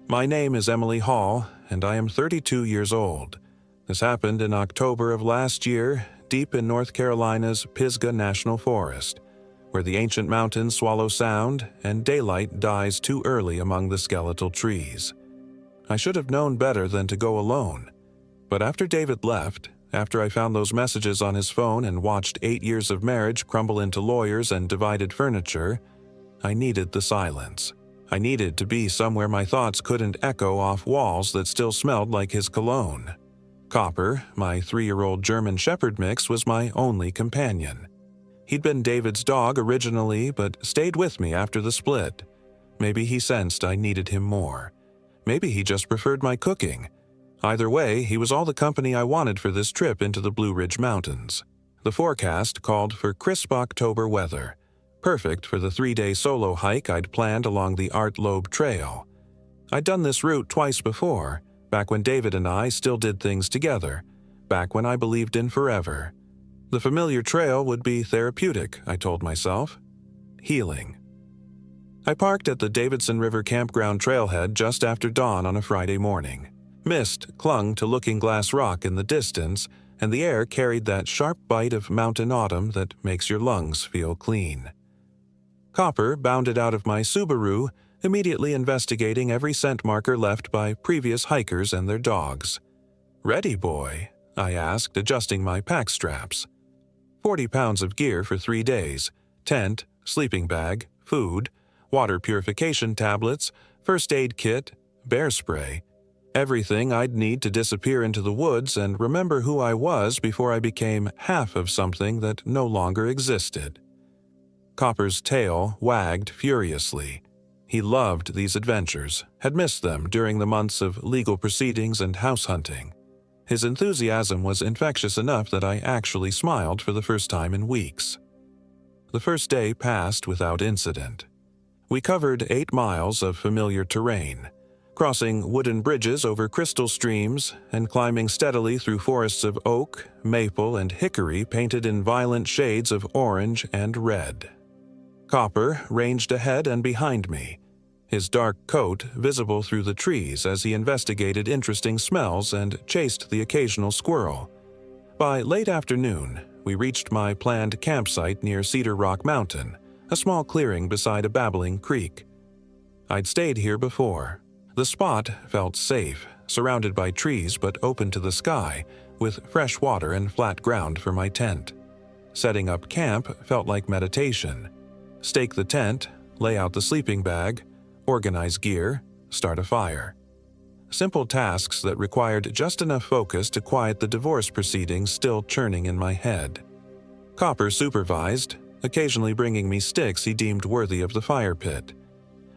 My name is Emily Hall, and I am 32 years old. This happened in October of last year, deep in North Carolina's Pisgah National Forest, where the ancient mountains swallow sound and daylight dies too early among the skeletal trees. I should have known better than to go alone. But after David left, after I found those messages on his phone and watched 8 years of marriage crumble into lawyers and divided furniture, I needed the silence. I needed to be somewhere my thoughts couldn't echo off walls that still smelled like his cologne. Copper, my 3-year-old German Shepherd mix, was my only companion. He'd been David's dog originally, but stayed with me after the split. Maybe he sensed I needed him more. Maybe he just preferred my cooking. Either way, he was all the company I wanted for this trip into the Blue Ridge Mountains. The forecast called for crisp October weather, perfect for the 3-day solo hike I'd planned along the Art Loeb Trail. I'd done this route twice before, back when David and I still did things together, back when I believed in forever. The familiar trail would be therapeutic, I told myself. Healing. I parked at the Davidson River Campground trailhead just after dawn on a Friday morning. Mist clung to Looking Glass Rock in the distance, and the air carried that sharp bite of mountain autumn that makes your lungs feel clean. Copper bounded out of my Subaru, immediately investigating every scent marker left by previous hikers and their dogs. "Ready, boy?" I asked, adjusting my pack straps. 40 pounds of gear for 3 days: tent, sleeping bag, food, water purification tablets, first aid kit, bear spray. Everything I'd need to disappear into the woods and remember who I was before I became half of something that no longer existed. Copper's tail wagged furiously. He loved these adventures, had missed them during the months of legal proceedings and house hunting. His enthusiasm was infectious enough that I actually smiled for the first time in weeks. The first day passed without incident. We covered 8 miles of familiar terrain, crossing wooden bridges over crystal streams and climbing steadily through forests of oak, maple, and hickory painted in violent shades of orange and red. Copper ranged ahead and behind me, his dark coat visible through the trees as he investigated interesting smells and chased the occasional squirrel. By late afternoon, we reached my planned campsite near Cedar Rock Mountain, a small clearing beside a babbling creek. I'd stayed here before. The spot felt safe, surrounded by trees but open to the sky, with fresh water and flat ground for my tent. Setting up camp felt like meditation. Stake the tent, lay out the sleeping bag, organize gear, start a fire. Simple tasks that required just enough focus to quiet the divorce proceedings still churning in my head. Copper supervised, occasionally bringing me sticks he deemed worthy of the fire pit.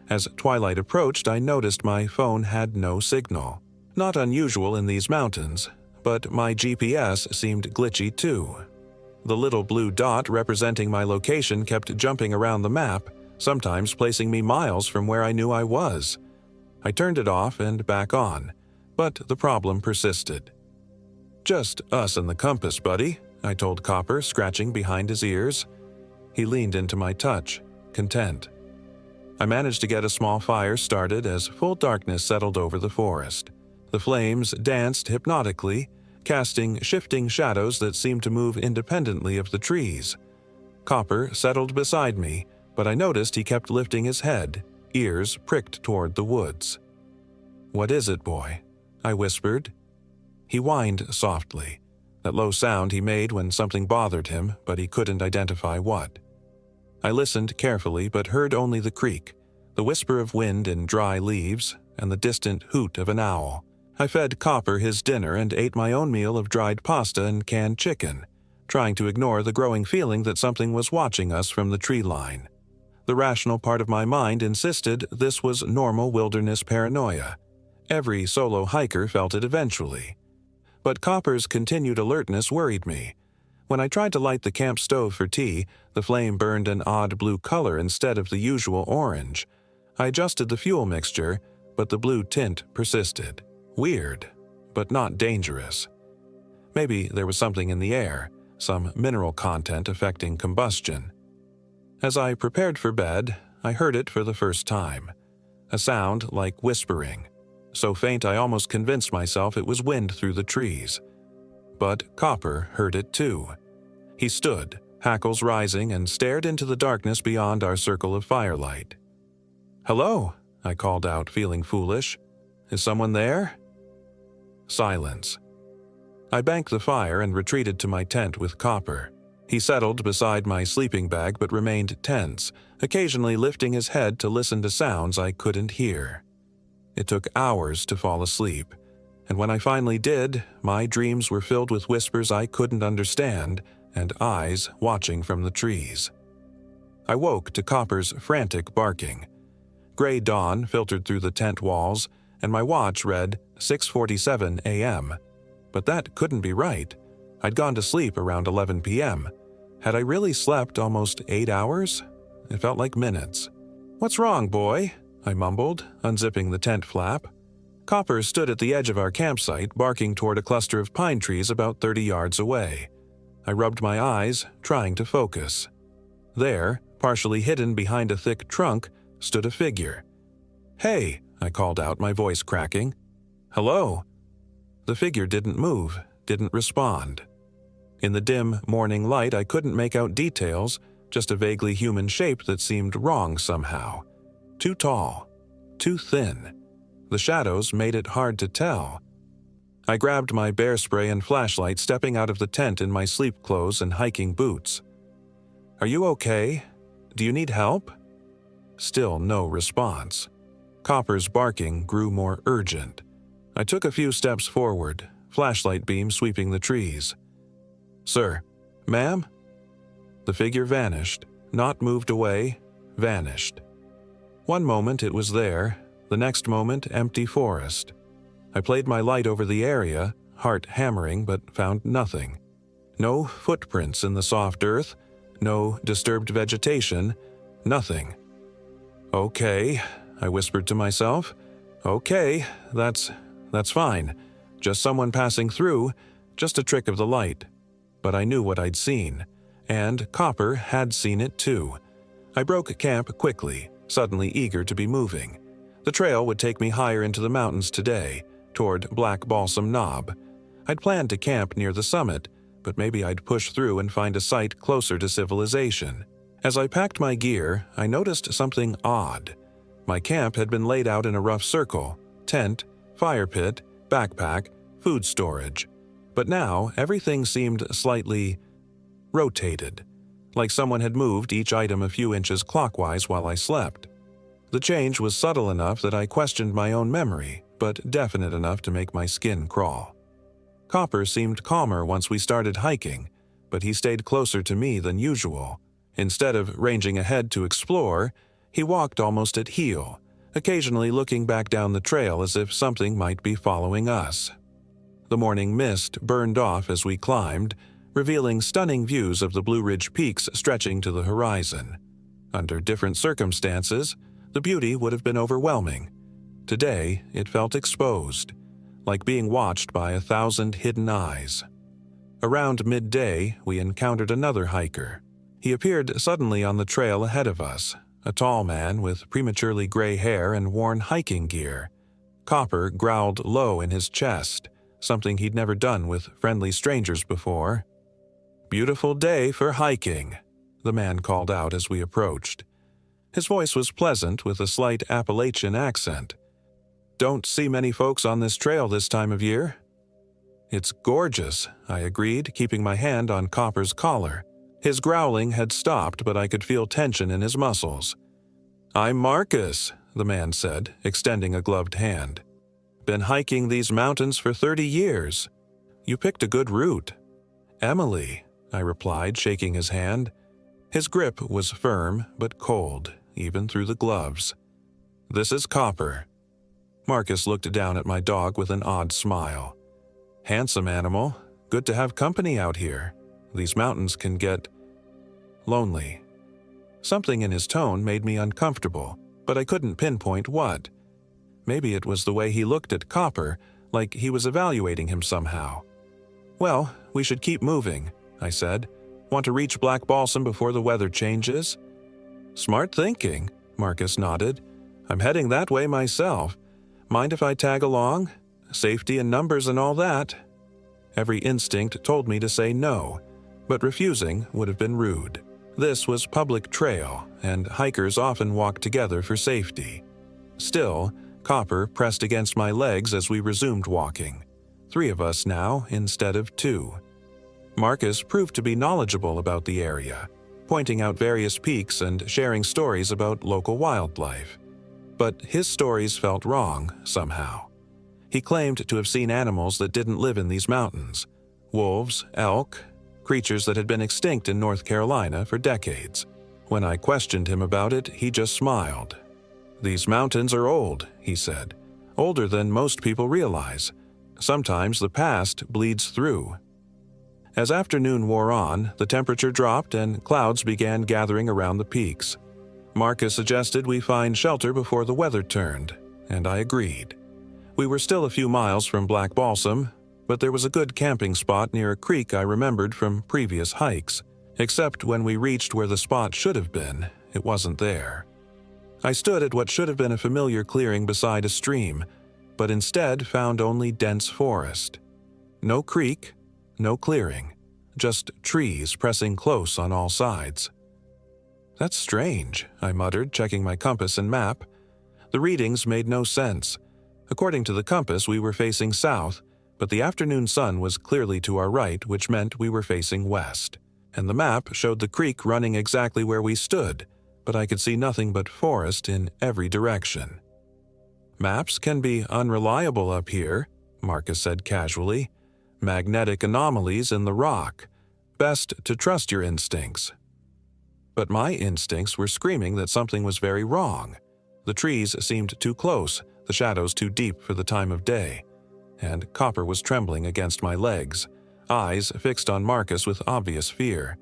As twilight approached, I noticed my phone had no signal. Not unusual in these mountains, but my GPS seemed glitchy too. The little blue dot representing my location kept jumping around the map, sometimes placing me miles from where I knew I was. I turned it off and back on, but the problem persisted. "Just us and the compass, buddy," I told Copper, scratching behind his ears. He leaned into my touch, content. I managed to get a small fire started as full darkness settled over the forest. The flames danced hypnotically, casting shifting shadows that seemed to move independently of the trees. Copper settled beside me, but I noticed he kept lifting his head, ears pricked toward the woods. "What is it, boy?" I whispered. He whined softly, that low sound he made when something bothered him, but he couldn't identify what. I listened carefully but heard only the creak, the whisper of wind in dry leaves, and the distant hoot of an owl. I fed Copper his dinner and ate my own meal of dried pasta and canned chicken, trying to ignore the growing feeling that something was watching us from the tree line. The rational part of my mind insisted this was normal wilderness paranoia. Every solo hiker felt it eventually. But Copper's continued alertness worried me. When I tried to light the camp stove for tea, the flame burned an odd blue color instead of the usual orange. I adjusted the fuel mixture, but the blue tint persisted. Weird, but not dangerous. Maybe there was something in the air, some mineral content affecting combustion. As I prepared for bed, I heard it for the first time. A sound like whispering, so faint I almost convinced myself it was wind through the trees. But Copper heard it too. He stood, hackles rising, and stared into the darkness beyond our circle of firelight. "Hello," I called out, feeling foolish. "Is someone there?" Silence. I banked the fire and retreated to my tent with Copper. He settled beside my sleeping bag but remained tense, occasionally lifting his head to listen to sounds I couldn't hear. It took hours to fall asleep, and when I finally did, my dreams were filled with whispers I couldn't understand and eyes watching from the trees. I woke to Copper's frantic barking. Gray dawn filtered through the tent walls, and my watch read 6:47 a.m. But that couldn't be right. I'd gone to sleep around 11 p.m. Had I really slept almost 8 hours? It felt like minutes. "What's wrong, boy?" I mumbled, unzipping the tent flap. Copper stood at the edge of our campsite, barking toward a cluster of pine trees about 30 yards away. I rubbed my eyes, trying to focus. There, partially hidden behind a thick trunk, stood a figure. "Hey," I called out, my voice cracking. "Hello?" The figure didn't move, didn't respond. In the dim morning light, I couldn't make out details, just a vaguely human shape that seemed wrong somehow. Too tall, too thin. The shadows made it hard to tell. I grabbed my bear spray and flashlight, stepping out of the tent in my sleep clothes and hiking boots. "Are you okay? Do you need help?" Still no response. Copper's barking grew more urgent. I took a few steps forward, flashlight beam sweeping the trees. "Sir, ma'am?" The figure vanished, not moved away, vanished. One moment it was there, the next moment empty forest. I played my light over the area, heart hammering, but found nothing. No footprints in the soft earth, no disturbed vegetation, nothing. "Okay," I whispered to myself. "Okay, that's fine. Just someone passing through, just a trick of the light." But I knew what I'd seen, and Copper had seen it too. I broke camp quickly, suddenly eager to be moving. The trail would take me higher into the mountains today, toward Black Balsam Knob. I'd planned to camp near the summit, but maybe I'd push through and find a site closer to civilization. As I packed my gear, I noticed something odd. My camp had been laid out in a rough circle: tent, fire pit, backpack, food storage. But now everything seemed slightly rotated, like someone had moved each item a few inches clockwise while I slept. The change was subtle enough that I questioned my own memory, but definite enough to make my skin crawl. Copper seemed calmer once we started hiking, but he stayed closer to me than usual. Instead of ranging ahead to explore, he walked almost at heel, occasionally looking back down the trail as if something might be following us. The morning mist burned off as we climbed, revealing stunning views of the Blue Ridge peaks stretching to the horizon. Under different circumstances, the beauty would have been overwhelming. Today, it felt exposed, like being watched by 1,000 hidden eyes. Around midday, we encountered another hiker. He appeared suddenly on the trail ahead of us, a tall man with prematurely gray hair and worn hiking gear. Copper growled low in his chest, something he'd never done with friendly strangers before. "Beautiful day for hiking," the man called out as we approached. His voice was pleasant with a slight Appalachian accent. "Don't see many folks on this trail this time of year." "It's gorgeous," I agreed, keeping my hand on Copper's collar. His growling had stopped, but I could feel tension in his muscles. "I'm Marcus," the man said, extending a gloved hand. "Been hiking these mountains for 30 years. You picked a good route." "Emily," I replied, shaking his hand. His grip was firm but cold, even through the gloves. "This is Copper." Marcus looked down at my dog with an odd smile. "Handsome animal. Good to have company out here. These mountains can get lonely." Something in his tone made me uncomfortable, but I couldn't pinpoint what. Maybe it was the way he looked at Copper, like he was evaluating him somehow. "Well, we should keep moving," I said. "Want to reach Black Balsam before the weather changes?" "Smart thinking," Marcus nodded. "I'm heading that way myself. Mind if I tag along? Safety in numbers and all that." Every instinct told me to say no, but refusing would have been rude. This was public trail, and hikers often walk together for safety. Still, Copper pressed against my legs as we resumed walking. 3 of us now instead of 2. Marcus proved to be knowledgeable about the area, pointing out various peaks and sharing stories about local wildlife. But his stories felt wrong, somehow. He claimed to have seen animals that didn't live in these mountains: wolves, elk, creatures that had been extinct in North Carolina for decades. When I questioned him about it, he just smiled. "These mountains are old," he said. older than most people realize. Sometimes the past bleeds through. As afternoon wore on, the temperature dropped and clouds began gathering around the peaks. Marcus suggested we find shelter before the weather turned, and I agreed. We were still a few miles from Black Balsam, but there was a good camping spot near a creek I remembered from previous hikes, except when we reached where the spot should have been, it wasn't there. I stood at what should have been a familiar clearing beside a stream, but instead found only dense forest. No creek, no clearing, just trees pressing close on all sides. "That's strange," I muttered, checking my compass and map. The readings made no sense. According to the compass, we were facing south, but the afternoon sun was clearly to our right, which meant we were facing west. And the map showed the creek running exactly where we stood, but I could see nothing but forest in every direction. "Maps can be unreliable up here," Marcus said casually. "Magnetic anomalies in the rock. Best to trust your instincts." But my instincts were screaming that something was very wrong. The trees seemed too close, the shadows too deep for the time of day, and Copper was trembling against my legs, eyes fixed on Marcus with obvious fear.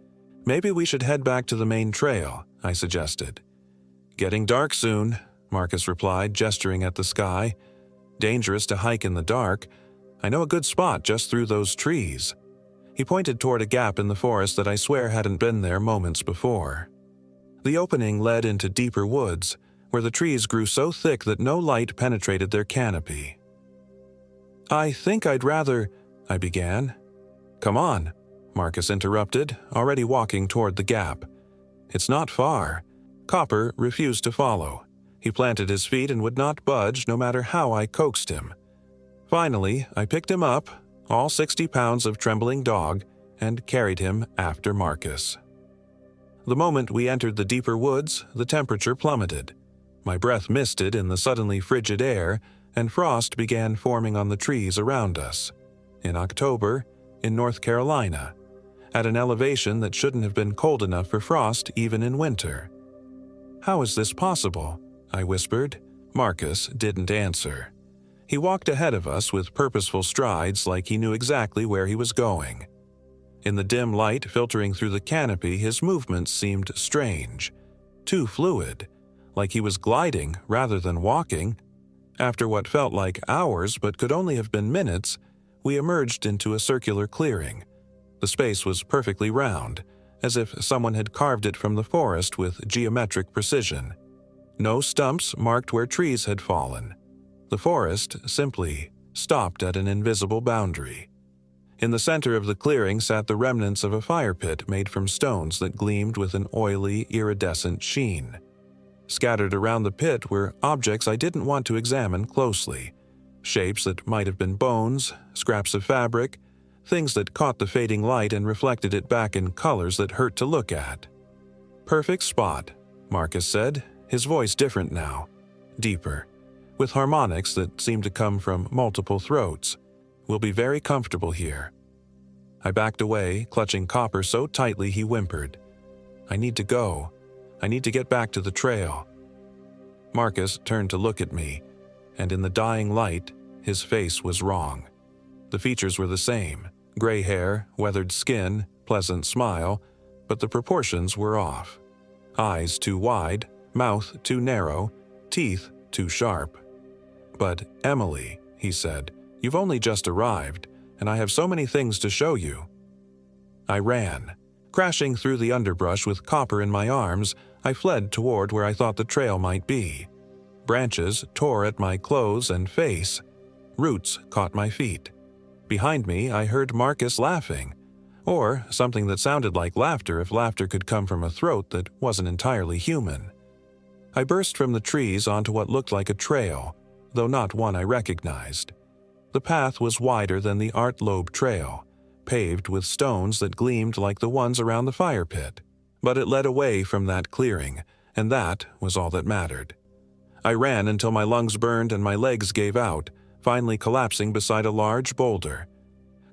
"Maybe we should head back to the main trail," I suggested. "Getting dark soon," Marcus replied, gesturing at the sky. "Dangerous to hike in the dark. I know a good spot just through those trees." He pointed toward a gap in the forest that I swear hadn't been there moments before. The opening led into deeper woods, where the trees grew so thick that no light penetrated their canopy. "I think I'd rather—" I began. "Come on," Marcus interrupted, already walking toward the gap. "It's not far." Copper refused to follow. He planted his feet and would not budge no matter how I coaxed him. Finally, I picked him up, all 60 pounds of trembling dog, and carried him after Marcus. The moment we entered the deeper woods, the temperature plummeted. My breath misted in the suddenly frigid air, and frost began forming on the trees around us. In October, in North Carolina, at an elevation that shouldn't have been cold enough for frost even in winter. "How is this possible?" I whispered. Marcus didn't answer. He walked ahead of us with purposeful strides like he knew exactly where he was going. In the dim light filtering through the canopy, his movements seemed strange, too fluid, like he was gliding rather than walking. After what felt like hours but could only have been minutes, we emerged into a circular clearing. The space was perfectly round, as if someone had carved it from the forest with geometric precision. No stumps marked where trees had fallen. The forest simply stopped at an invisible boundary. In the center of the clearing sat the remnants of a fire pit made from stones that gleamed with an oily, iridescent sheen. Scattered around the pit were objects I didn't want to examine closely. Shapes that might have been bones, scraps of fabric, things that caught the fading light and reflected it back in colors that hurt to look at. "Perfect spot," Marcus said, his voice different now, deeper, with harmonics that seemed to come from multiple throats. "We'll be very comfortable here." I backed away, clutching Copper so tightly he whimpered. "I need to go. I need to get back to the trail." Marcus turned to look at me, and in the dying light, his face was wrong. The features were the same, gray hair, weathered skin, pleasant smile, but the proportions were off. Eyes too wide, mouth too narrow, teeth too sharp. "But, Emily," he said, "you've only just arrived, and I have so many things to show you." I ran. Crashing through the underbrush with Copper in my arms, I fled toward where I thought the trail might be. Branches tore at my clothes and face. Roots caught my feet. Behind me, I heard Marcus laughing, or something that sounded like laughter if laughter could come from a throat that wasn't entirely human. I burst from the trees onto what looked like a trail, though not one I recognized. The path was wider than the Art Loeb Trail, paved with stones that gleamed like the ones around the fire pit, but it led away from that clearing, and that was all that mattered. I ran until my lungs burned and my legs gave out, finally collapsing beside a large boulder.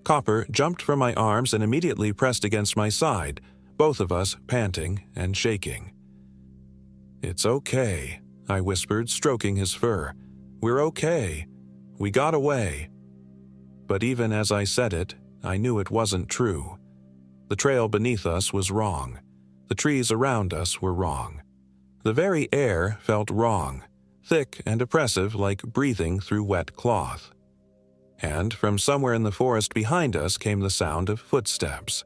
Copper jumped from my arms and immediately pressed against my side, both of us panting and shaking. "It's okay," I whispered, stroking his fur. "We're okay. We got away." But even as I said it, I knew it wasn't true. The trail beneath us was wrong. The trees around us were wrong. The very air felt wrong, thick and oppressive like breathing through wet cloth. And from somewhere in the forest behind us came the sound of footsteps.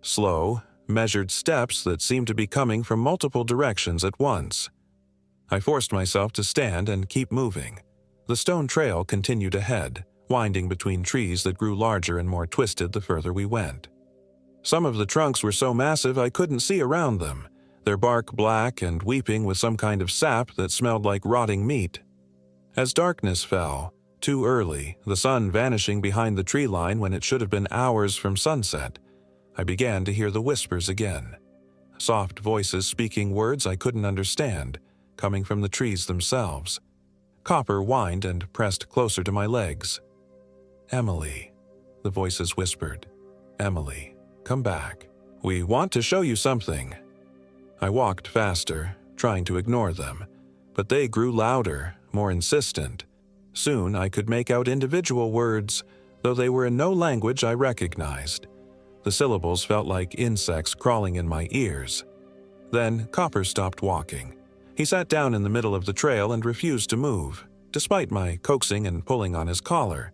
Slow, measured steps that seemed to be coming from multiple directions at once. I forced myself to stand and keep moving. The stone trail continued ahead, winding between trees that grew larger and more twisted the further we went. Some of the trunks were so massive I couldn't see around them, their bark black and weeping with some kind of sap that smelled like rotting meat. As darkness fell, too early, the sun vanishing behind the tree line when it should have been hours from sunset, I began to hear the whispers again. Soft voices speaking words I couldn't understand, coming from the trees themselves. Copper whined and pressed closer to my legs. "Emily," the voices whispered. "Emily, come back. We want to show you something." I walked faster, trying to ignore them, but they grew louder, more insistent. Soon I could make out individual words, though they were in no language I recognized. The syllables felt like insects crawling in my ears. Then Copper stopped walking. He sat down in the middle of the trail and refused to move, despite my coaxing and pulling on his collar.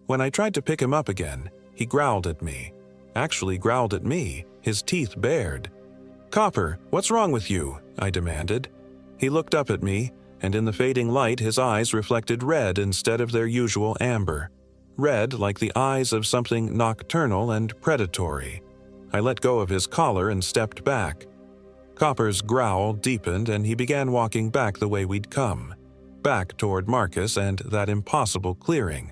When I tried to pick him up again, he growled at me. Actually growled at me, his teeth bared. "Copper, what's wrong with you?" I demanded. He looked up at me, and in the fading light his eyes reflected red instead of their usual amber. Red like the eyes of something nocturnal and predatory. I let go of his collar and stepped back. Copper's growl deepened and he began walking back the way we'd come, back toward Marcus and that impossible clearing.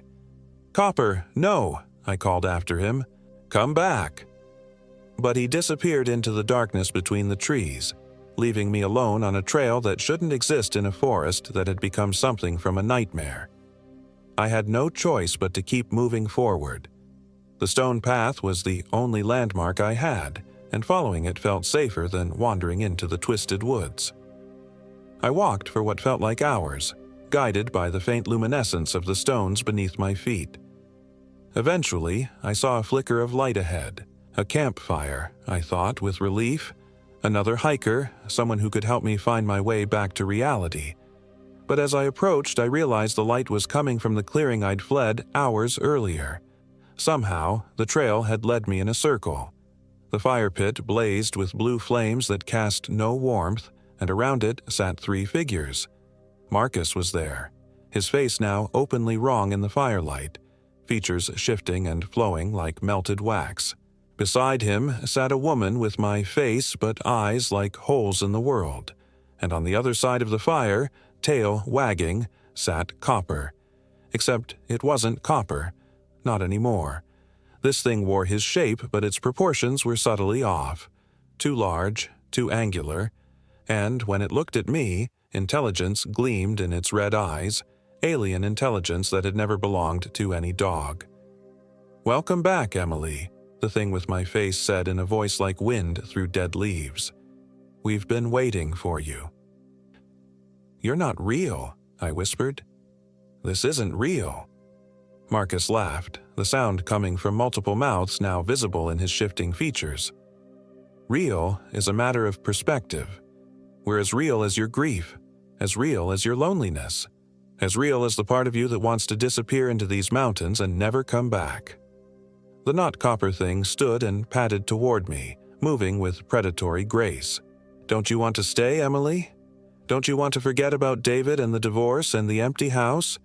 "Copper, no!" I called after him. "Come back!" But he disappeared into the darkness between the trees, leaving me alone on a trail that shouldn't exist in a forest that had become something from a nightmare. I had no choice but to keep moving forward. The stone path was the only landmark I had, and following it felt safer than wandering into the twisted woods. I walked for what felt like hours, guided by the faint luminescence of the stones beneath my feet. Eventually, I saw a flicker of light ahead. A campfire, I thought with relief. Another hiker, someone who could help me find my way back to reality. But as I approached, I realized the light was coming from the clearing I'd fled hours earlier. Somehow, the trail had led me in a circle. The fire pit blazed with blue flames that cast no warmth, and around it sat 3 figures. Marcus was there, his face now openly wrong in the firelight, features shifting and flowing like melted wax. Beside him sat a woman with my face but eyes like holes in the world, and on the other side of the fire, tail wagging, sat Copper. Except it wasn't Copper. Not anymore. This thing wore his shape, but its proportions were subtly off. Too large, too angular, and when it looked at me, intelligence gleamed in its red eyes, alien intelligence that had never belonged to any dog. "Welcome back, Emily," the thing with my face said in a voice like wind through dead leaves. "We've been waiting for you." "You're not real," I whispered. "This isn't real." Marcus laughed, the sound coming from multiple mouths now visible in his shifting features. "Real is a matter of perspective. We're as real as your grief, as real as your loneliness, as real as the part of you that wants to disappear into these mountains and never come back." The not Copper thing stood and padded toward me, moving with predatory grace. "Don't you want to stay, Emily? Don't you want to forget about David and the divorce and the empty house?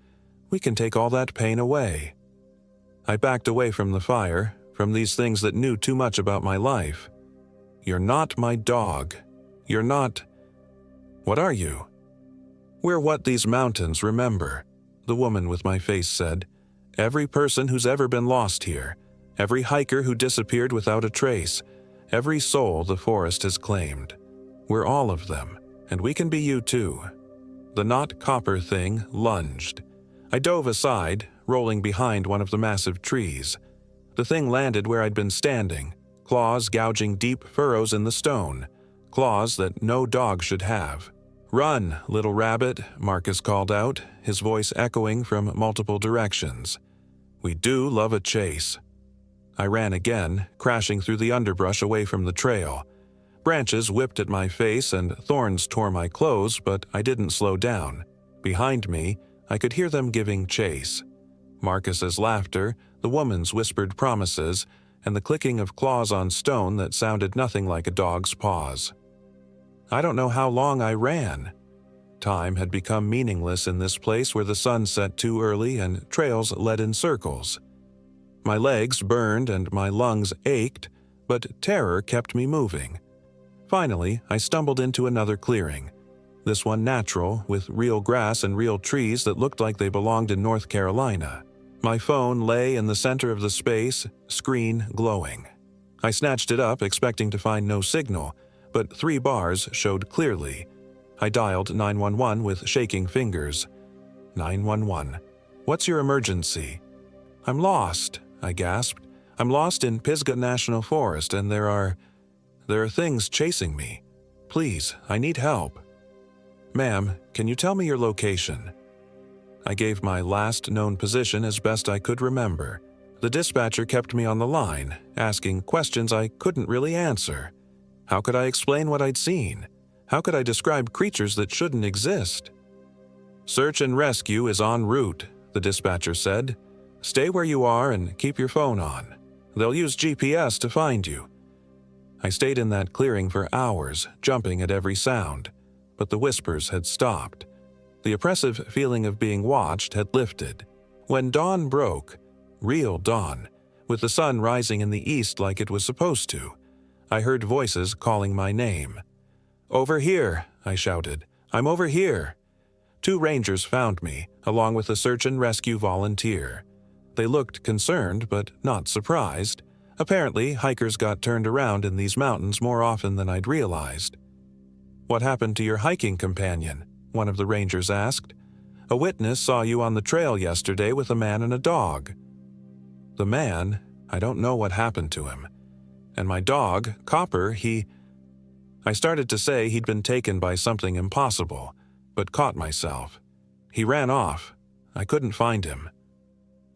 We can take all that pain away." I backed away from the fire, from these things that knew too much about my life. "You're not my dog. You're not... What are you?" "We're what these mountains remember," the woman with my face said. "Every person who's ever been lost here, every hiker who disappeared without a trace, every soul the forest has claimed. We're all of them, and we can be you too." The not Copper thing lunged. I dove aside, rolling behind one of the massive trees. The thing landed where I'd been standing, claws gouging deep furrows in the stone, claws that no dog should have. "Run, little rabbit," Marcus called out, his voice echoing from multiple directions. "We do love a chase." I ran again, crashing through the underbrush away from the trail. Branches whipped at my face and thorns tore my clothes, but I didn't slow down. Behind me, I could hear them giving chase. Marcus's laughter, the woman's whispered promises, and the clicking of claws on stone that sounded nothing like a dog's paws. I don't know how long I ran. Time had become meaningless in this place where the sun set too early and trails led in circles. My legs burned and my lungs ached, but terror kept me moving. Finally, I stumbled into another clearing. This one natural, with real grass and real trees that looked like they belonged in North Carolina. My phone lay in the center of the space, screen glowing. I snatched it up, expecting to find no signal, but 3 bars showed clearly. I dialed 911 with shaking fingers. 911. "What's your emergency?" "I'm lost," I gasped. "I'm lost in Pisgah National Forest, and there are things chasing me. Please, I need help." "Ma'am, can you tell me your location?" I gave my last known position as best I could remember. The dispatcher kept me on the line, asking questions I couldn't really answer. How could I explain what I'd seen? How could I describe creatures that shouldn't exist? "Search and rescue is en route," the dispatcher said. "Stay where you are and keep your phone on. They'll use GPS to find you." I stayed in that clearing for hours, jumping at every sound, but the whispers had stopped. The oppressive feeling of being watched had lifted. When dawn broke, real dawn, with the sun rising in the east like it was supposed to, I heard voices calling my name. "Over here," I shouted. "I'm over here." 2 rangers found me, along with a search and rescue volunteer. They looked concerned, but not surprised. Apparently, hikers got turned around in these mountains more often than I'd realized. "What happened to your hiking companion?" one of the rangers asked. "A witness saw you on the trail yesterday with a man and a dog." The man, I don't know what happened to him. And my dog, Copper, I started to say he'd been taken by something impossible, but caught myself. He ran off. I couldn't find him.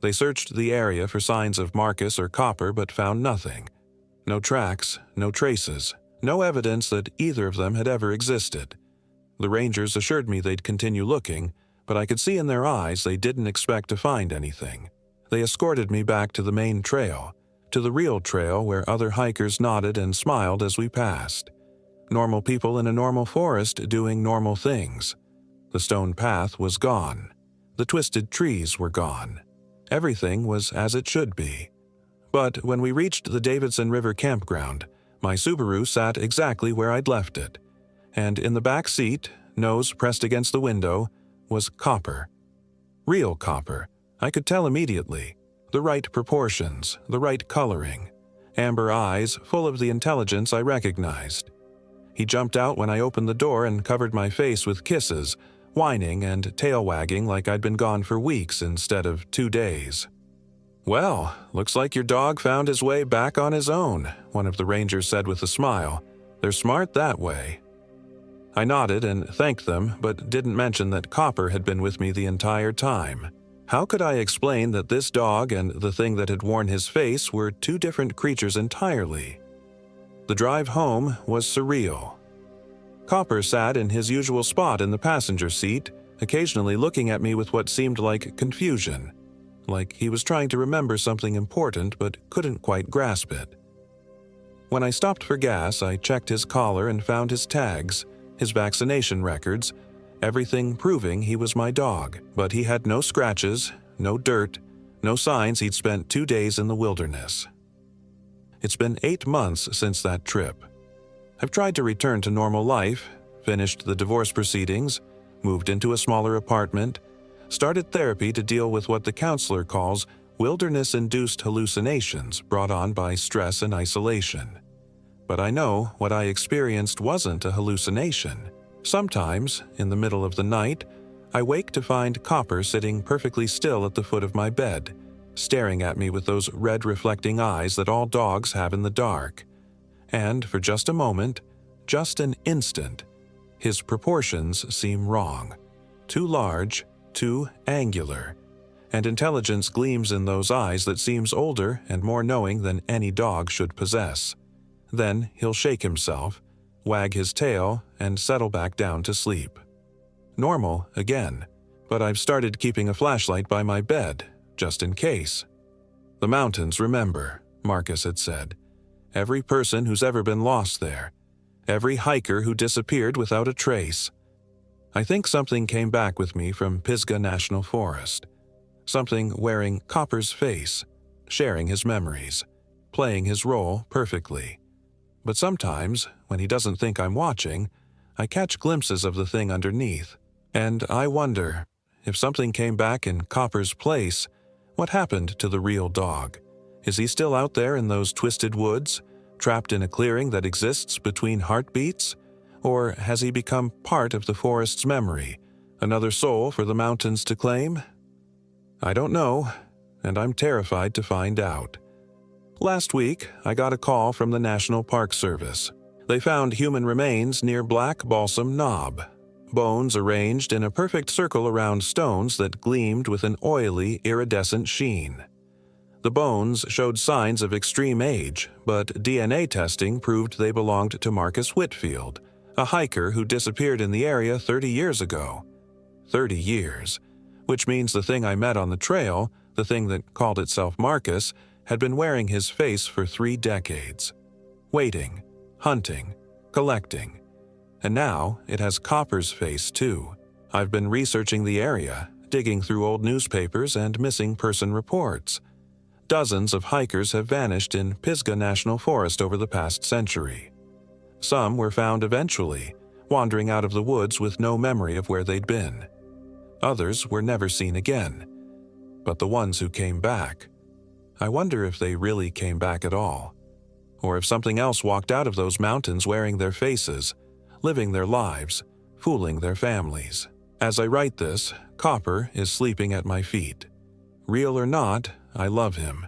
They searched the area for signs of Marcus or Copper, but found nothing. No tracks, no traces, no evidence that either of them had ever existed. The rangers assured me they'd continue looking, but I could see in their eyes they didn't expect to find anything. They escorted me back to the main trail, to the real trail where other hikers nodded and smiled as we passed. Normal people in a normal forest doing normal things. The stone path was gone. The twisted trees were gone. Everything was as it should be. But when we reached the Davidson River campground, my Subaru sat exactly where I'd left it. And in the back seat, nose pressed against the window, was Copper. Real Copper. I could tell immediately. The right proportions, the right coloring. Amber eyes, full of the intelligence I recognized. He jumped out when I opened the door and covered my face with kisses, whining and tail wagging like I'd been gone for weeks instead of 2 days. "Well, looks like your dog found his way back on his own," one of the rangers said with a smile. "They're smart that way." I nodded and thanked them, but didn't mention that Copper had been with me the entire time. How could I explain that this dog and the thing that had worn his face were 2 different creatures entirely? The drive home was surreal. Copper sat in his usual spot in the passenger seat, occasionally looking at me with what seemed like confusion, like he was trying to remember something important but couldn't quite grasp it. When I stopped for gas, I checked his collar and found his tags, his vaccination records, everything proving he was my dog, but he had no scratches, no dirt, no signs he'd spent 2 days in the wilderness. It's been 8 months since that trip. I've tried to return to normal life, finished the divorce proceedings, moved into a smaller apartment, started therapy to deal with what the counselor calls wilderness-induced hallucinations brought on by stress and isolation. But I know what I experienced wasn't a hallucination. Sometimes, in the middle of the night, I wake to find Copper sitting perfectly still at the foot of my bed, staring at me with those red reflecting eyes that all dogs have in the dark. And for just a moment, just an instant, His proportions seem wrong. Too large, too angular. And intelligence gleams in those eyes that seems older and more knowing than any dog should possess. Then he'll shake himself, wag his tail, and settle back down to sleep. Normal again, but I've started keeping a flashlight by my bed, just in case. The mountains remember, Marcus had said. Every person who's ever been lost there. Every hiker who disappeared without a trace. I think something came back with me from Pisgah National Forest. Something wearing Copper's face, sharing his memories, playing his role perfectly. But sometimes, when he doesn't think I'm watching, I catch glimpses of the thing underneath, and I wonder, if something came back in Copper's place, what happened to the real dog? Is he still out there in those twisted woods, trapped in a clearing that exists between heartbeats? Or has he become part of the forest's memory, another soul for the mountains to claim? I don't know, and I'm terrified to find out. Last week, I got a call from the National Park Service. They found human remains near Black Balsam Knob, bones arranged in a perfect circle around stones that gleamed with an oily, iridescent sheen. The bones showed signs of extreme age, but DNA testing proved they belonged to Marcus Whitfield, a hiker who disappeared in the area 30 years ago. 30 years. Which means the thing I met on the trail, the thing that called itself Marcus, had been wearing his face for 3 decades. Waiting, hunting, collecting. And now it has Copper's face too. I've been researching the area, digging through old newspapers and missing person reports. Dozens of hikers have vanished in Pisgah National Forest over the past century. Some were found eventually, wandering out of the woods with no memory of where they'd been. Others were never seen again. But the ones who came back, I wonder if they really came back at all. Or if something else walked out of those mountains wearing their faces, living their lives, fooling their families. As I write this, Copper is sleeping at my feet. Real or not, I love him.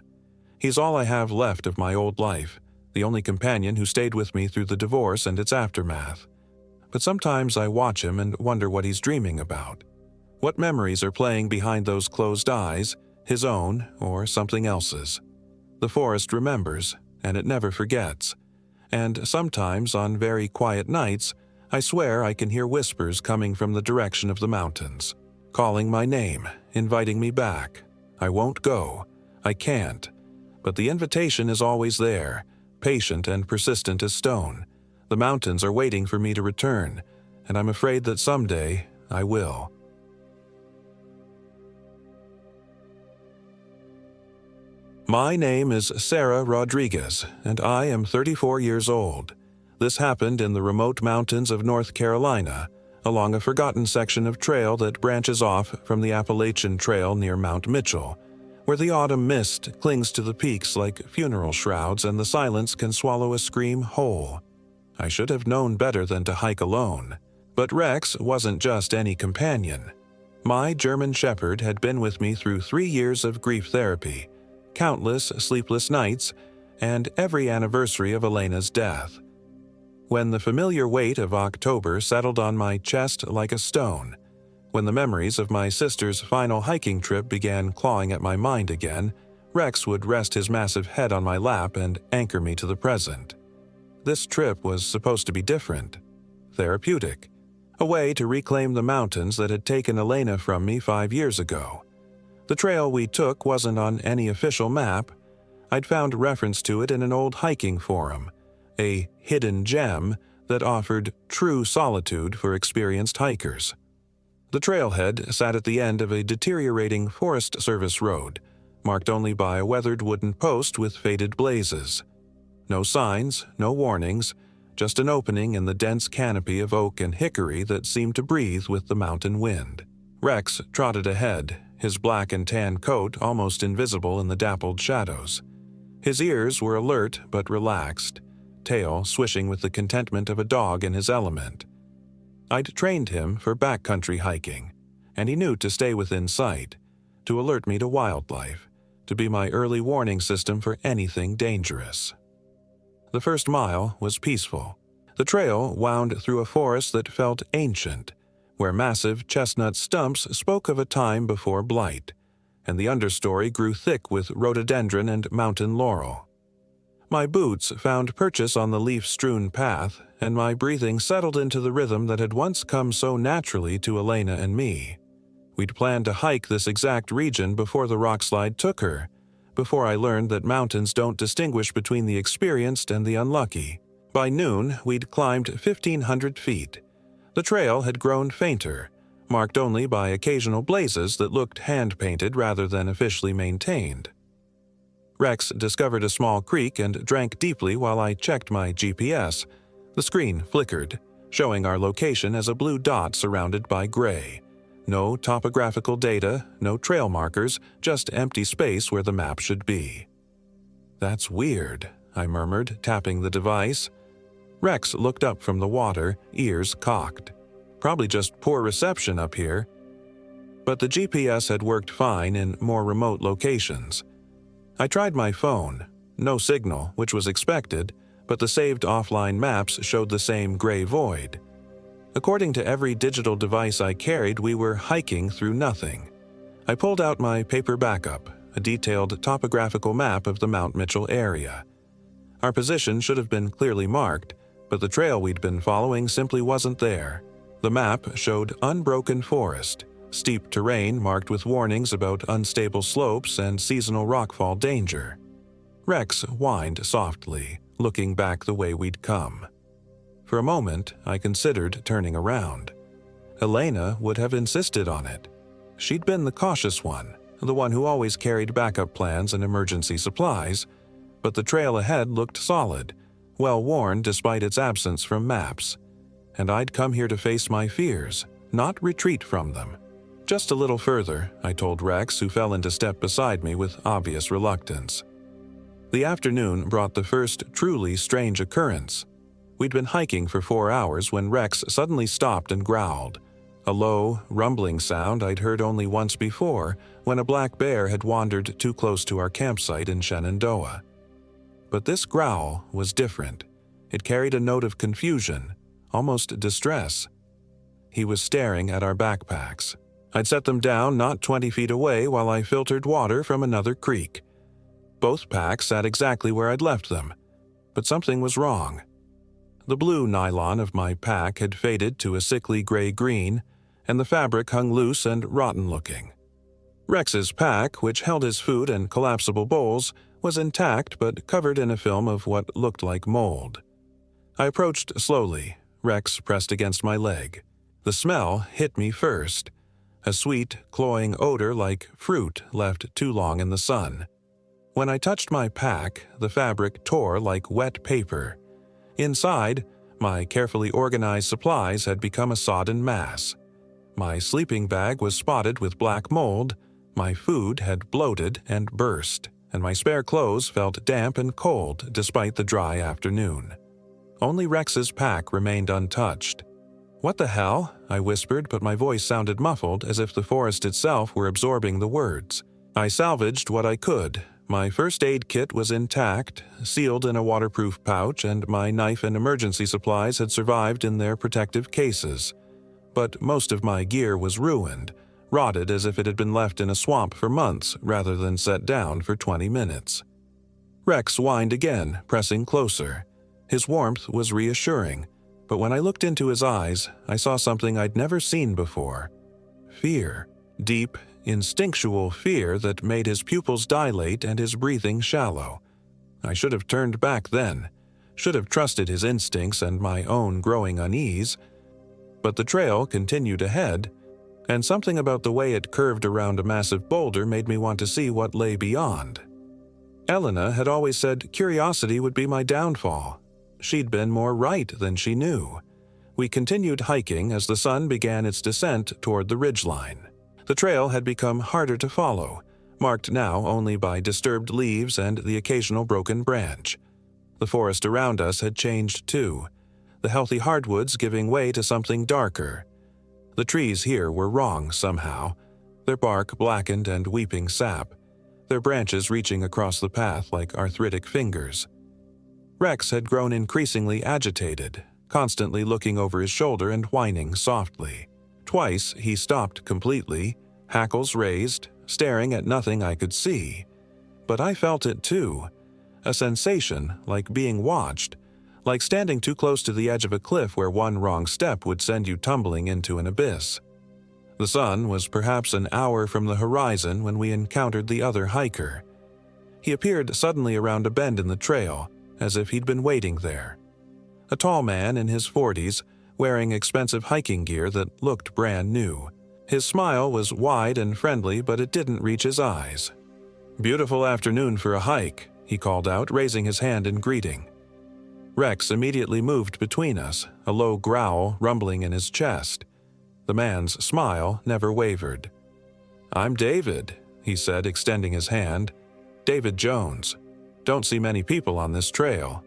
He's all I have left of my old life, the only companion who stayed with me through the divorce and its aftermath. But sometimes I watch him and wonder what he's dreaming about. What memories are playing behind those closed eyes, his own or something else's? The forest remembers, and it never forgets. And sometimes, on very quiet nights, I swear I can hear whispers coming from the direction of the mountains, calling my name, inviting me back. I won't go. I can't. But the invitation is always there, patient and persistent as stone. The mountains are waiting for me to return, and I'm afraid that someday I will. My name is Sarah Rodriguez, and I am 34 years old. This happened in the remote mountains of North Carolina, along a forgotten section of trail that branches off from the Appalachian Trail near Mount Mitchell, where the autumn mist clings to the peaks like funeral shrouds and the silence can swallow a scream whole. I should have known better than to hike alone. But Rex wasn't just any companion. My German Shepherd had been with me through 3 years of grief therapy, countless sleepless nights, and every anniversary of Elena's death. When the familiar weight of October settled on my chest like a stone, when the memories of my sister's final hiking trip began clawing at my mind again, Rex would rest his massive head on my lap and anchor me to the present. This trip was supposed to be different, therapeutic, a way to reclaim the mountains that had taken Elena from me 5 years ago. The trail we took wasn't on any official map. I'd found reference to it in an old hiking forum, a hidden gem that offered true solitude for experienced hikers. The trailhead sat at the end of a deteriorating Forest Service road, marked only by a weathered wooden post with faded blazes. No signs, no warnings, just an opening in the dense canopy of oak and hickory that seemed to breathe with the mountain wind. Rex trotted ahead, his black and tan coat almost invisible in the dappled shadows. His ears were alert but relaxed, tail swishing with the contentment of a dog in his element. I'd trained him for backcountry hiking, and he knew to stay within sight, to alert me to wildlife, to be my early warning system for anything dangerous. The first mile was peaceful. The trail wound through a forest that felt ancient, where massive chestnut stumps spoke of a time before blight, and the understory grew thick with rhododendron and mountain laurel. My boots found purchase on the leaf-strewn path, and my breathing settled into the rhythm that had once come so naturally to Elena and me. We'd planned to hike this exact region before the rockslide took her, before I learned that mountains don't distinguish between the experienced and the unlucky. By noon, we'd climbed 1,500 feet. The trail had grown fainter, marked only by occasional blazes that looked hand-painted rather than officially maintained. Rex discovered a small creek and drank deeply while I checked my GPS. The screen flickered, showing our location as a blue dot surrounded by gray. No topographical data, no trail markers, just empty space where the map should be. "That's weird," I murmured, tapping the device. Rex looked up from the water, ears cocked. "Probably just poor reception up here." But the GPS had worked fine in more remote locations. I tried my phone. No signal, which was expected, but the saved offline maps showed the same gray void. According to every digital device I carried, we were hiking through nothing. I pulled out my paper backup, a detailed topographical map of the Mount Mitchell area. Our position should have been clearly marked, but the trail we'd been following simply wasn't there. The map showed unbroken forest, steep terrain marked with warnings about unstable slopes and seasonal rockfall danger. Rex whined softly, looking back the way we'd come. For a moment, I considered turning around. Elena would have insisted on it. She'd been the cautious one, the one who always carried backup plans and emergency supplies, but the trail ahead looked solid, well-worn despite its absence from maps. And I'd come here to face my fears, not retreat from them. "Just a little further," I told Rex, who fell into step beside me with obvious reluctance. The afternoon brought the first truly strange occurrence. We'd been hiking for 4 hours when Rex suddenly stopped and growled, a low, rumbling sound I'd heard only once before when a black bear had wandered too close to our campsite in Shenandoah. But this growl was different. It carried a note of confusion, almost distress. He was staring at our backpacks. I'd set them down not 20 feet away while I filtered water from another creek. Both packs sat exactly where I'd left them, but something was wrong. The blue nylon of my pack had faded to a sickly gray-green, and the fabric hung loose and rotten-looking. Rex's pack, which held his food and collapsible bowls, was intact but covered in a film of what looked like mold. I approached slowly. Rex pressed against my leg. The smell hit me first. A sweet, cloying odor like fruit left too long in the sun. When I touched my pack, the fabric tore like wet paper. Inside, my carefully organized supplies had become a sodden mass. My sleeping bag was spotted with black mold, my food had bloated and burst, and my spare clothes felt damp and cold despite the dry afternoon. Only Rex's pack remained untouched. "What the hell?" I whispered, but my voice sounded muffled as if the forest itself were absorbing the words. I salvaged what I could. My first aid kit was intact, sealed in a waterproof pouch, and my knife and emergency supplies had survived in their protective cases. But most of my gear was ruined, rotted as if it had been left in a swamp for months rather than set down for 20 minutes. Rex whined again, pressing closer. His warmth was reassuring, but when I looked into his eyes, I saw something I'd never seen before. Fear. Deep, instinctual fear that made his pupils dilate and his breathing shallow. I should have turned back then, should have trusted his instincts and my own growing unease. But the trail continued ahead, and something about the way it curved around a massive boulder made me want to see what lay beyond. Elena had always said curiosity would be my downfall. She'd been more right than she knew. We continued hiking as the sun began its descent toward the ridgeline. The trail had become harder to follow, marked now only by disturbed leaves and the occasional broken branch. The forest around us had changed too, the healthy hardwoods giving way to something darker. The trees here were wrong somehow, their bark blackened and weeping sap, their branches reaching across the path like arthritic fingers. Rex had grown increasingly agitated, constantly looking over his shoulder and whining softly. Twice he stopped completely, hackles raised, staring at nothing I could see. But I felt it too. A sensation like being watched, like standing too close to the edge of a cliff where one wrong step would send you tumbling into an abyss. The sun was perhaps an hour from the horizon when we encountered the other hiker. He appeared suddenly around a bend in the trail, as if he'd been waiting there. A tall man in his 40s, wearing expensive hiking gear that looked brand new. His smile was wide and friendly, but it didn't reach his eyes. "Beautiful afternoon for a hike," he called out, raising his hand in greeting. Rex immediately moved between us, a low growl rumbling in his chest. The man's smile never wavered. "I'm David," he said, extending his hand. "David Jones. Don't see many people on this trail."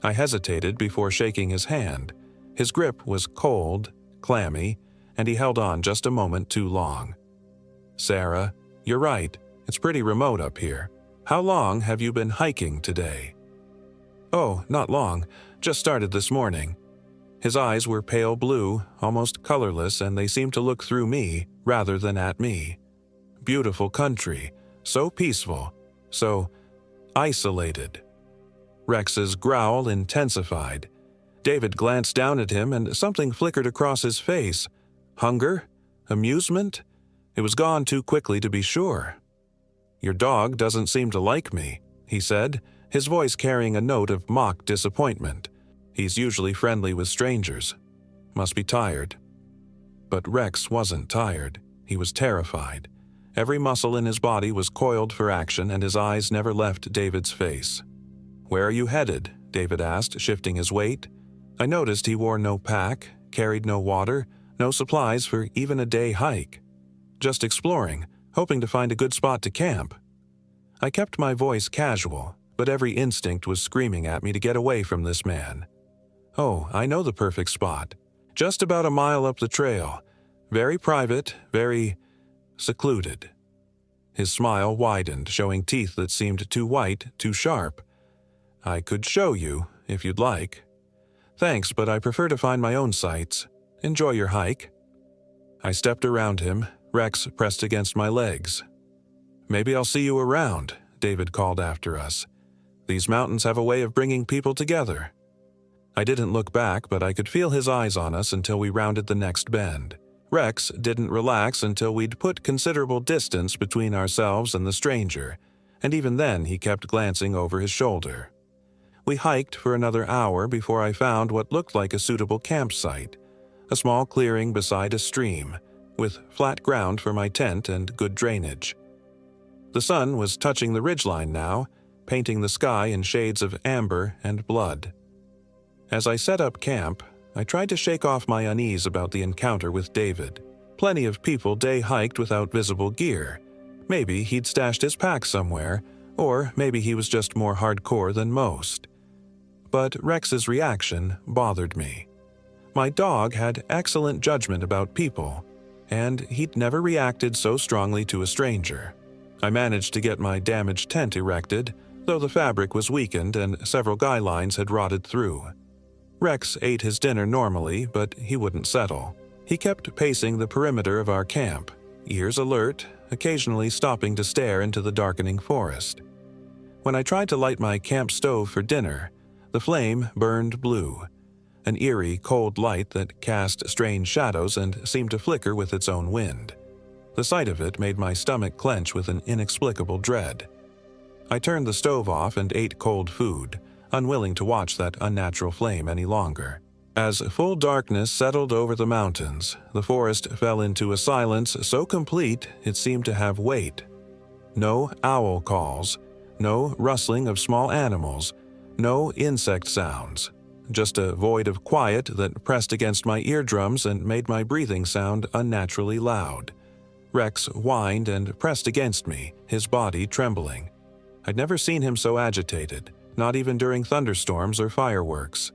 I hesitated before shaking his hand. His grip was cold, clammy, and he held on just a moment too long. "Sarah, you're right. It's pretty remote up here. How long have you been hiking today?" "Oh, not long. Just started this morning." His eyes were pale blue, almost colorless, and they seemed to look through me rather than at me. Beautiful country, so peaceful, so isolated. Rex's growl intensified. David glanced down at him and something flickered across his face. Hunger? Amusement? It was gone too quickly to be sure. "Your dog doesn't seem to like me," he said, his voice carrying a note of mock disappointment. "He's usually friendly with strangers. Must be tired." But Rex wasn't tired. He was terrified. Every muscle in his body was coiled for action, and his eyes never left David's face. "Where are you headed?" David asked, shifting his weight. I noticed he wore no pack, carried no water, no supplies for even a day hike. Just exploring, hoping to find a good spot to camp. I kept my voice casual, but every instinct was screaming at me to get away from this man. "Oh, I know the perfect spot. Just about a mile up the trail. Very private, very secluded." His smile widened, showing teeth that seemed too white, too sharp. "I could show you, if you'd like." "Thanks, but I prefer to find my own sights. Enjoy your hike." I stepped around him, Rex pressed against my legs. "Maybe I'll see you around," David called after us. "These mountains have a way of bringing people together." I didn't look back, but I could feel his eyes on us until we rounded the next bend. Rex didn't relax until we'd put considerable distance between ourselves and the stranger, and even then he kept glancing over his shoulder. We hiked for another hour before I found what looked like a suitable campsite, a small clearing beside a stream, with flat ground for my tent and good drainage. The sun was touching the ridgeline now, painting the sky in shades of amber and blood. As I set up camp, I tried to shake off my unease about the encounter with David. Plenty of people day-hiked without visible gear. Maybe he'd stashed his pack somewhere, or maybe he was just more hardcore than most. But Rex's reaction bothered me. My dog had excellent judgment about people, and he'd never reacted so strongly to a stranger. I managed to get my damaged tent erected, though the fabric was weakened and several guy lines had rotted through. Rex ate his dinner normally, but he wouldn't settle. He kept pacing the perimeter of our camp, ears alert, occasionally stopping to stare into the darkening forest. When I tried to light my camp stove for dinner, the flame burned blue, an eerie, cold light that cast strange shadows and seemed to flicker with its own wind. The sight of it made my stomach clench with an inexplicable dread. I turned the stove off and ate cold food, unwilling to watch that unnatural flame any longer. As full darkness settled over the mountains, the forest fell into a silence so complete it seemed to have weight. No owl calls, no rustling of small animals, no insect sounds. Just a void of quiet that pressed against my eardrums and made my breathing sound unnaturally loud. Rex whined and pressed against me, his body trembling. I'd never seen him so agitated, not even during thunderstorms or fireworks.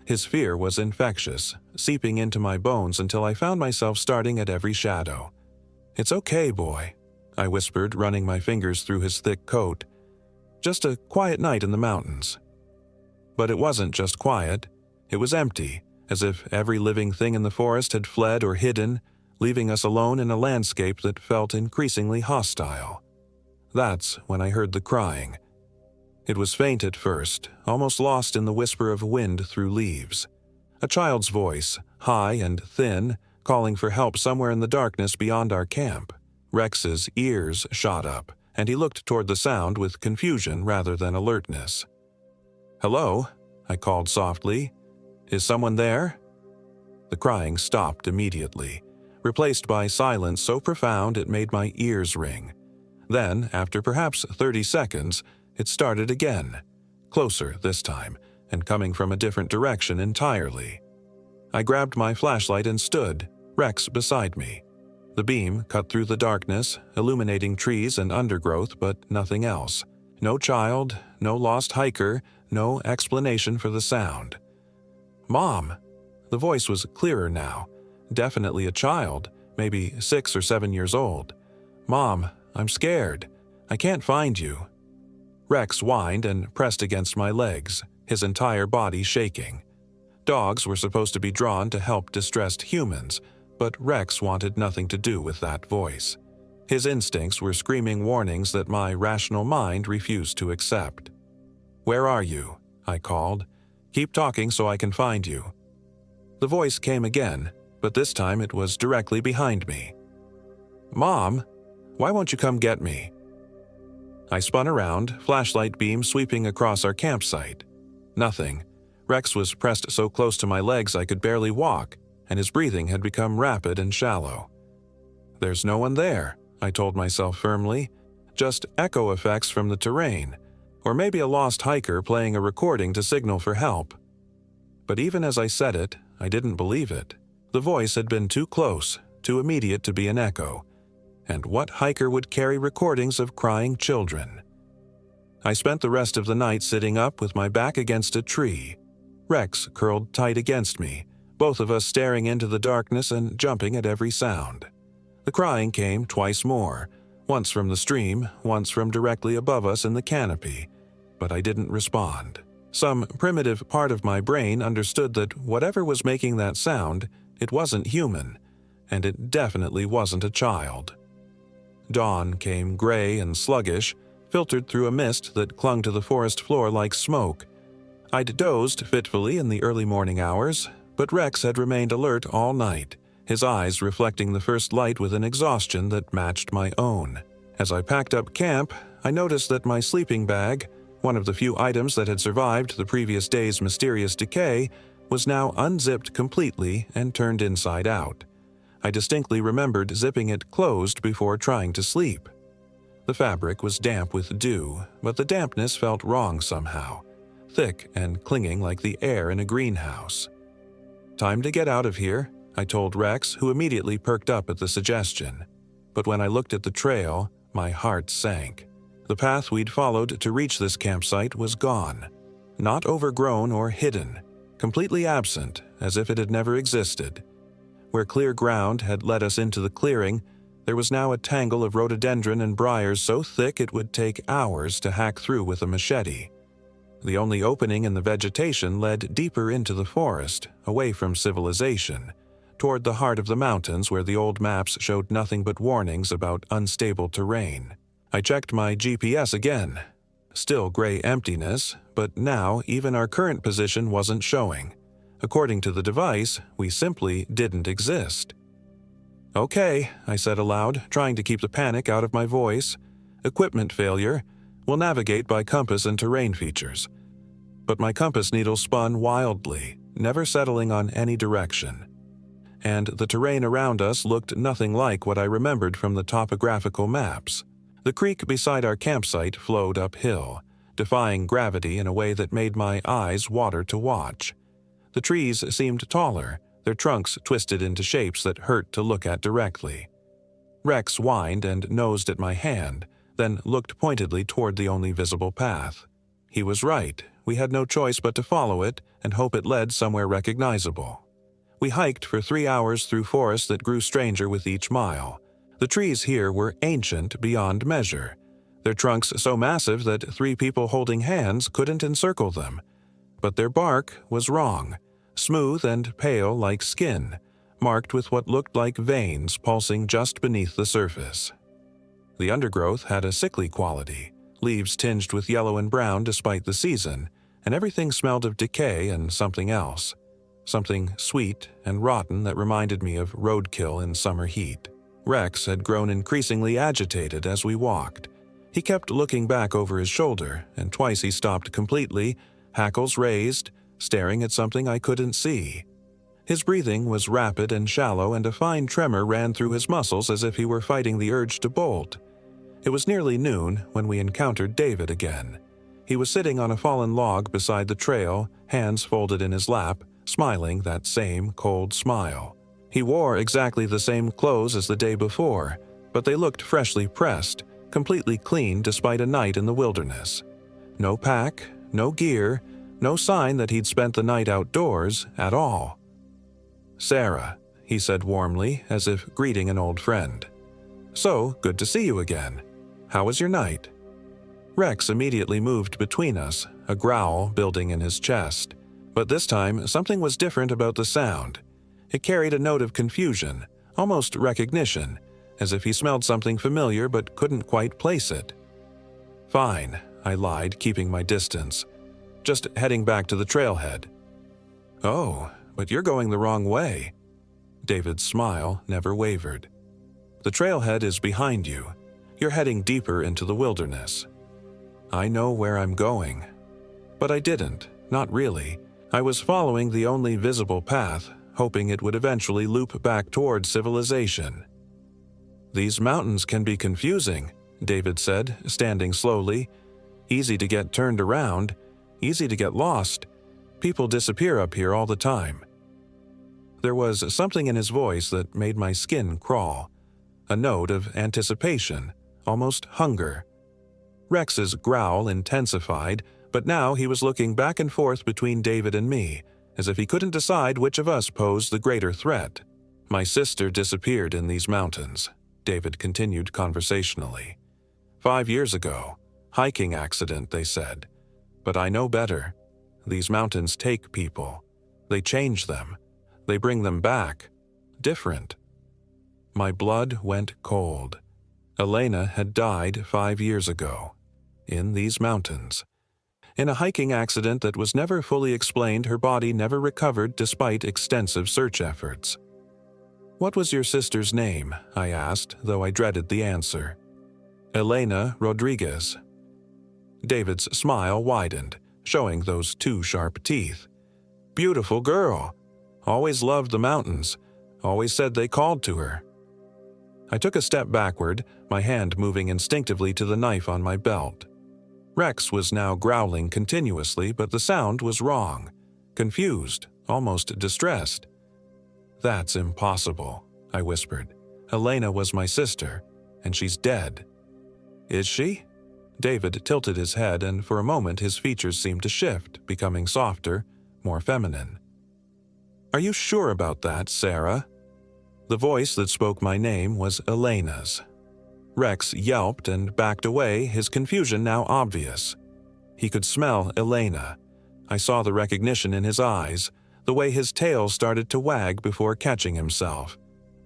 His fear was infectious, seeping into my bones until I found myself starting at every shadow. "It's okay, boy," I whispered, running my fingers through his thick coat. "Just a quiet night in the mountains." But it wasn't just quiet. It was empty, as if every living thing in the forest had fled or hidden, leaving us alone in a landscape that felt increasingly hostile. That's when I heard the crying. It was faint at first, almost lost in the whisper of wind through leaves. A child's voice, high and thin, calling for help somewhere in the darkness beyond our camp. Rex's ears shot up, and he looked toward the sound with confusion rather than alertness. "Hello?" I called softly. "Is someone there?" The crying stopped immediately, replaced by silence so profound it made my ears ring. Then, after perhaps 30 seconds, it started again, closer this time, and coming from a different direction entirely. I grabbed my flashlight and stood, Rex beside me. The beam cut through the darkness, illuminating trees and undergrowth, but nothing else. No child, no lost hiker, no explanation for the sound. "Mom!" The voice was clearer now. Definitely a child, maybe 6 or 7 years old. "Mom, I'm scared. I can't find you." Rex whined and pressed against my legs, his entire body shaking. Dogs were supposed to be drawn to help distressed humans, but Rex wanted nothing to do with that voice. His instincts were screaming warnings that my rational mind refused to accept. "Where are you?" I called. "Keep talking so I can find you." The voice came again, but this time it was directly behind me. "Mom, why won't you come get me?" I spun around, flashlight beam sweeping across our campsite. Nothing. Rex was pressed so close to my legs I could barely walk, and his breathing had become rapid and shallow. "There's no one there," I told myself firmly. "Just echo effects from the terrain, or maybe a lost hiker playing a recording to signal for help." But even as I said it, I didn't believe it. The voice had been too close, too immediate to be an echo. And what hiker would carry recordings of crying children? I spent the rest of the night sitting up with my back against a tree. Rex curled tight against me, both of us staring into the darkness and jumping at every sound. The crying came twice more, once from the stream, once from directly above us in the canopy, but I didn't respond. Some primitive part of my brain understood that whatever was making that sound, it wasn't human, and it definitely wasn't a child. Dawn came gray and sluggish, filtered through a mist that clung to the forest floor like smoke. I'd dozed fitfully in the early morning hours, but Rex had remained alert all night, his eyes reflecting the first light with an exhaustion that matched my own. As I packed up camp, I noticed that my sleeping bag, one of the few items that had survived the previous day's mysterious decay, was now unzipped completely and turned inside out. I distinctly remembered zipping it closed before trying to sleep. The fabric was damp with dew, but the dampness felt wrong somehow, thick and clinging like the air in a greenhouse. "Time to get out of here," I told Rex, who immediately perked up at the suggestion. But when I looked at the trail, my heart sank. The path we'd followed to reach this campsite was gone. Not overgrown or hidden, completely absent, as if it had never existed. Where clear ground had led us into the clearing, there was now a tangle of rhododendron and briars so thick it would take hours to hack through with a machete. The only opening in the vegetation led deeper into the forest, away from civilization, toward the heart of the mountains where the old maps showed nothing but warnings about unstable terrain. I checked my GPS again. Still gray emptiness, but now even our current position wasn't showing. According to the device, we simply didn't exist. "Okay," I said aloud, trying to keep the panic out of my voice. "Equipment failure. We'll navigate by compass and terrain features." But my compass needle spun wildly, never settling on any direction. And the terrain around us looked nothing like what I remembered from the topographical maps. The creek beside our campsite flowed uphill, defying gravity in a way that made my eyes water to watch. The trees seemed taller, their trunks twisted into shapes that hurt to look at directly. Rex whined and nosed at my hand, then looked pointedly toward the only visible path. He was right. We had no choice but to follow it and hope it led somewhere recognizable. We hiked for 3 hours through forest that grew stranger with each mile. The trees here were ancient beyond measure, their trunks so massive that 3 people holding hands couldn't encircle them. But their bark was wrong, smooth and pale like skin, marked with what looked like veins pulsing just beneath the surface. The undergrowth had a sickly quality, leaves tinged with yellow and brown despite the season, and everything smelled of decay and something else. Something sweet and rotten that reminded me of roadkill in summer heat. Rex had grown increasingly agitated as we walked. He kept looking back over his shoulder, and twice he stopped completely, hackles raised, staring at something I couldn't see. His breathing was rapid and shallow, and a fine tremor ran through his muscles as if he were fighting the urge to bolt. It was nearly noon when we encountered David again. He was sitting on a fallen log beside the trail, hands folded in his lap, smiling that same cold smile. He wore exactly the same clothes as the day before, but they looked freshly pressed, completely clean despite a night in the wilderness. No pack, no gear, no sign that he'd spent the night outdoors at all. "Sarah," he said warmly, as if greeting an old friend. "So, good to see you again. How was your night?" Rex immediately moved between us, a growl building in his chest. But this time, something was different about the sound. It carried a note of confusion, almost recognition, as if he smelled something familiar but couldn't quite place it. "Fine," I lied, keeping my distance. "Just heading back to the trailhead." "Oh, but you're going the wrong way." David's smile never wavered. "The trailhead is behind you. You're heading deeper into the wilderness." I know where I'm going. But I didn't, not really. I was following the only visible path, hoping it would eventually loop back toward civilization. "These mountains can be confusing," David said, standing slowly. "Easy to get turned around, easy to get lost. People disappear up here all the time." There was something in his voice that made my skin crawl, a note of anticipation, almost hunger. Rex's growl intensified, but now he was looking back and forth between David and me, as if he couldn't decide which of us posed the greater threat. "My sister disappeared in these mountains," David continued conversationally. 5 years ago. Hiking accident, they said. But I know better. These mountains take people. They change them. They bring them back. Different." My blood went cold. Elena had died 5 years ago. In these mountains. In a hiking accident that was never fully explained, her body never recovered despite extensive search efforts. "What was your sister's name?" I asked, though I dreaded the answer. "Elena Rodriguez." David's smile widened, showing those 2 sharp teeth. "Beautiful girl. Always loved the mountains. Always said they called to her." I took a step backward, my hand moving instinctively to the knife on my belt. Rex was now growling continuously, but the sound was wrong. Confused, almost distressed. "That's impossible," I whispered. "Elena was my sister, and she's dead." "Is she?" David tilted his head, and for a moment his features seemed to shift, becoming softer, more feminine. "Are you sure about that, Sarah?" The voice that spoke my name was Elena's. Rex yelped and backed away, his confusion now obvious. He could smell Elena. I saw the recognition in his eyes, the way his tail started to wag before catching himself.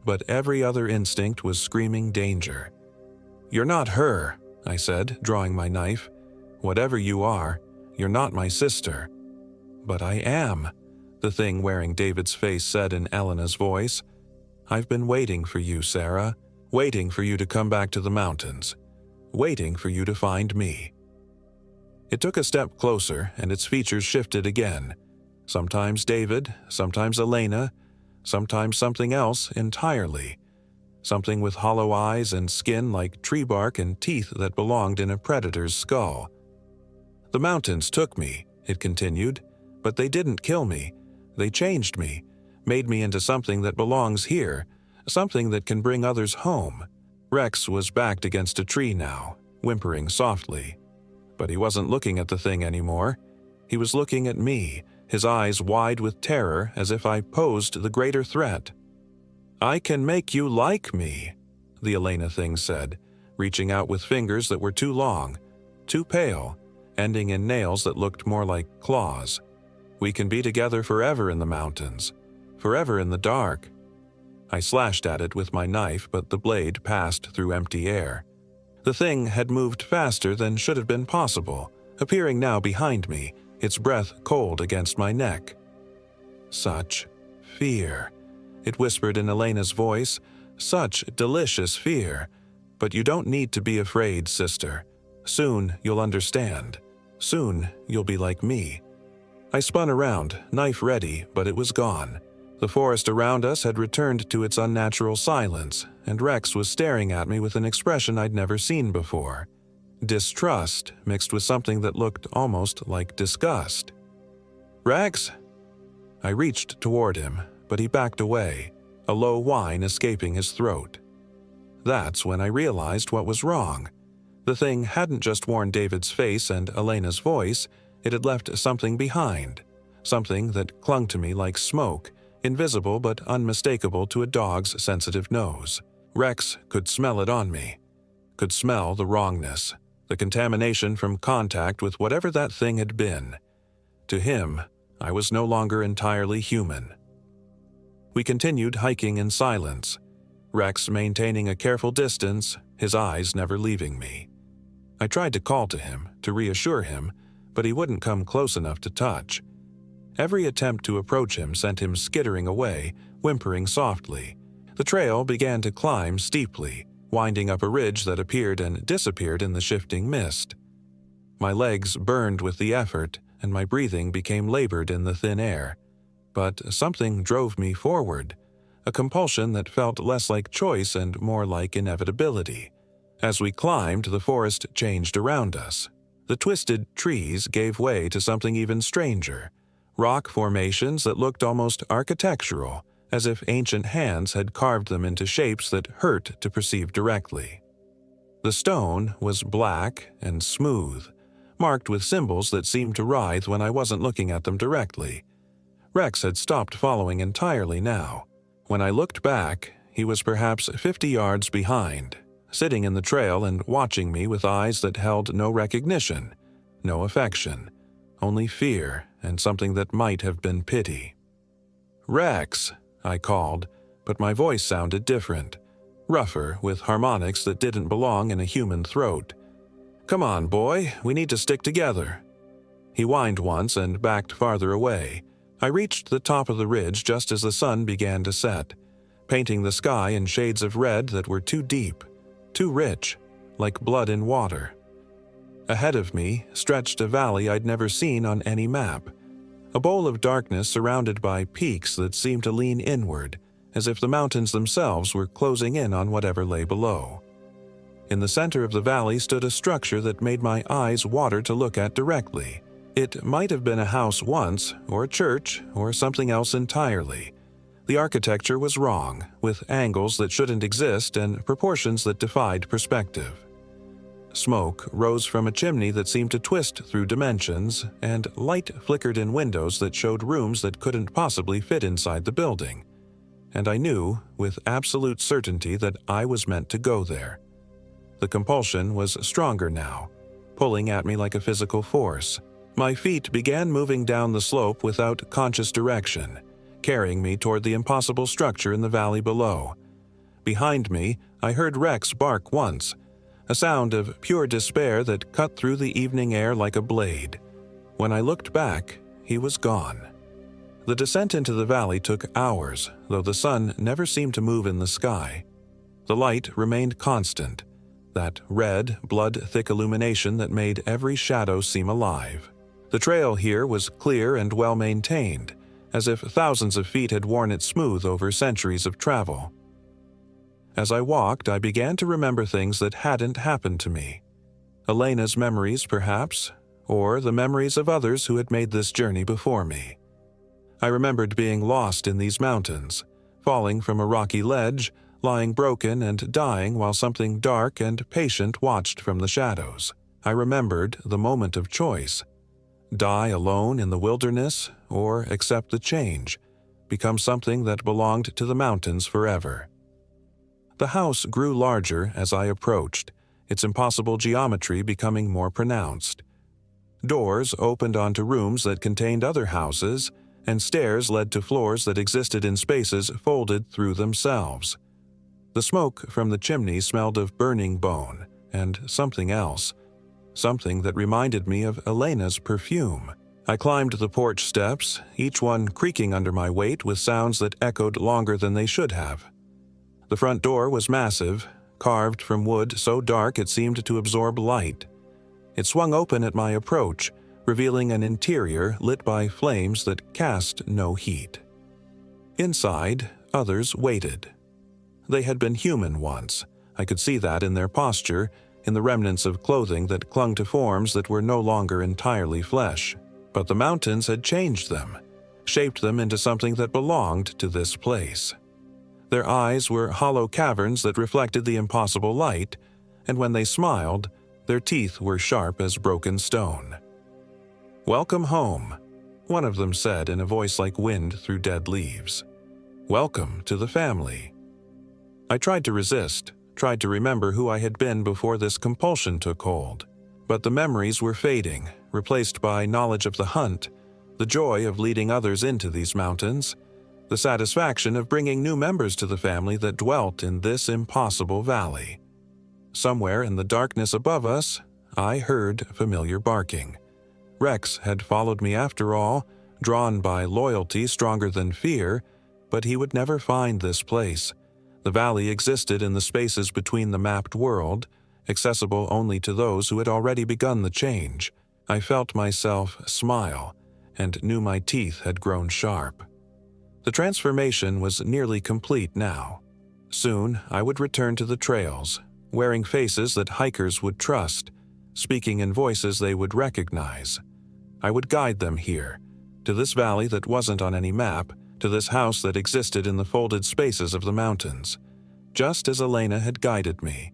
But every other instinct was screaming danger. "You're not her," I said, drawing my knife. "Whatever you are, you're not my sister." "But I am," the thing wearing David's face said in Elena's voice. "I've been waiting for you, Sarah. Waiting for you to come back to the mountains. Waiting for you to find me." It took a step closer, and its features shifted again. Sometimes David, sometimes Elena, sometimes something else entirely. Something with hollow eyes and skin like tree bark and teeth that belonged in a predator's skull. "The mountains took me," it continued, "but they didn't kill me. They changed me, made me into something that belongs here, something that can bring others home." Rex was backed against a tree now, whimpering softly. But he wasn't looking at the thing anymore. He was looking at me, his eyes wide with terror as if I posed the greater threat. "I can make you like me," the Elena thing said, reaching out with fingers that were too long, too pale, ending in nails that looked more like claws. We can be together forever in the mountains, forever in the dark." I slashed at it with my knife, but the blade passed through empty air. The thing had moved faster than should have been possible, appearing now behind me, its breath cold against my neck. "Such fear," it whispered in Elena's voice. "Such delicious fear. But you don't need to be afraid, sister. Soon you'll understand. Soon you'll be like me." I spun around, knife ready, but it was gone. The forest around us had returned to its unnatural silence, and Rex was staring at me with an expression I'd never seen before. Distrust mixed with something that looked almost like disgust. "Rex?" I reached toward him, but he backed away, a low whine escaping his throat. That's when I realized what was wrong. The thing hadn't just worn David's face and Elena's voice, it had left something behind, something that clung to me like smoke, invisible but unmistakable to a dog's sensitive nose. Rex could smell it on me, could smell the wrongness, the contamination from contact with whatever that thing had been. To him, I was no longer entirely human. We continued hiking in silence, Rex maintaining a careful distance, his eyes never leaving me. I tried to call to him, to reassure him, but he wouldn't come close enough to touch. Every attempt to approach him sent him skittering away, whimpering softly. The trail began to climb steeply, winding up a ridge that appeared and disappeared in the shifting mist. My legs burned with the effort, and my breathing became labored in the thin air. But something drove me forward, a compulsion that felt less like choice and more like inevitability. As we climbed, the forest changed around us. The twisted trees gave way to something even stranger, rock formations that looked almost architectural, as if ancient hands had carved them into shapes that hurt to perceive directly. The stone was black and smooth, marked with symbols that seemed to writhe when I wasn't looking at them directly. Rex had stopped following entirely now. When I looked back, he was perhaps 50 yards behind, sitting in the trail and watching me with eyes that held no recognition, no affection, only fear and something that might have been pity. "Rex," I called, but my voice sounded different, rougher, with harmonics that didn't belong in a human throat. "Come on, boy, we need to stick together." He whined once and backed farther away. I reached the top of the ridge just as the sun began to set, painting the sky in shades of red that were too deep, too rich, like blood in water. Ahead of me stretched a valley I'd never seen on any map, a bowl of darkness surrounded by peaks that seemed to lean inward, as if the mountains themselves were closing in on whatever lay below. In the center of the valley stood a structure that made my eyes water to look at directly. It might have been a house once, or a church, or something else entirely. The architecture was wrong, with angles that shouldn't exist and proportions that defied perspective. Smoke rose from a chimney that seemed to twist through dimensions, and light flickered in windows that showed rooms that couldn't possibly fit inside the building. And I knew, with absolute certainty, that I was meant to go there. The compulsion was stronger now, pulling at me like a physical force. My feet began moving down the slope without conscious direction, carrying me toward the impossible structure in the valley below. Behind me, I heard Rex bark once, a sound of pure despair that cut through the evening air like a blade. When I looked back, he was gone. The descent into the valley took hours, though the sun never seemed to move in the sky. The light remained constant, that red, blood-thick illumination that made every shadow seem alive. The trail here was clear and well-maintained, as if thousands of feet had worn it smooth over centuries of travel. As I walked, I began to remember things that hadn't happened to me. Elena's memories, perhaps, or the memories of others who had made this journey before me. I remembered being lost in these mountains, falling from a rocky ledge, lying broken and dying while something dark and patient watched from the shadows. I remembered the moment of choice. Die alone in the wilderness, or accept the change, become something that belonged to the mountains forever. The house grew larger as I approached, its impossible geometry becoming more pronounced. Doors opened onto rooms that contained other houses, and stairs led to floors that existed in spaces folded through themselves. The smoke from the chimney smelled of burning bone and something else, something that reminded me of Elena's perfume. I climbed the porch steps, each one creaking under my weight with sounds that echoed longer than they should have. The front door was massive, carved from wood so dark it seemed to absorb light. It swung open at my approach, revealing an interior lit by flames that cast no heat. Inside, others waited. They had been human once. I could see that in their posture, in the remnants of clothing that clung to forms that were no longer entirely flesh. But the mountains had changed them, shaped them into something that belonged to this place. Their eyes were hollow caverns that reflected the impossible light, and when they smiled, their teeth were sharp as broken stone. "Welcome home," one of them said in a voice like wind through dead leaves. "Welcome to the family." I tried to resist, tried to remember who I had been before this compulsion took hold. But the memories were fading, replaced by knowledge of the hunt, the joy of leading others into these mountains, the satisfaction of bringing new members to the family that dwelt in this impossible valley. Somewhere in the darkness above us, I heard familiar barking. Rex had followed me after all, drawn by loyalty stronger than fear, but he would never find this place. The valley existed in the spaces between the mapped world, accessible only to those who had already begun the change. I felt myself smile, and knew my teeth had grown sharp. The transformation was nearly complete now. Soon I would return to the trails, wearing faces that hikers would trust, speaking in voices they would recognize. I would guide them here, to this valley that wasn't on any map, to this house that existed in the folded spaces of the mountains, just as Elena had guided me.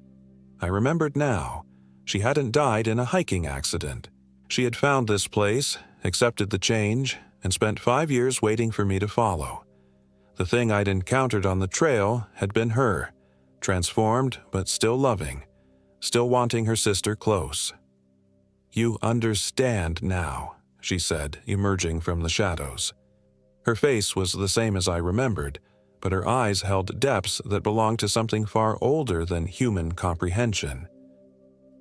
I remembered now. She hadn't died in a hiking accident. She had found this place, accepted the change, and spent 5 years waiting for me to follow. The thing I'd encountered on the trail had been her, transformed but still loving, still wanting her sister close. "You understand now," she said, emerging from the shadows. Her face was the same as I remembered, but her eyes held depths that belonged to something far older than human comprehension.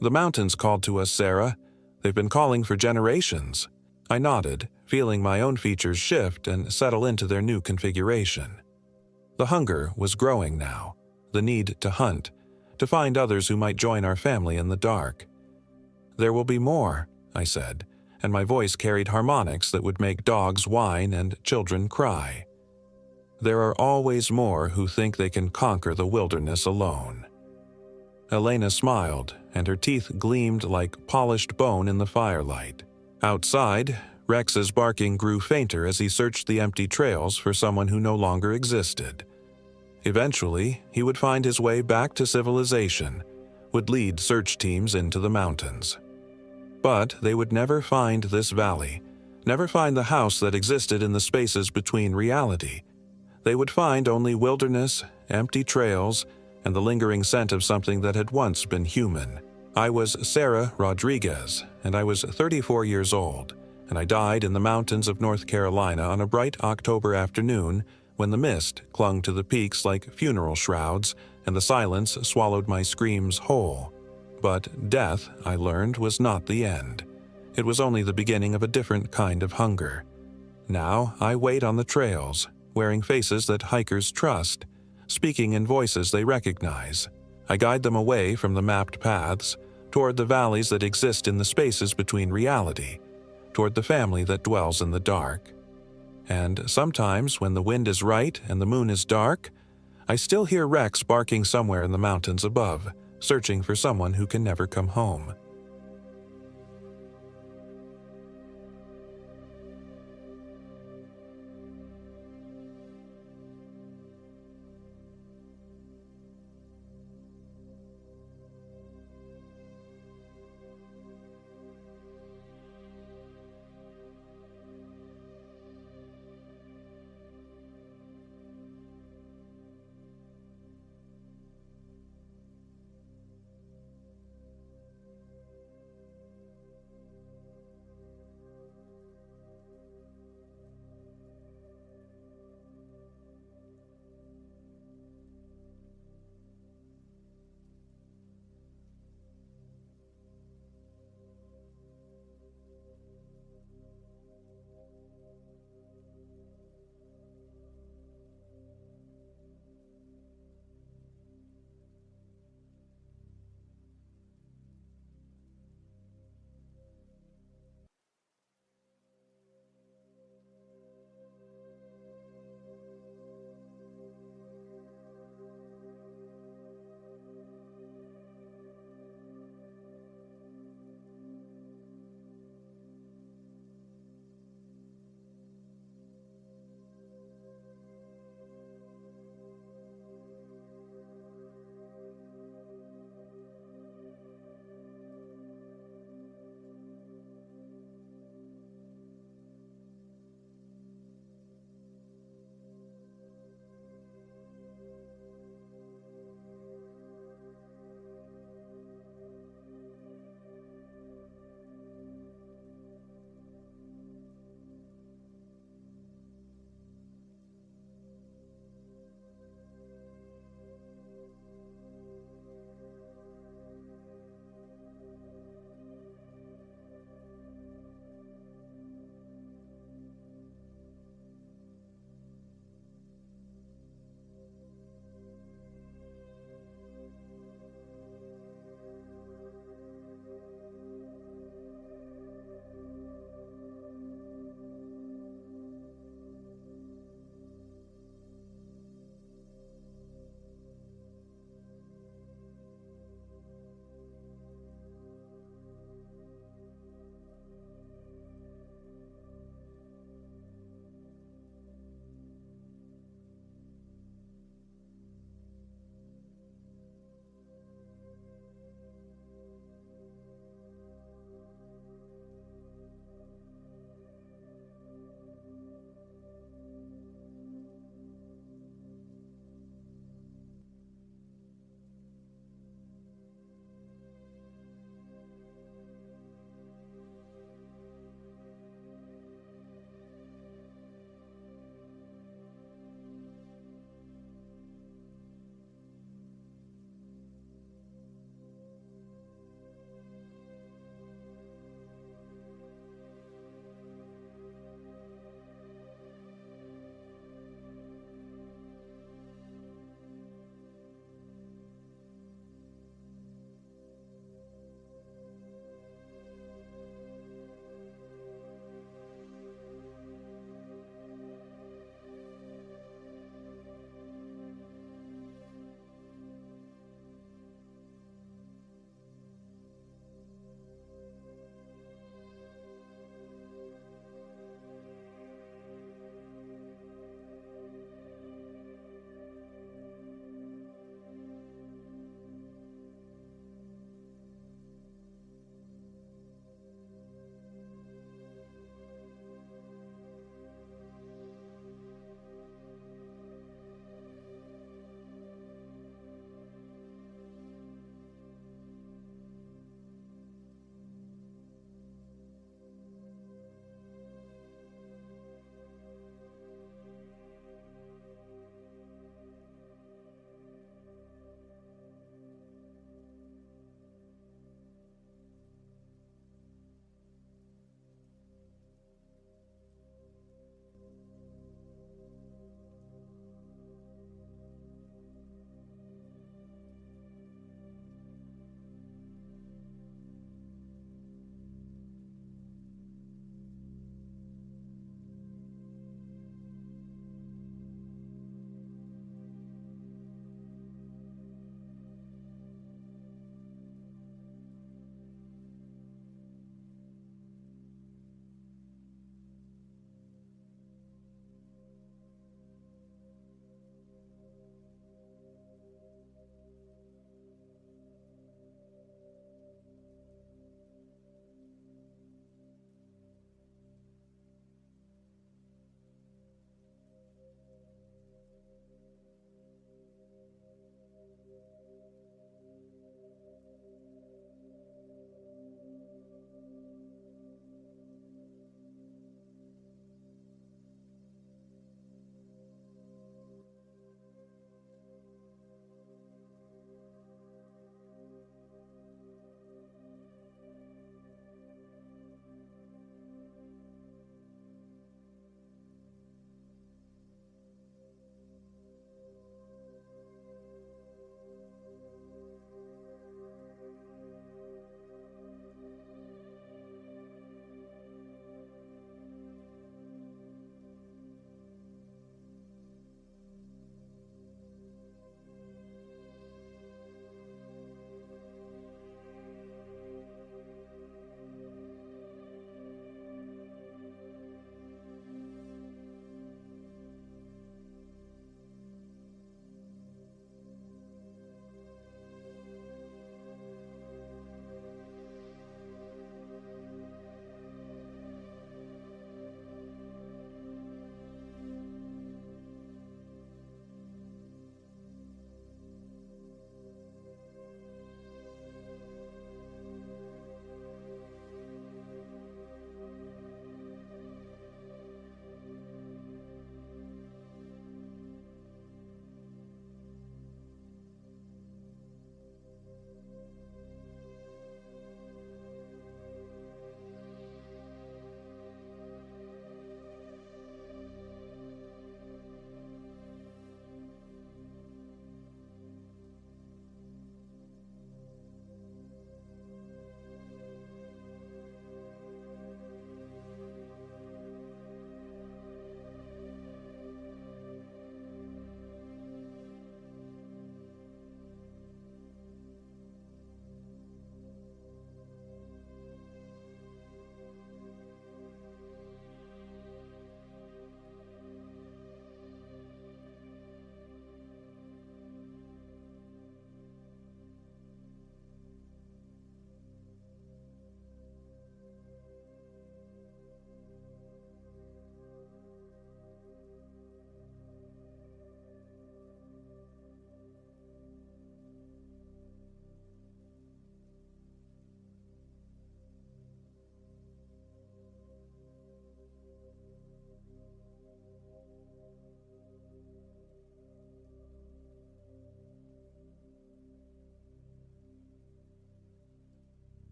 "The mountains called to us, Sarah. They've been calling for generations." I nodded, feeling my own features shift and settle into their new configuration. The hunger was growing now, the need to hunt, to find others who might join our family in the dark. "There will be more," I said, and my voice carried harmonics that would make dogs whine and children cry. "There are always more who think they can conquer the wilderness alone." Elena smiled, and her teeth gleamed like polished bone in the firelight. Outside, Rex's barking grew fainter as he searched the empty trails for someone who no longer existed. Eventually, he would find his way back to civilization, would lead search teams into the mountains. But they would never find this valley, never find the house that existed in the spaces between reality. They would find only wilderness, empty trails, and the lingering scent of something that had once been human. I was Sarah Rodriguez, and I was 34 years old, and I died in the mountains of North Carolina on a bright October afternoon when the mist clung to the peaks like funeral shrouds and the silence swallowed my screams whole. But death, I learned, was not the end. It was only the beginning of a different kind of hunger. Now I wait on the trails, wearing faces that hikers trust, speaking in voices they recognize. I guide them away from the mapped paths, toward the valleys that exist in the spaces between reality, toward the family that dwells in the dark. And sometimes, when the wind is right and the moon is dark, I still hear Rex barking somewhere in the mountains above, searching for someone who can never come home.